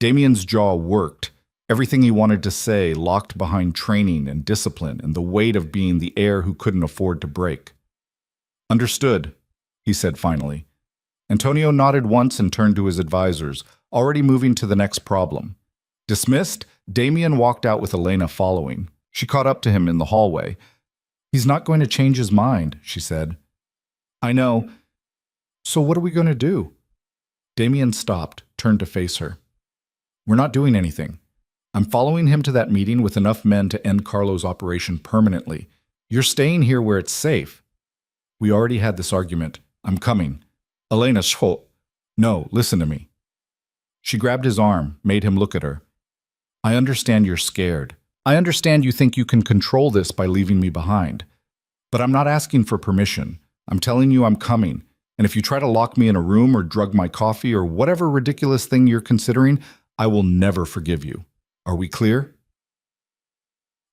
Damien's jaw worked, everything he wanted to say locked behind training and discipline and the weight of being the heir who couldn't afford to break. Understood, he said finally. Antonio nodded once and turned to his advisors, already moving to the next problem. Dismissed, Damien walked out with Elena following. She caught up to him in the hallway. He's not going to change his mind, she said. I know. So what are we going to do? Damien stopped, turned to face her. We're not doing anything. I'm following him to that meeting with enough men to end Carlo's operation permanently. You're staying here where it's safe. We already had this argument. I'm coming. Elena, no, listen to me. She grabbed his arm, made him look at her. I understand you're scared. I understand you think you can control this by leaving me behind. But I'm not asking for permission. I'm telling you I'm coming. And if you try to lock me in a room or drug my coffee or whatever ridiculous thing you're considering, I will never forgive you. Are we clear?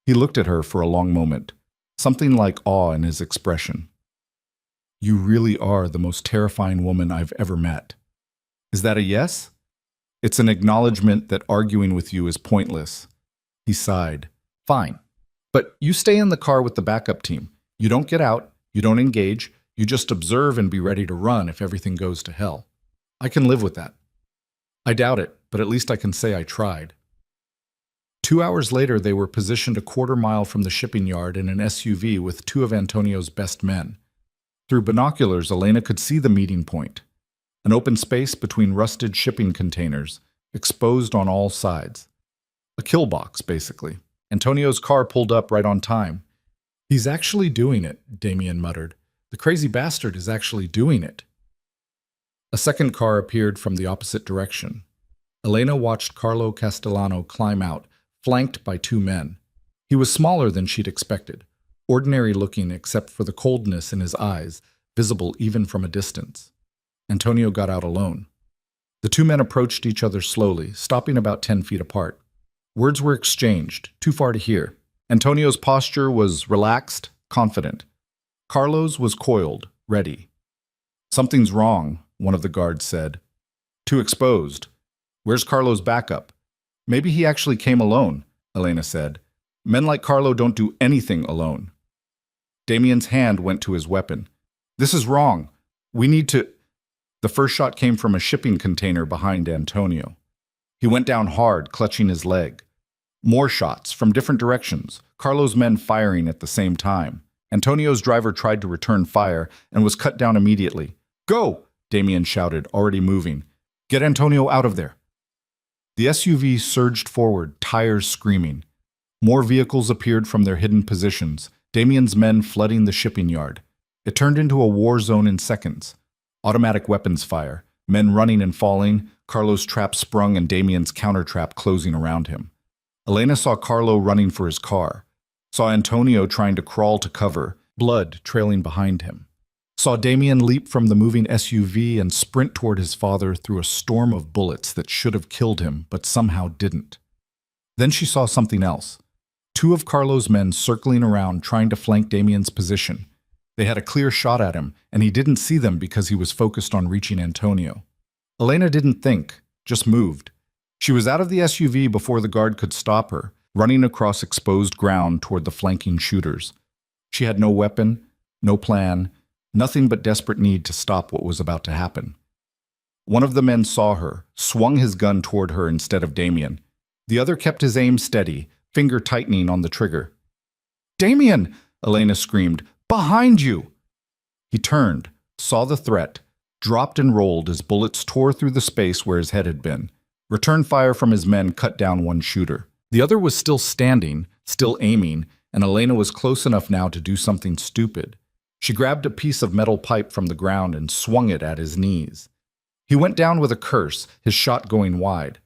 He looked at her for a long moment, something like awe in his expression. You really are the most terrifying woman I've ever met. Is that a yes? It's an acknowledgement that arguing with you is pointless. He sighed. Fine. But you stay in the car with the backup team. You don't get out, you don't engage, you just observe and be ready to run if everything goes to hell. I can live with that. I doubt it, but at least I can say I tried. 2 hours later, they were positioned a quarter-mile from the shipping yard in an SUV with two of Antonio's best men. Through binoculars, Elena could see the meeting point, an open space between rusted shipping containers, exposed on all sides. A kill box, basically. Antonio's car pulled up right on time. "He's actually doing it," Damien muttered. "The crazy bastard is actually doing it." A second car appeared from the opposite direction. Elena watched Carlo Castellano climb out, flanked by two men. He was smaller than she'd expected, ordinary-looking except for the coldness in his eyes, visible even from a distance. Antonio got out alone. The two men approached each other slowly, stopping about 10 feet apart. Words were exchanged, too far to hear. Antonio's posture was relaxed, confident. Carlo's was coiled, ready. "Something's wrong," one of the guards said. "Too exposed. Where's Carlo's backup?" "Maybe he actually came alone," Elena said. "Men like Carlo don't do anything alone." Damien's hand went to his weapon. "This is wrong. We need to—" The first shot came from a shipping container behind Antonio. He went down hard, clutching his leg. More shots, from different directions, Carlo's men firing at the same time. Antonio's driver tried to return fire and was cut down immediately. "Go!" Damien shouted, already moving. "Get Antonio out of there." The SUV surged forward, tires screaming. More vehicles appeared from their hidden positions, Damien's men flooding the shipping yard. It turned into a war zone in seconds. Automatic weapons fire, men running and falling, Carlo's trap sprung and Damien's counter-trap closing around him. Elena saw Carlo running for his car, saw Antonio trying to crawl to cover, blood trailing behind him. Saw Damien leap from the moving SUV and sprint toward his father through a storm of bullets that should have killed him, but somehow didn't. Then she saw something else. Two of Carlo's men circling around trying to flank Damien's position. They had a clear shot at him, and he didn't see them because he was focused on reaching Antonio. Elena didn't think, just moved. She was out of the SUV before the guard could stop her, running across exposed ground toward the flanking shooters. She had no weapon, no plan, nothing but desperate need to stop what was about to happen. One of the men saw her, swung his gun toward her instead of Damien. The other kept his aim steady, finger tightening on the trigger. "Damien!" Elena screamed. "Behind you!" He turned, saw the threat, dropped and rolled as bullets tore through the space where his head had been. Return fire from his men cut down one shooter. The other was still standing, still aiming, and Elena was close enough now to do something stupid. She grabbed a piece of metal pipe from the ground and swung it at his knees. He went down with a curse, his shot going wide.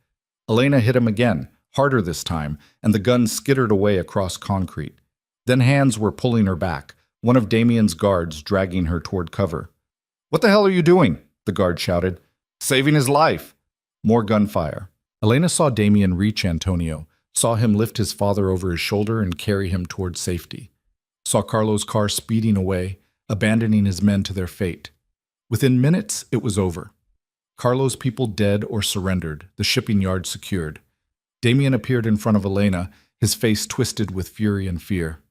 Elena hit him again, harder this time, and the gun skittered away across concrete. Then hands were pulling her back, one of Damien's guards dragging her toward cover. "What the hell are you doing?" the guard shouted. "Saving his life." More gunfire. Elena saw Damien reach Antonio, saw him lift his father over his shoulder and carry him toward safety. Saw Carlo's car speeding away, abandoning his men to their fate. Within minutes, it was over. Carlo's people dead or surrendered, the shipping yard secured. Damien appeared in front of Elena, his face twisted with fury and fear.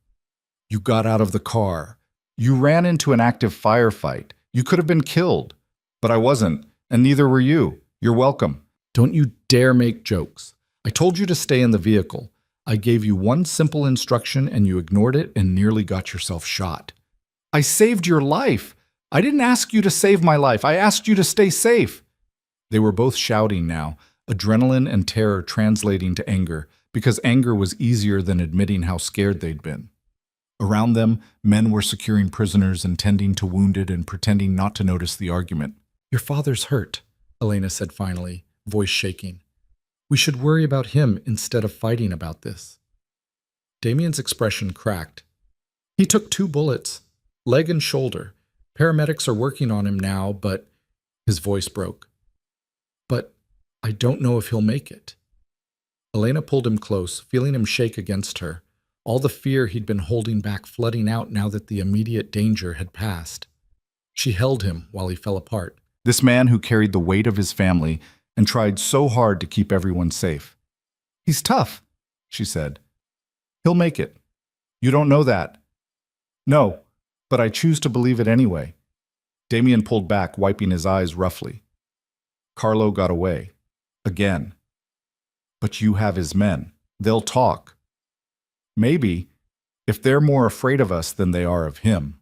"You got out of the car. You ran into an active firefight. You could have been killed. But I wasn't, and neither were you. You're welcome. Don't you dare make jokes. I told you to stay in the vehicle. I gave you one simple instruction and you ignored it and nearly got yourself shot. I saved your life. I didn't ask you to save my life. I asked you to stay safe." They were both shouting now, adrenaline and terror translating to anger, because anger was easier than admitting how scared they'd been. Around them, men were securing prisoners and tending to wounded and pretending not to notice the argument. "Your father's hurt," Elena said finally, voice shaking. "We should worry about him instead of fighting about this." Damien's expression cracked. "He took 2 bullets, leg and shoulder. Paramedics are working on him now, but—" His voice broke. "But I don't know if he'll make it." Elena pulled him close, feeling him shake against her, all the fear he'd been holding back flooding out now that the immediate danger had passed. She held him while he fell apart. This man who carried the weight of his family and tried so hard to keep everyone safe. "He's tough," she said. He'll make it. You don't know that. No, but I choose to believe it anyway. Damien pulled back, wiping his eyes roughly. Carlo got away. Again. But you have his men. They'll talk. Maybe, if they're more afraid of us than they are of him.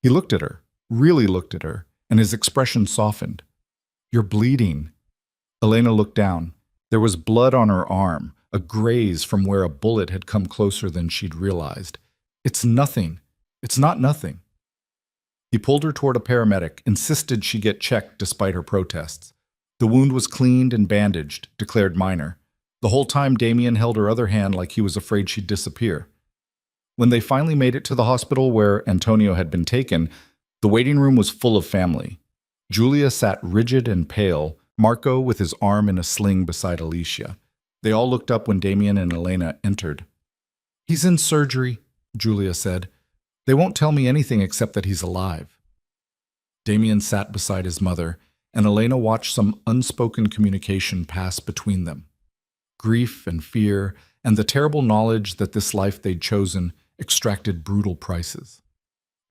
He looked at her, really looked at her, and his expression softened. You're bleeding. Elena looked down. There was blood on her arm, a graze from where a bullet had come closer than she'd realized. It's nothing. It's not nothing. He pulled her toward a paramedic, insisted she get checked despite her protests. The wound was cleaned and bandaged, declared minor. The whole time Damien held her other hand like he was afraid she'd disappear. When they finally made it to the hospital where Antonio had been taken, the waiting room was full of family. Julia sat rigid and pale, Marco with his arm in a sling beside Alicia. They all looked up when Damien and Elena entered. He's in surgery, Julia said. They won't tell me anything except that he's alive. Damien sat beside his mother, and Elena watched some unspoken communication pass between them. Grief and fear, and the terrible knowledge that this life they'd chosen extracted brutal prices.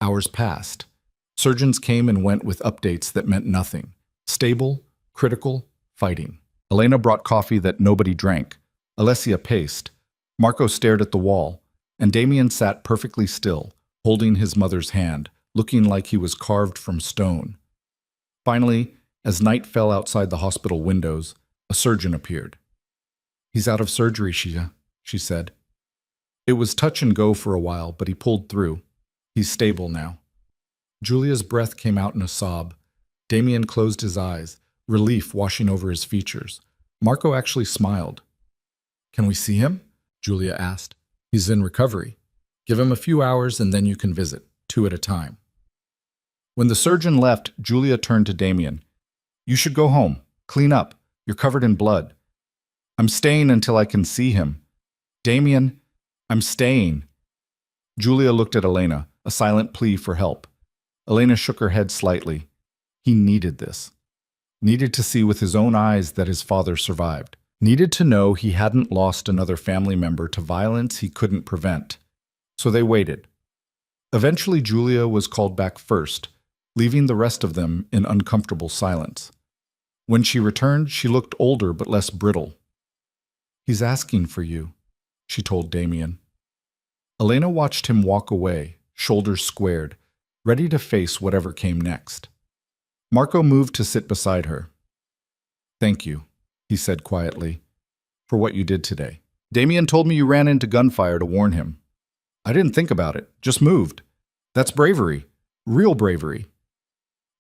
Hours passed. Surgeons came and went with updates that meant nothing. Stable, critical, fighting. Elena brought coffee that nobody drank. Alessia paced. Marco stared at the wall, and Damien sat perfectly still, holding his mother's hand, looking like he was carved from stone. Finally, as night fell outside the hospital windows, a surgeon appeared. He's out of surgery, she said. It was touch and go for a while, but he pulled through. He's stable now. Julia's breath came out in a sob. Damien closed his eyes, relief washing over his features. Marco actually smiled. Can we see him? Julia asked. He's in recovery. Give him a few hours and then you can visit, 2 at a time. When the surgeon left, Julia turned to Damien. You should go home. Clean up. You're covered in blood. I'm staying until I can see him. Damien, I'm staying. Julia looked at Elena, a silent plea for help. Elena shook her head slightly. He needed this. Needed to see with his own eyes that his father survived. Needed to know he hadn't lost another family member to violence he couldn't prevent. So they waited. Eventually, Julia was called back first, leaving the rest of them in uncomfortable silence. When she returned, she looked older but less brittle. He's asking for you, she told Damien. Elena watched him walk away, shoulders squared, ready to face whatever came next. Marco moved to sit beside her. Thank you, he said quietly, for what you did today. Damien told me you ran into gunfire to warn him. I didn't think about it, just moved. That's bravery, real bravery.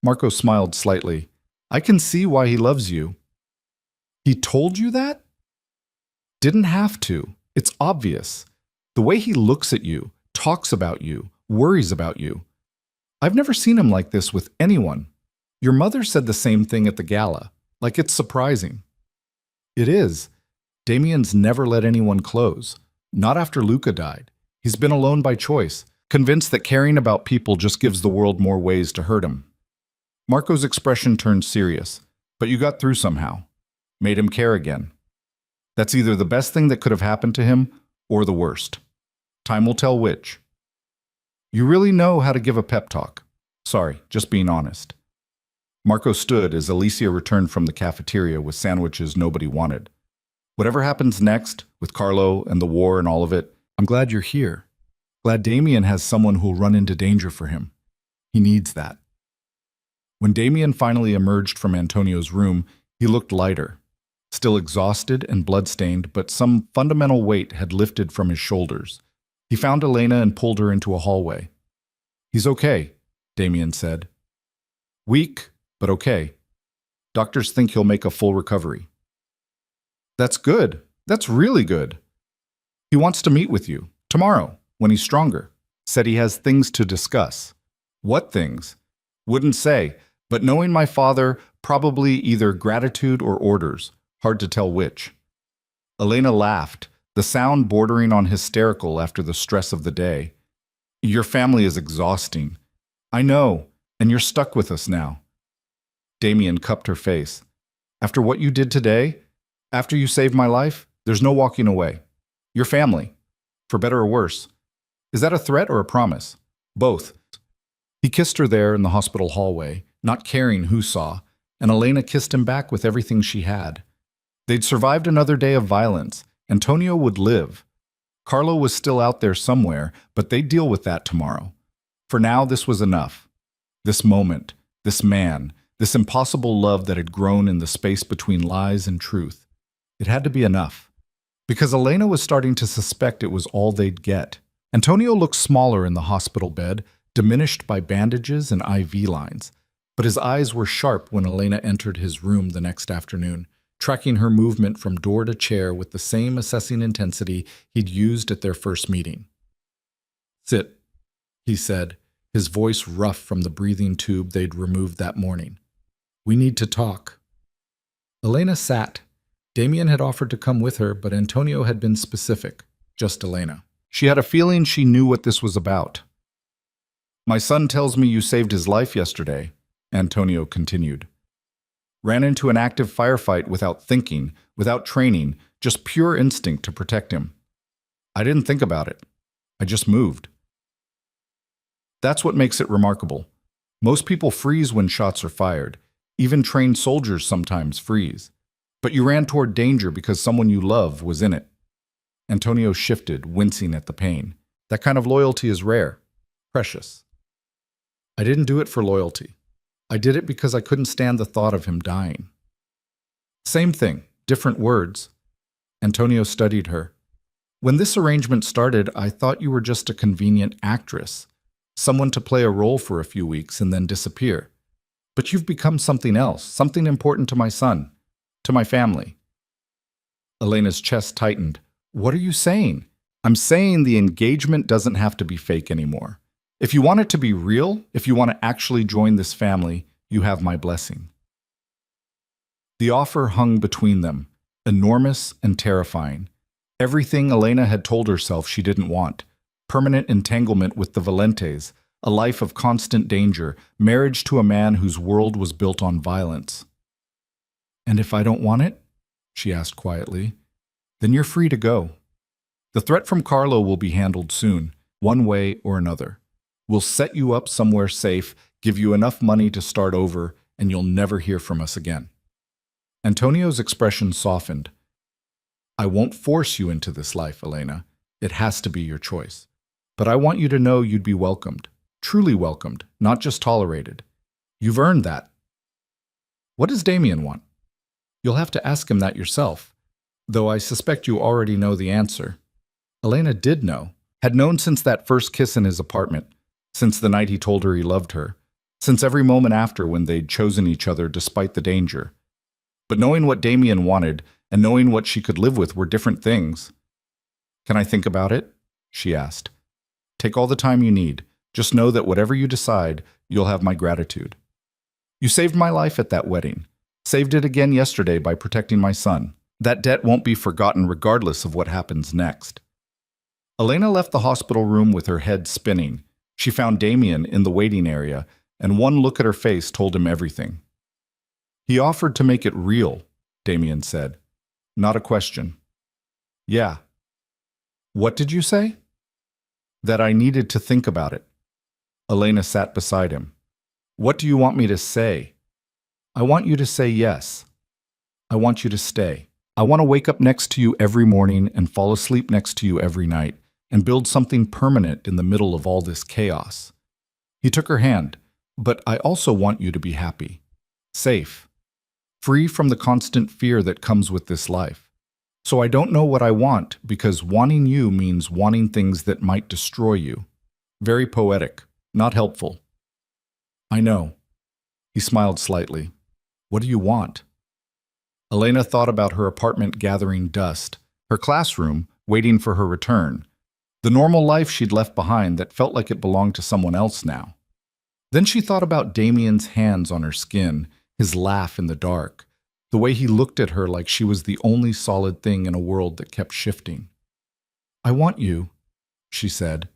Marco smiled slightly. I can see why he loves you. He told you that? Didn't have to. It's obvious. The way he looks at you, talks about you, worries about you. I've never seen him like this with anyone. Your mother said the same thing at the gala, like it's surprising. It is. Damien's never let anyone close. Not after Luca died. He's been alone by choice, convinced that caring about people just gives the world more ways to hurt him. Marco's expression turned serious, but you got through somehow. Made him care again. That's either the best thing that could have happened to him or the worst. Time will tell which. You really know how to give a pep talk. Sorry, just being honest. Marco stood as Alicia returned from the cafeteria with sandwiches nobody wanted. Whatever happens next, with Carlo and the war and all of it, I'm glad you're here. Glad Damien has someone who'll run into danger for him. He needs that. When Damien finally emerged from Antonio's room, he looked lighter. Still exhausted and bloodstained, but some fundamental weight had lifted from his shoulders. He found Elena and pulled her into a hallway. He's okay, Damien said. Weak, but okay. Doctors think he'll make a full recovery. That's good. That's really good. He wants to meet with you, tomorrow, when he's stronger. Said he has things to discuss. What things? Wouldn't say, but knowing my father, probably either gratitude or orders. Hard to tell which. Elena laughed, the sound bordering on hysterical after the stress of the day. Your family is exhausting. I know, and you're stuck with us now. Damien cupped her face. After what you did today, after you saved my life, there's no walking away. Your family. For better or worse. Is that a threat or a promise? Both. He kissed her there in the hospital hallway, not caring who saw, and Elena kissed him back with everything she had. They'd survived another day of violence. Antonio would live. Carlo was still out there somewhere, but they'd deal with that tomorrow. For now, this was enough. This moment, this man, this impossible love that had grown in the space between lies and truth. It had to be enough. Because Elena was starting to suspect it was all they'd get. Antonio looked smaller in the hospital bed, diminished by bandages and IV lines. But his eyes were sharp when Elena entered his room the next afternoon, tracking her movement from door to chair with the same assessing intensity he'd used at their first meeting. "Sit," he said, his voice rough from the breathing tube they'd removed that morning. "We need to talk." Elena sat. Damien had offered to come with her, but Antonio had been specific, just Elena. She had a feeling she knew what this was about. "My son tells me you saved his life yesterday," Antonio continued. "Ran into an active firefight without thinking, without training, just pure instinct to protect him. I didn't think about it. I just moved." That's what makes it remarkable. Most people freeze when shots are fired. Even trained soldiers sometimes freeze. But you ran toward danger because someone you love was in it. Antonio shifted, wincing at the pain. That kind of loyalty is rare, precious. "I didn't do it for loyalty. I did it because I couldn't stand the thought of him dying." Same thing, different words. Antonio studied her. "When this arrangement started, I thought you were just a convenient actress, someone to play a role for a few weeks and then disappear. But you've become something else, something important to my son, to my family." Elena's chest tightened. "What are you saying?" "I'm saying the engagement doesn't have to be fake anymore. If you want it to be real, if you want to actually join this family, you have my blessing." The offer hung between them, enormous and terrifying. Everything Elena had told herself she didn't want. Permanent entanglement with the Valentes, a life of constant danger, marriage to a man whose world was built on violence. "And if I don't want it?" she asked quietly. "Then you're free to go. The threat from Carlo will be handled soon, one way or another. We'll set you up somewhere safe, give you enough money to start over, and you'll never hear from us again." Antonio's expression softened. "I won't force you into this life, Elena. It has to be your choice. But I want you to know you'd be welcomed, truly welcomed, not just tolerated. You've earned that." "What does Damien want?" "You'll have to ask him that yourself, though I suspect you already know the answer." Elena did know, had known since that first kiss in his apartment, since the night he told her he loved her, since every moment after when they'd chosen each other despite the danger. But knowing what Damien wanted and knowing what she could live with were different things. "Can I think about it?" she asked. "Take all the time you need. Just know that whatever you decide, you'll have my gratitude. You saved my life at that wedding. Saved it again yesterday by protecting my son. That debt won't be forgotten regardless of what happens next." Elena left the hospital room with her head spinning. She found Damien in the waiting area, and one look at her face told him everything. "He offered to make it real," Damien said. "Not a question." "Yeah." "What did you say?" "That I needed to think about it." Elena sat beside him. "What do you want me to say?" "I want you to say yes. I want you to stay. I want to wake up next to you every morning and fall asleep next to you every night and build something permanent in the middle of all this chaos." He took her hand. "But I also want you to be happy, safe, free from the constant fear that comes with this life. So I don't know what I want, because wanting you means wanting things that might destroy you." Very poetic, not helpful. "I know." He smiled slightly. "What do you want?" Elena thought about her apartment gathering dust, her classroom waiting for her return, the normal life she'd left behind that felt like it belonged to someone else now. Then she thought about Damien's hands on her skin, his laugh in the dark, the way he looked at her like she was the only solid thing in a world that kept shifting. "I want you," she said,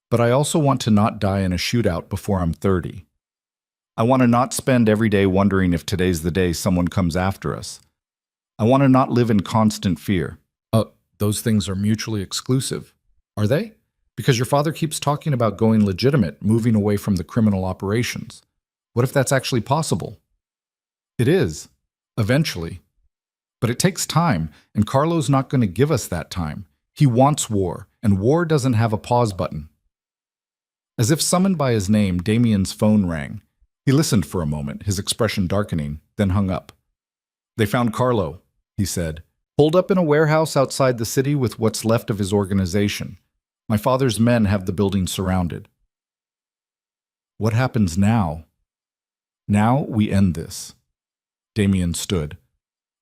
"but I also want to not die in a shootout before I'm 30. I want to not spend every day wondering if today's the day someone comes after us. I want to not live in constant fear." Those things are mutually exclusive. Are they? Because your father keeps talking about going legitimate, moving away from the criminal operations. What if that's actually possible? It is, eventually. But it takes time, and Carlo's not going to give us that time. He wants war, and war doesn't have a pause button. As if summoned by his name, Damien's phone rang. He listened for a moment, his expression darkening, then hung up. They found Carlo, he said, holed up in a warehouse outside the city with what's left of his organization. My father's men have the building surrounded. What happens now? Now we end this. Damien stood.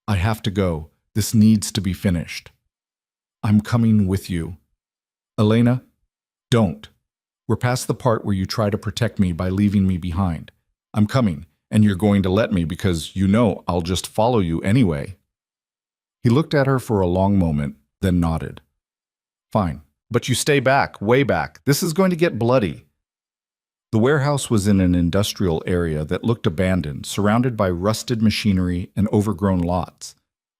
I have to go. This needs to be finished. I'm coming with you. Elena, don't. We're past the part where you try to protect me by leaving me behind. I'm coming, and you're going to let me because you know I'll just follow you anyway. He looked at her for a long moment, then nodded. Fine, but you stay back, way back. This is going to get bloody. The warehouse was in an industrial area that looked abandoned, surrounded by rusted machinery and overgrown lots.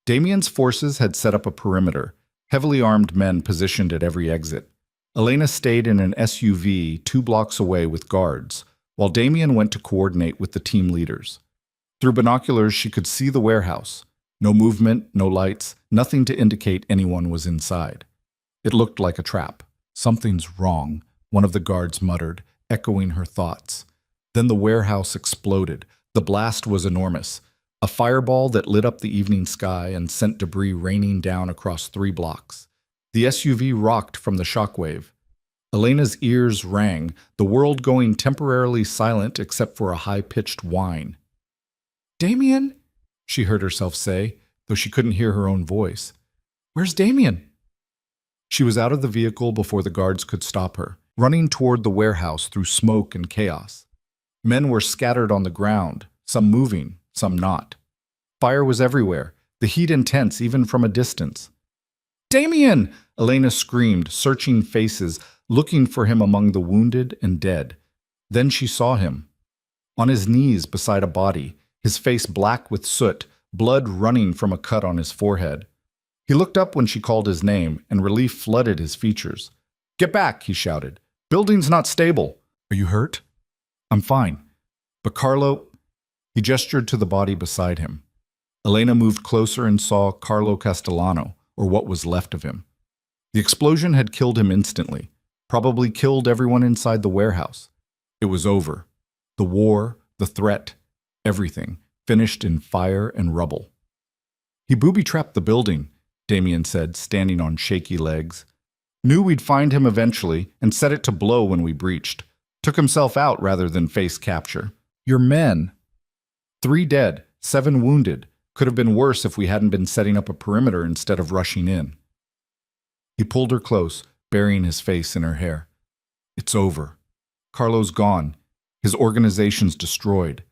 Damien's forces had set up a perimeter, heavily armed men positioned at every exit. Elena stayed in an SUV 2 blocks away with guards, while Damien went to coordinate with the team leaders. Through binoculars, she could see the warehouse. No movement, no lights, nothing to indicate anyone was inside. It looked like a trap. Something's wrong, one of the guards muttered, echoing her thoughts. Then the warehouse exploded. The blast was enormous. A fireball that lit up the evening sky and sent debris raining down across 3 blocks. The SUV rocked from the shockwave. Elena's ears rang, the world going temporarily silent except for a high-pitched whine. Damien? She heard herself say, though she couldn't hear her own voice. Where's Damien? She was out of the vehicle before the guards could stop her, running toward the warehouse through smoke and chaos. Men were scattered on the ground, some moving, some not. Fire was everywhere, the heat intense even from a distance. Damien! Elena screamed, searching faces, looking for him among the wounded and dead. Then she saw him. On his knees beside a body, his face black with soot, blood running from a cut on his forehead. He looked up when she called his name, and relief flooded his features. Get back, he shouted. Building's not stable. Are you hurt? I'm fine. But Carlo... He gestured to the body beside him. Elena moved closer and saw Carlo Castellano, or what was left of him. The explosion had killed him instantly, probably killed everyone inside the warehouse. It was over. The war, the threat, everything, finished in fire and rubble. He booby-trapped the building, Damien said, standing on shaky legs. Knew we'd find him eventually and set it to blow when we breached. Took himself out rather than face capture. Your men. 3 dead, 7 wounded. Could have been worse if we hadn't been setting up a perimeter instead of rushing in. He pulled her close, burying his face in her hair. It's over. Carlo's gone. His organization's destroyed.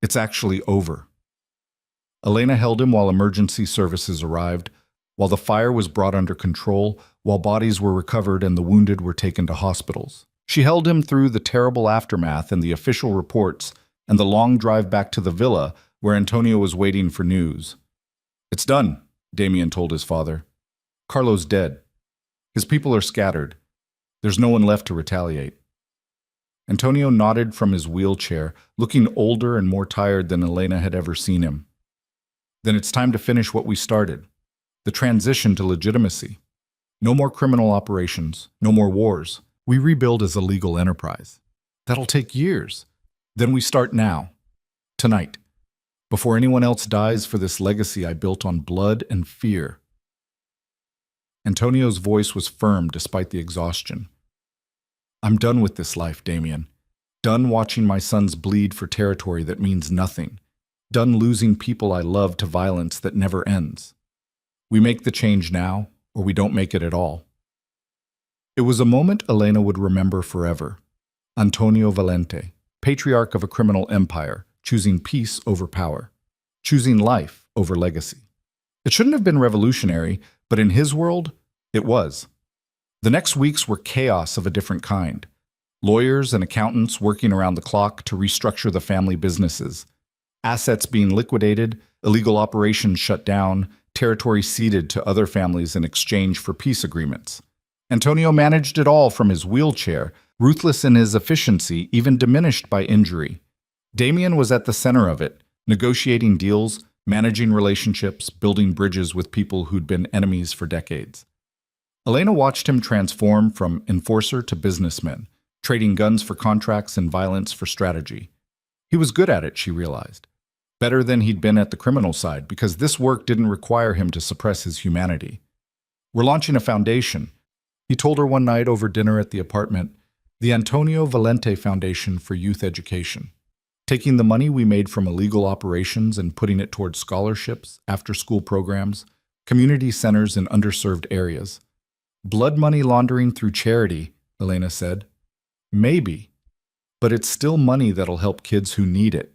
It's actually over. Elena held him while emergency services arrived, while the fire was brought under control, while bodies were recovered and the wounded were taken to hospitals. She held him through the terrible aftermath and the official reports and the long drive back to the villa where Antonio was waiting for news. It's done, Damien told his father. Carlo's dead. His people are scattered. There's no one left to retaliate. Antonio nodded from his wheelchair, looking older and more tired than Elena had ever seen him. Then it's time to finish what we started. The transition to legitimacy. No more criminal operations, no more wars. We rebuild as a legal enterprise. That'll take years. Then we start now. Tonight. Before anyone else dies for this legacy I built on blood and fear. Antonio's voice was firm despite the exhaustion. I'm done with this life, Damien. Done watching my sons bleed for territory that means nothing. Done losing people I love to violence that never ends. We make the change now, or we don't make it at all. It was a moment Elena would remember forever. Antonio Valente, patriarch of a criminal empire, choosing peace over power, choosing life over legacy. It shouldn't have been revolutionary, but in his world, it was. The next weeks were chaos of a different kind. Lawyers and accountants working around the clock to restructure the family businesses. Assets being liquidated, illegal operations shut down, territory ceded to other families in exchange for peace agreements. Antonio managed it all from his wheelchair, ruthless in his efficiency, even diminished by injury. Damien was at the center of it, negotiating deals, managing relationships, building bridges with people who'd been enemies for decades. Elena watched him transform from enforcer to businessman, trading guns for contracts and violence for strategy. He was good at it, she realized. Better than he'd been at the criminal side, because this work didn't require him to suppress his humanity. "We're launching a foundation," he told her one night over dinner at the apartment, the Antonio Valente Foundation for Youth Education. Taking the money we made from illegal operations and putting it towards scholarships, after-school programs, community centers in underserved areas. "Blood money laundering through charity," Elena said. "Maybe, but it's still money that'll help kids who need it.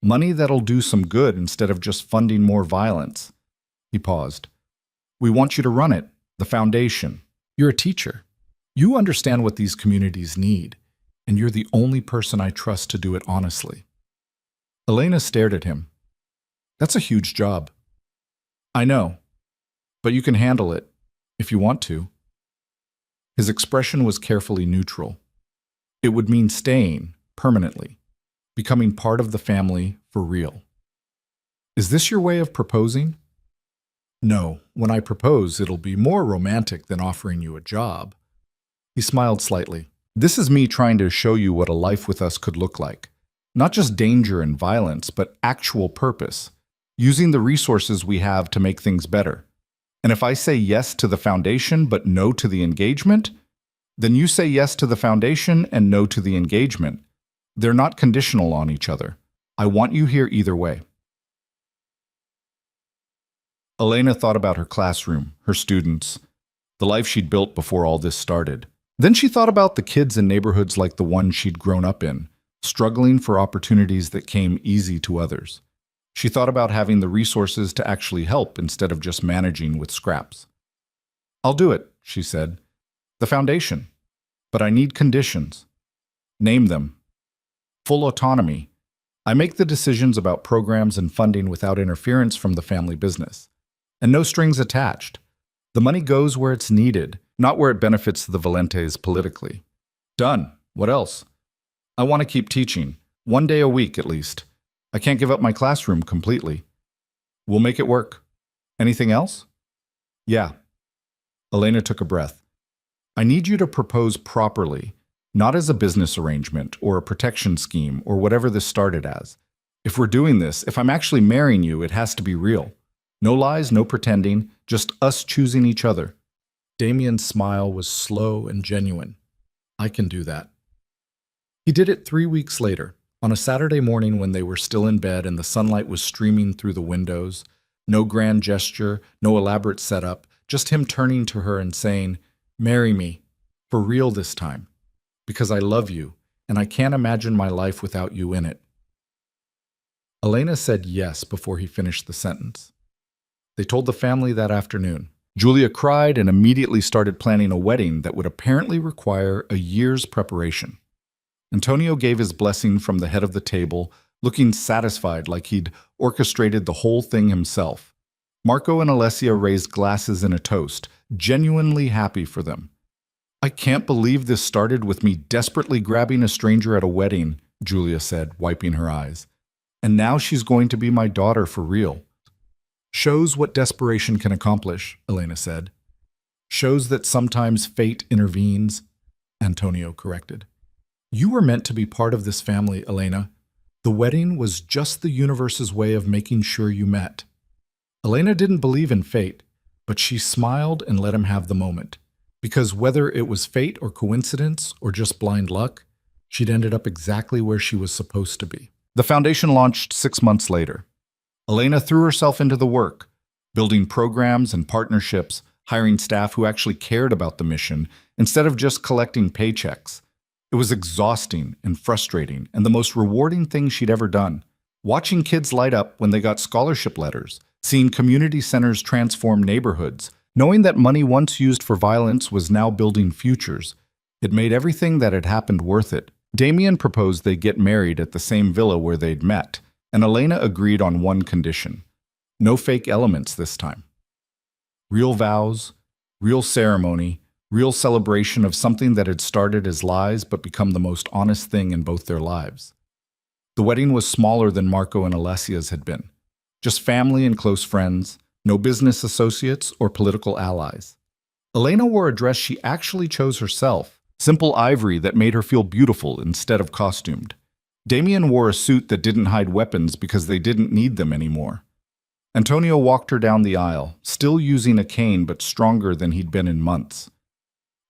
Money that'll do some good instead of just funding more violence." He paused. "We want you to run it, the foundation. You're a teacher. You understand what these communities need, and you're the only person I trust to do it honestly." Elena stared at him. "That's a huge job." "I know, but you can handle it, if you want to." His expression was carefully neutral. It would mean staying, permanently, becoming part of the family for real. "Is this your way of proposing?" "No, when I propose, it'll be more romantic than offering you a job." He smiled slightly. "This is me trying to show you what a life with us could look like. Not just danger and violence, but actual purpose, using the resources we have to make things better. And if I say yes to the foundation but no to the engagement, then you say yes to the foundation and no to the engagement. They're not conditional on each other. I want you here either way." Elena thought about her classroom, her students, the life she'd built before all this started. Then she thought about the kids in neighborhoods like the one she'd grown up in, struggling for opportunities that came easy to others. She thought about having the resources to actually help instead of just managing with scraps. "I'll do it," she said. "The foundation. But I need conditions." "Name them." "Full autonomy. I make the decisions about programs and funding without interference from the family business. And no strings attached. The money goes where it's needed, not where it benefits the Valentes politically." "Done. What else?" "I want to keep teaching. 1 day a week, at least. I can't give up my classroom completely." "We'll make it work." "Anything else?" "Yeah." Elena took a breath. "I need you to propose properly, not as a business arrangement or a protection scheme or whatever this started as. If we're doing this, if I'm actually marrying you, it has to be real. No lies, no pretending, just us choosing each other." Damien's smile was slow and genuine. "I can do that." He did it 3 weeks later, on a Saturday morning when they were still in bed and the sunlight was streaming through the windows. No grand gesture, no elaborate setup, just him turning to her and saying, "Marry me, for real this time, because I love you, and I can't imagine my life without you in it." Elena said yes before he finished the sentence. They told the family that afternoon. Julia cried and immediately started planning a wedding that would apparently require a year's preparation. Antonio gave his blessing from the head of the table, looking satisfied like he'd orchestrated the whole thing himself. Marco and Alessia raised glasses in a toast, genuinely happy for them. "I can't believe this started with me desperately grabbing a stranger at a wedding," Julia said, wiping her eyes. "And now she's going to be my daughter for real." "Shows what desperation can accomplish," Elena said. "Shows that sometimes fate intervenes," Antonio corrected. "You were meant to be part of this family, Elena. The wedding was just the universe's way of making sure you met." Elena didn't believe in fate, but she smiled and let him have the moment. Because whether it was fate or coincidence or just blind luck, she'd ended up exactly where she was supposed to be. The foundation launched 6 months later. Elena threw herself into the work, building programs and partnerships, hiring staff who actually cared about the mission instead of just collecting paychecks. It was exhausting and frustrating and the most rewarding thing she'd ever done. Watching kids light up when they got scholarship letters, seeing community centers transform neighborhoods, knowing that money once used for violence was now building futures, it made everything that had happened worth it. Damien proposed they get married at the same villa where they'd met, and Elena agreed on one condition: no fake elements this time. Real vows, real ceremony, real celebration of something that had started as lies but become the most honest thing in both their lives. The wedding was smaller than Marco and Alessia's had been. Just family and close friends, no business associates or political allies. Elena wore a dress she actually chose herself, simple ivory that made her feel beautiful instead of costumed. Damien wore a suit that didn't hide weapons because they didn't need them anymore. Antonio walked her down the aisle, still using a cane but stronger than he'd been in months.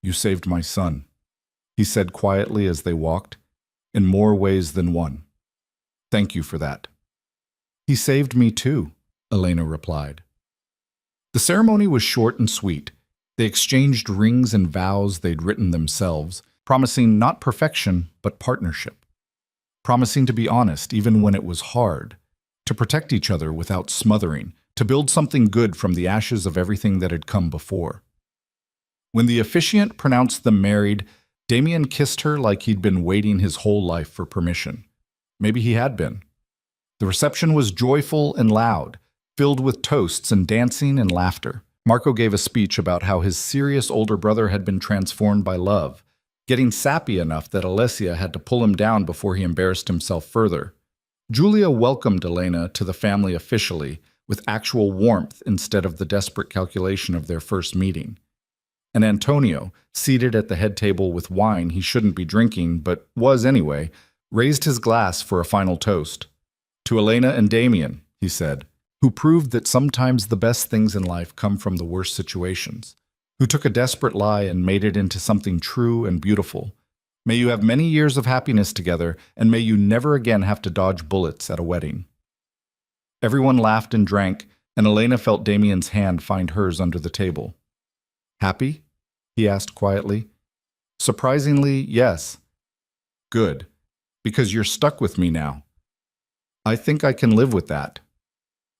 "You saved my son," he said quietly as they walked, "in more ways than one. Thank you for that." "He saved me too," Elena replied. The ceremony was short and sweet. They exchanged rings and vows they'd written themselves, promising not perfection, but partnership. Promising to be honest even when it was hard, to protect each other without smothering, to build something good from the ashes of everything that had come before. When the officiant pronounced them married, Damien kissed her like he'd been waiting his whole life for permission. Maybe he had been. The reception was joyful and loud, filled with toasts and dancing and laughter. Marco gave a speech about how his serious older brother had been transformed by love, getting sappy enough that Alessia had to pull him down before he embarrassed himself further. Julia welcomed Elena to the family officially, with actual warmth instead of the desperate calculation of their first meeting. And Antonio, seated at the head table with wine he shouldn't be drinking, but was anyway, raised his glass for a final toast. "To Elena and Damien," he said, "who proved that sometimes the best things in life come from the worst situations, who took a desperate lie and made it into something true and beautiful. May you have many years of happiness together, and may you never again have to dodge bullets at a wedding." Everyone laughed and drank, and Elena felt Damien's hand find hers under the table. "Happy?" he asked quietly. "Surprisingly, yes." "Good, because you're stuck with me now. I think I can live with that."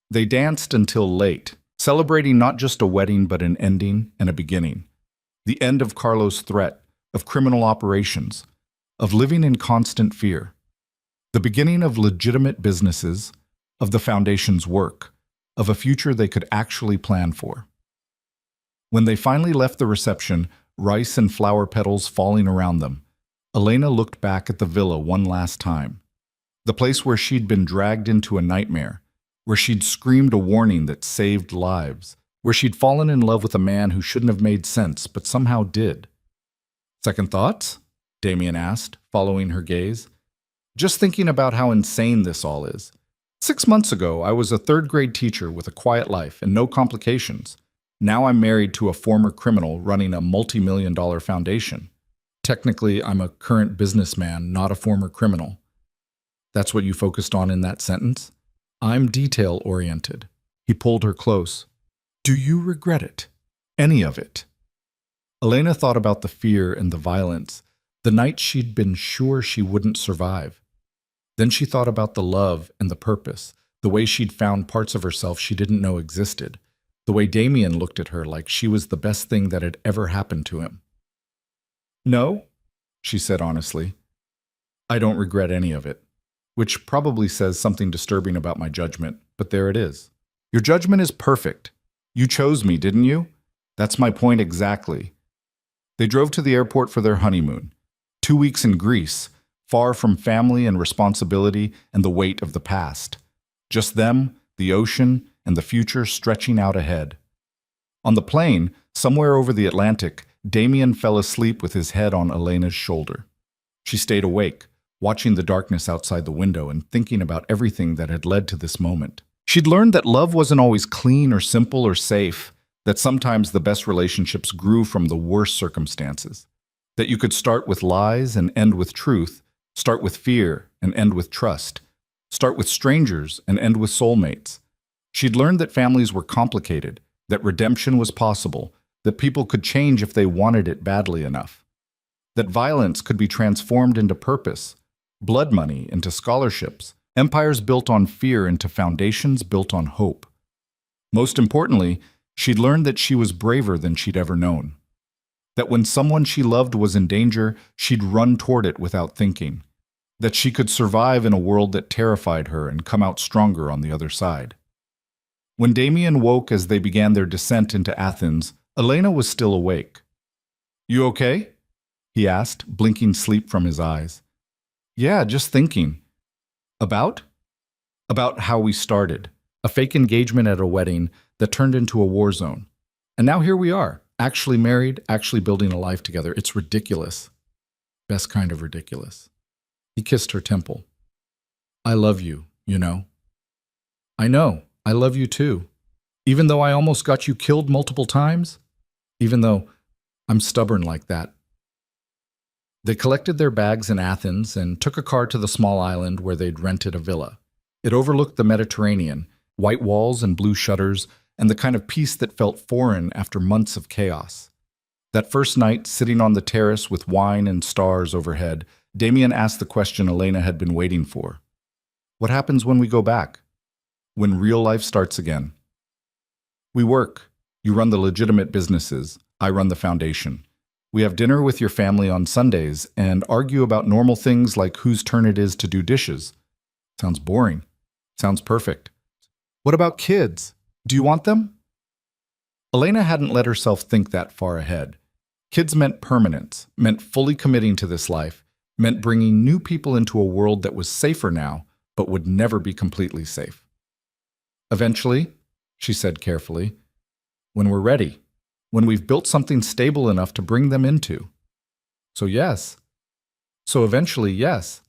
They danced until late, celebrating not just a wedding but an ending and a beginning. The end of Carlo's threat, of criminal operations, of living in constant fear. The beginning of legitimate businesses, of the foundation's work, of a future they could actually plan for. When they finally left the reception, rice and flower petals falling around them, Elena looked back at the villa one last time. The place where she'd been dragged into a nightmare, where she'd screamed a warning that saved lives, where she'd fallen in love with a man who shouldn't have made sense but somehow did. "Second thoughts?" Damien asked, following her gaze. "Just thinking about how insane this all is. 6 months ago, I was a third-grade teacher with a quiet life and no complications. Now I'm married to a former criminal running a multi-million-dollar foundation. Technically, I'm a current businessman, not a former criminal." "That's what you focused on in that sentence?" "I'm detail-oriented." He pulled her close. "Do you regret it? Any of it?" Elena thought about the fear and the violence, the night she'd been sure she wouldn't survive. Then she thought about the love and the purpose, the way she'd found parts of herself she didn't know existed, the way Damien looked at her like she was the best thing that had ever happened to him. "No," she said honestly. "I don't regret any of it." Which probably says something disturbing about my judgment, but there it is. "Your judgment is perfect. You chose me, didn't you? That's my point exactly." They drove to the airport for their honeymoon. 2 weeks in Greece, far from family and responsibility and the weight of the past. Just them, the ocean, and the future stretching out ahead. On the plane, somewhere over the Atlantic, Damien fell asleep with his head on Elena's shoulder. She stayed awake, watching the darkness outside the window and thinking about everything that had led to this moment. She'd learned that love wasn't always clean or simple or safe, that sometimes the best relationships grew from the worst circumstances, that you could start with lies and end with truth, start with fear and end with trust, start with strangers and end with soulmates. She'd learned that families were complicated, that redemption was possible, that people could change if they wanted it badly enough, that violence could be transformed into purpose, blood money into scholarships, empires built on fear into foundations built on hope. Most importantly, she'd learned that she was braver than she'd ever known. That when someone she loved was in danger, she'd run toward it without thinking. that she could survive in a world that terrified her and come out stronger on the other side. When Damien woke as they began their descent into Athens, Elena was still awake. "You okay?" he asked, blinking sleep from his eyes. "Yeah, just thinking." "About?" "About how we started. A fake engagement at a wedding that turned into a war zone. And now here we are, actually married, actually building a life together. It's ridiculous." Best kind of ridiculous. He kissed her temple. "I love you, you know." "I know. I love you too. Even though I almost got you killed multiple times? Even though I'm stubborn like that." They collected their bags in Athens and took a car to the small island where they'd rented a villa. It overlooked the Mediterranean, white walls and blue shutters, and the kind of peace that felt foreign after months of chaos. That first night, sitting on the terrace with wine and stars overhead, Damien asked the question Elena had been waiting for. "What happens when we go back? When real life starts again?" "We work. You run the legitimate businesses. I run the foundation. We have dinner with your family on Sundays and argue about normal things like whose turn it is to do dishes." "Sounds boring." "Sounds perfect." "What about kids? Do you want them?" Elena hadn't let herself think that far ahead. Kids meant permanence, meant fully committing to this life, meant bringing new people into a world that was safer now, but would never be completely safe. "Eventually," she said carefully, "when we're ready, when we've built something stable enough to bring them into." "So yes." "So eventually, yes."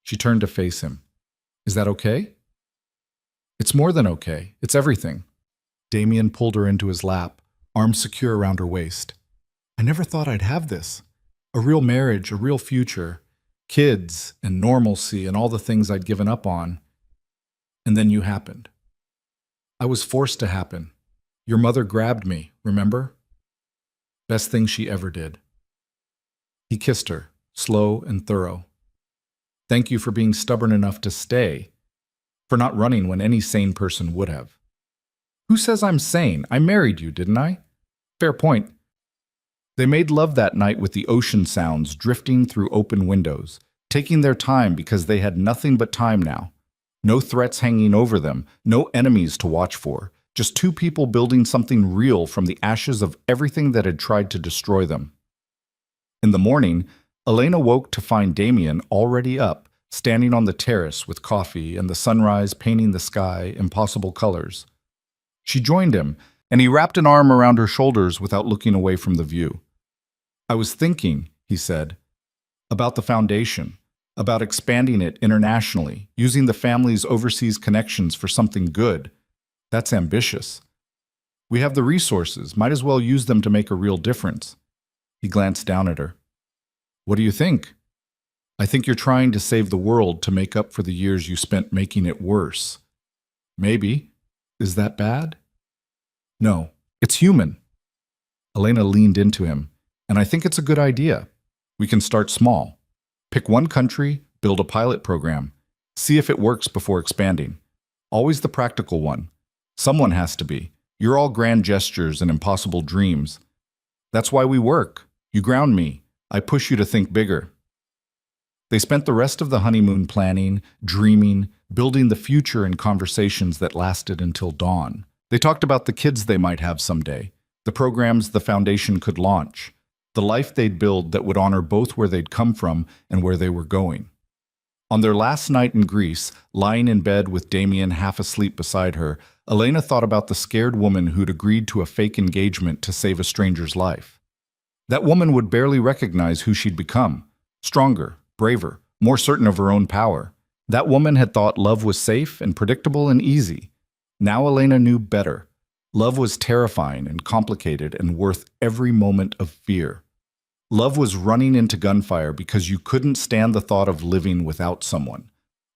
She turned to face him. "Is that okay?" "It's more than okay. It's everything." Damien pulled her into his lap, arms secure around her waist. "I never thought I'd have this. A real marriage, a real future, kids and normalcy and all the things I'd given up on. And then you happened. I was forced to happen. Your mother grabbed me, remember? Best thing she ever did." He kissed her, slow and thorough. "Thank you for being stubborn enough to stay, for not running when any sane person would have." "Who says I'm sane? I married you, didn't I?" "Fair point." They made love that night with the ocean sounds drifting through open windows, taking their time because they had nothing but time now. No threats hanging over them, no enemies to watch for, just two people building something real from the ashes of everything that had tried to destroy them. In the morning, Elena woke to find Damien already up, standing on the terrace with coffee and the sunrise painting the sky impossible colors. She joined him, and he wrapped an arm around her shoulders without looking away from the view. "I was thinking," he said, "about the foundation, about expanding it internationally, using the family's overseas connections for something good. That's ambitious. We have the resources, might as well use them to make a real difference." He glanced down at her. "What do you think?" "I think you're trying to save the world to make up for the years you spent making it worse." "Maybe. Is that bad?" "No, it's human." Elena leaned into him. "And I think it's a good idea. We can start small. Pick one country, build a pilot program, see if it works before expanding. Always the practical one. Someone has to be. You're all grand gestures and impossible dreams. That's why we work. You ground me. I push you to think bigger." They spent the rest of the honeymoon planning, dreaming, building the future in conversations that lasted until dawn. They talked about the kids they might have someday, the programs the foundation could launch, the life they'd build that would honor both where they'd come from and where they were going. On their last night in Greece, lying in bed with Damien half asleep beside her, Elena thought about the scared woman who'd agreed to a fake engagement to save a stranger's life. That woman would barely recognize who she'd become. Stronger, braver, more certain of her own power. That woman had thought love was safe and predictable and easy. Now Elena knew better. Love was terrifying and complicated and worth every moment of fear. Love was running into gunfire because you couldn't stand the thought of living without someone.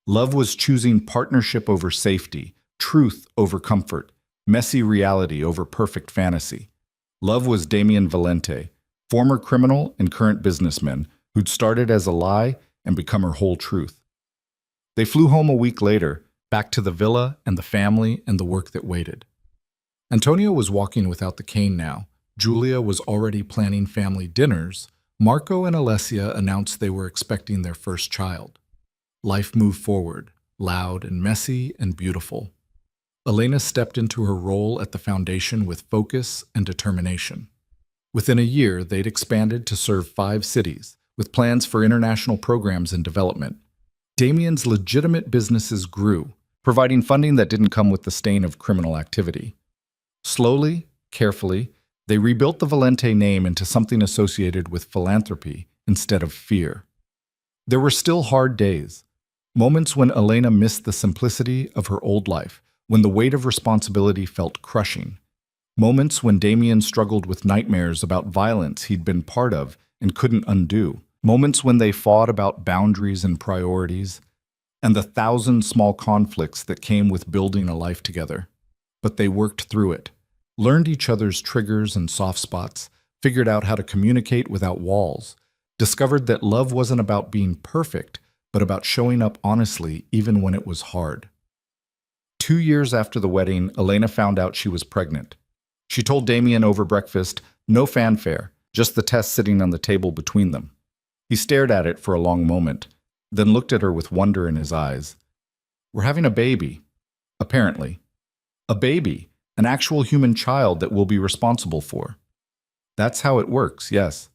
Love was choosing partnership over safety, truth over comfort, messy reality over perfect fantasy. Love was Damien Valente, former criminal and current businessman, who'd started as a lie and become her whole truth. They flew home a week later, back to the villa and the family and the work that waited. Antonio was walking without the cane now. Julia was already planning family dinners. Marco and Alessia announced they were expecting their first child. Life moved forward, loud and messy and beautiful. Elena stepped into her role at the foundation with focus and determination. Within a year, they'd expanded to serve 5 cities, with plans for international programs and development. Damien's legitimate businesses grew, providing funding that didn't come with the stain of criminal activity. Slowly, carefully, they rebuilt the Valente name into something associated with philanthropy instead of fear. There were still hard days, moments when Elena missed the simplicity of her old life, when the weight of responsibility felt crushing. Moments when Damien struggled with nightmares about violence he'd been part of and couldn't undo. Moments when they fought about boundaries and priorities, and the 1,000 small conflicts that came with building a life together. But they worked through it, learned each other's triggers and soft spots, figured out how to communicate without walls, discovered that love wasn't about being perfect, but about showing up honestly even when it was hard. 2 years after the wedding, Elena found out she was pregnant. She told Damien over breakfast, no fanfare, just the test sitting on the table between them. He stared at it for a long moment, then looked at her with wonder in his eyes. We're having a baby, apparently. A baby, an actual human child that we'll be responsible for. That's how it works, yes.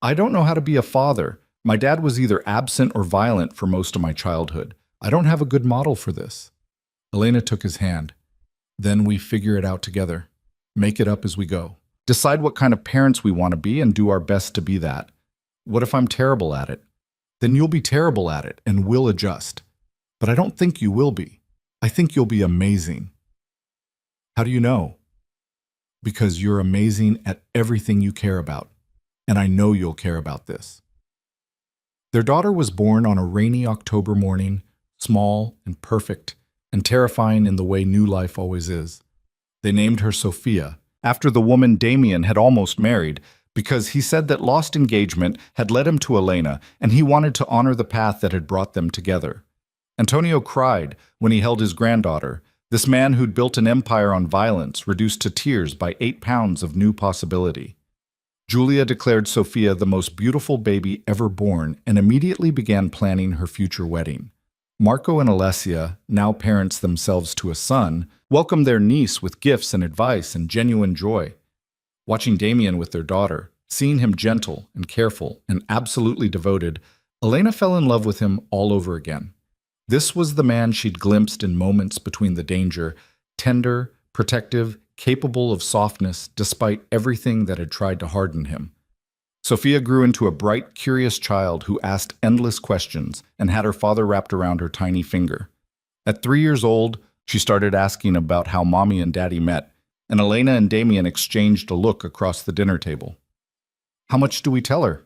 I don't know how to be a father. My dad was either absent or violent for most of my childhood. I don't have a good model for this. Elena took his hand. Then we figure it out together. Make it up as we go. Decide what kind of parents we want to be and do our best to be that. What if I'm terrible at it? Then you'll be terrible at it and we'll adjust. But I don't think you will be. I think you'll be amazing. How do you know? Because you're amazing at everything you care about. And I know you'll care about this. Their daughter was born on a rainy October morning, small and perfect, and terrifying in the way new life always is. They named her Sophia, after the woman Damien had almost married, because he said that lost engagement had led him to Elena, and he wanted to honor the path that had brought them together. Antonio cried when he held his granddaughter, this man who'd built an empire on violence, reduced to tears by 8 pounds of new possibility. Julia declared Sophia the most beautiful baby ever born and immediately began planning her future wedding. Marco and Alessia, now parents themselves to a son, welcomed their niece with gifts and advice and genuine joy. Watching Damien with their daughter, seeing him gentle and careful and absolutely devoted, Elena fell in love with him all over again. This was the man she'd glimpsed in moments between the danger, tender, protective, capable of softness despite everything that had tried to harden him. Sophia grew into a bright, curious child who asked endless questions and had her father wrapped around her tiny finger. At 3 years old, she started asking about how Mommy and Daddy met, and Elena and Damien exchanged a look across the dinner table. How much do we tell her?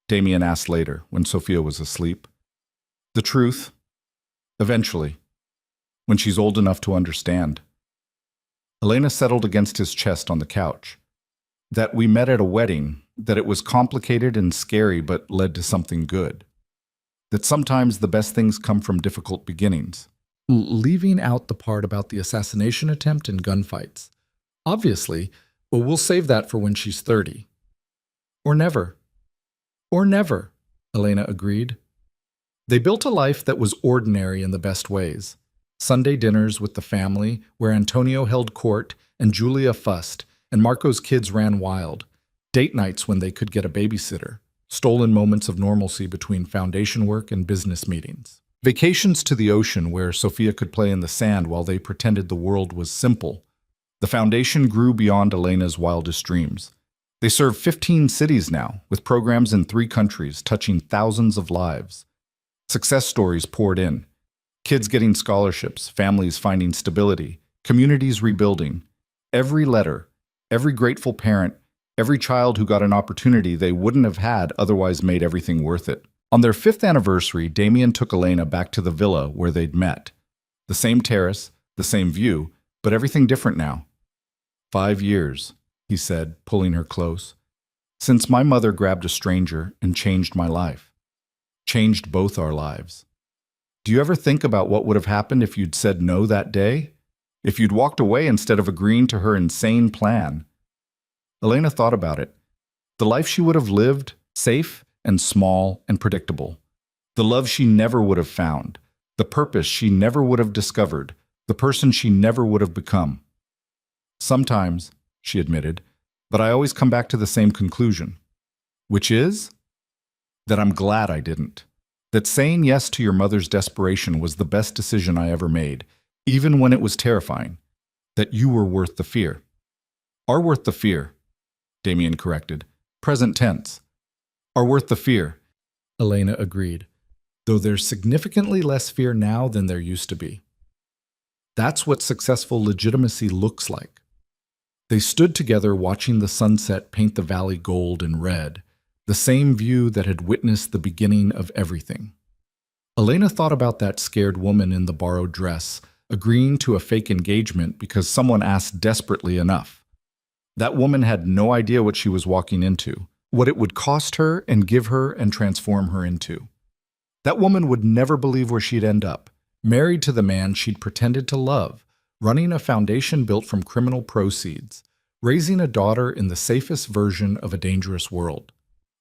Damien asked later, when Sophia was asleep. The truth. Eventually. When she's old enough to understand. Elena settled against his chest on the couch. That we met at a wedding, that it was complicated and scary but led to something good. That sometimes the best things come from difficult beginnings. Leaving out the part about the assassination attempt and gunfights. Obviously, but we'll save that for when she's 30. Or never. Or never, Elena agreed. They built a life that was ordinary in the best ways. Sunday dinners with the family, where Antonio held court and Julia fussed, and Marco's kids ran wild. Date nights when they could get a babysitter. Stolen moments of normalcy between foundation work and business meetings. Vacations to the ocean where Sophia could play in the sand while they pretended the world was simple. The foundation grew beyond Elena's wildest dreams. They serve 15 cities now, with programs in 3 countries touching thousands of lives. Success stories poured in. Kids getting scholarships, families finding stability, communities rebuilding. Every letter, every grateful parent, every child who got an opportunity they wouldn't have had otherwise made everything worth it. On their 5th anniversary, Damien took Elena back to the villa where they'd met. The same terrace, the same view, but everything different now. 5 years, he said, pulling her close, since my mother grabbed a stranger and changed my life. Changed both our lives. Do you ever think about what would have happened if you'd said no that day? If you'd walked away instead of agreeing to her insane plan? Elena thought about it. The life she would have lived, safe and small and predictable. The love she never would have found, the purpose she never would have discovered, the person she never would have become. Sometimes, she admitted, but I always come back to the same conclusion, which is that I'm glad I didn't. That saying yes to your mother's desperation was the best decision I ever made, even when it was terrifying. That you were worth the fear. Are worth the fear, Damien corrected. Present tense. Are worth the fear, Elena agreed, though there's significantly less fear now than there used to be. That's what successful legitimacy looks like. They stood together watching the sunset paint the valley gold and red, the same view that had witnessed the beginning of everything. Elena thought about that scared woman in the borrowed dress, agreeing to a fake engagement because someone asked desperately enough. That woman had no idea what she was walking into, what it would cost her and give her and transform her into. That woman would never believe where she'd end up, married to the man she'd pretended to love, running a foundation built from criminal proceeds, raising a daughter in the safest version of a dangerous world.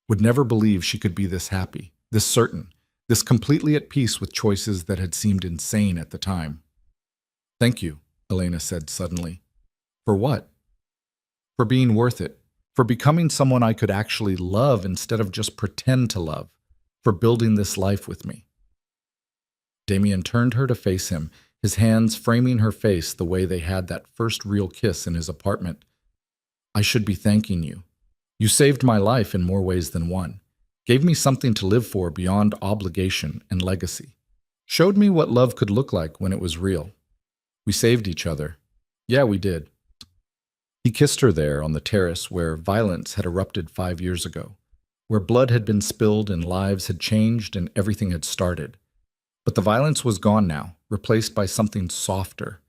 Would never believe she could be this happy, this certain, this completely at peace with choices that had seemed insane at the time. Thank you, Elena said suddenly. For what? For being worth it. For becoming someone I could actually love instead of just pretend to love. For building this life with me. Damien turned her to face him, his hands framing her face the way they had that first real kiss in his apartment. I should be thanking you. You saved my life in more ways than one. Gave me something to live for beyond obligation and legacy. Showed me what love could look like when it was real. We saved each other. Yeah, we did. He kissed her there on the terrace where violence had erupted 5 years ago, where blood had been spilled and lives had changed and everything had started. But the violence was gone now, replaced by something softer,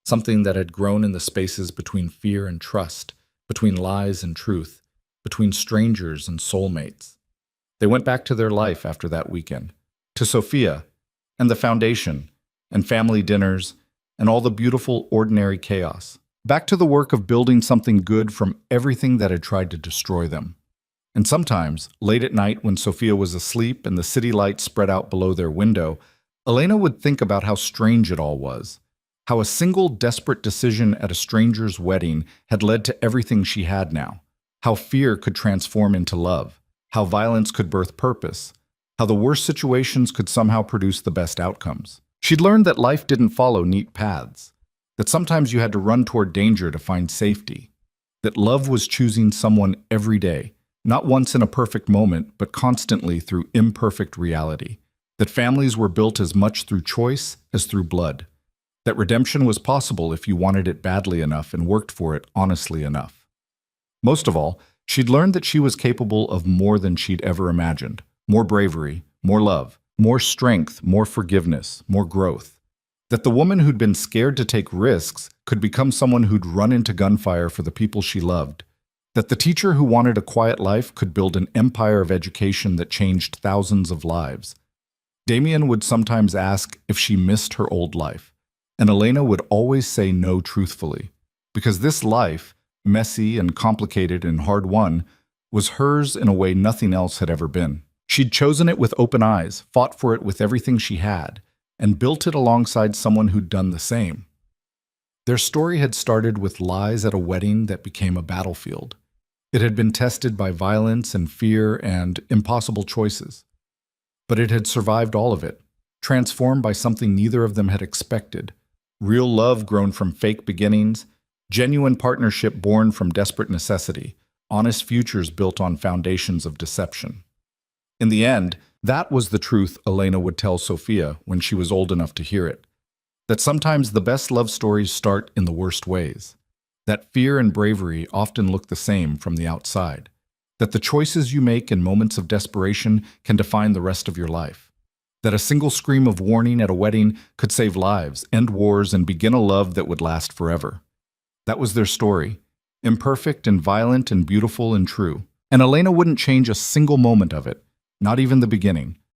something that had grown in the spaces between fear and trust, between lies and truth, between strangers and soulmates. They went back to their life after that weekend, to Sophia, and the foundation, and family dinners, and all the beautiful, ordinary chaos. Back to the work of building something good from everything that had tried to destroy them. And sometimes, late at night when Sophia was asleep and the city lights spread out below their window, Elena would think about how strange it all was. How a single desperate decision at a stranger's wedding had led to everything she had now. How fear could transform into love. How violence could birth purpose. How the worst situations could somehow produce the best outcomes. She'd learned that life didn't follow neat paths. That sometimes you had to run toward danger to find safety. That love was choosing someone every day, not once in a perfect moment, but constantly through imperfect reality. That families were built as much through choice as through blood. That redemption was possible if you wanted it badly enough and worked for it honestly enough. Most of all, she'd learned that she was capable of more than she'd ever imagined. More bravery, more love, more strength, more forgiveness, more growth. That the woman who'd been scared to take risks could become someone who'd run into gunfire for the people she loved. That the teacher who wanted a quiet life could build an empire of education that changed thousands of lives. Damien would sometimes ask if she missed her old life, and Elena would always say no truthfully, because this life, messy and complicated and hard-won, was hers in a way nothing else had ever been. She'd chosen it with open eyes, fought for it with everything she had, and built it alongside someone who'd done the same. Their story had started with lies at a wedding that became a battlefield. It had been tested by violence and fear and impossible choices. But it had survived all of it, transformed by something neither of them had expected. Real love grown from fake beginnings, genuine partnership born from desperate necessity, honest futures built on foundations of deception. In the end, that was the truth Elena would tell Sophia when she was old enough to hear it. That sometimes the best love stories start in the worst ways. That fear and bravery often look the same from the outside. That the choices you make in moments of desperation can define the rest of your life. That a single scream of warning at a wedding could save lives, end wars, and begin a love that would last forever. That was their story. Imperfect and violent and beautiful and true. And Elena wouldn't change a single moment of it. Not even the beginning.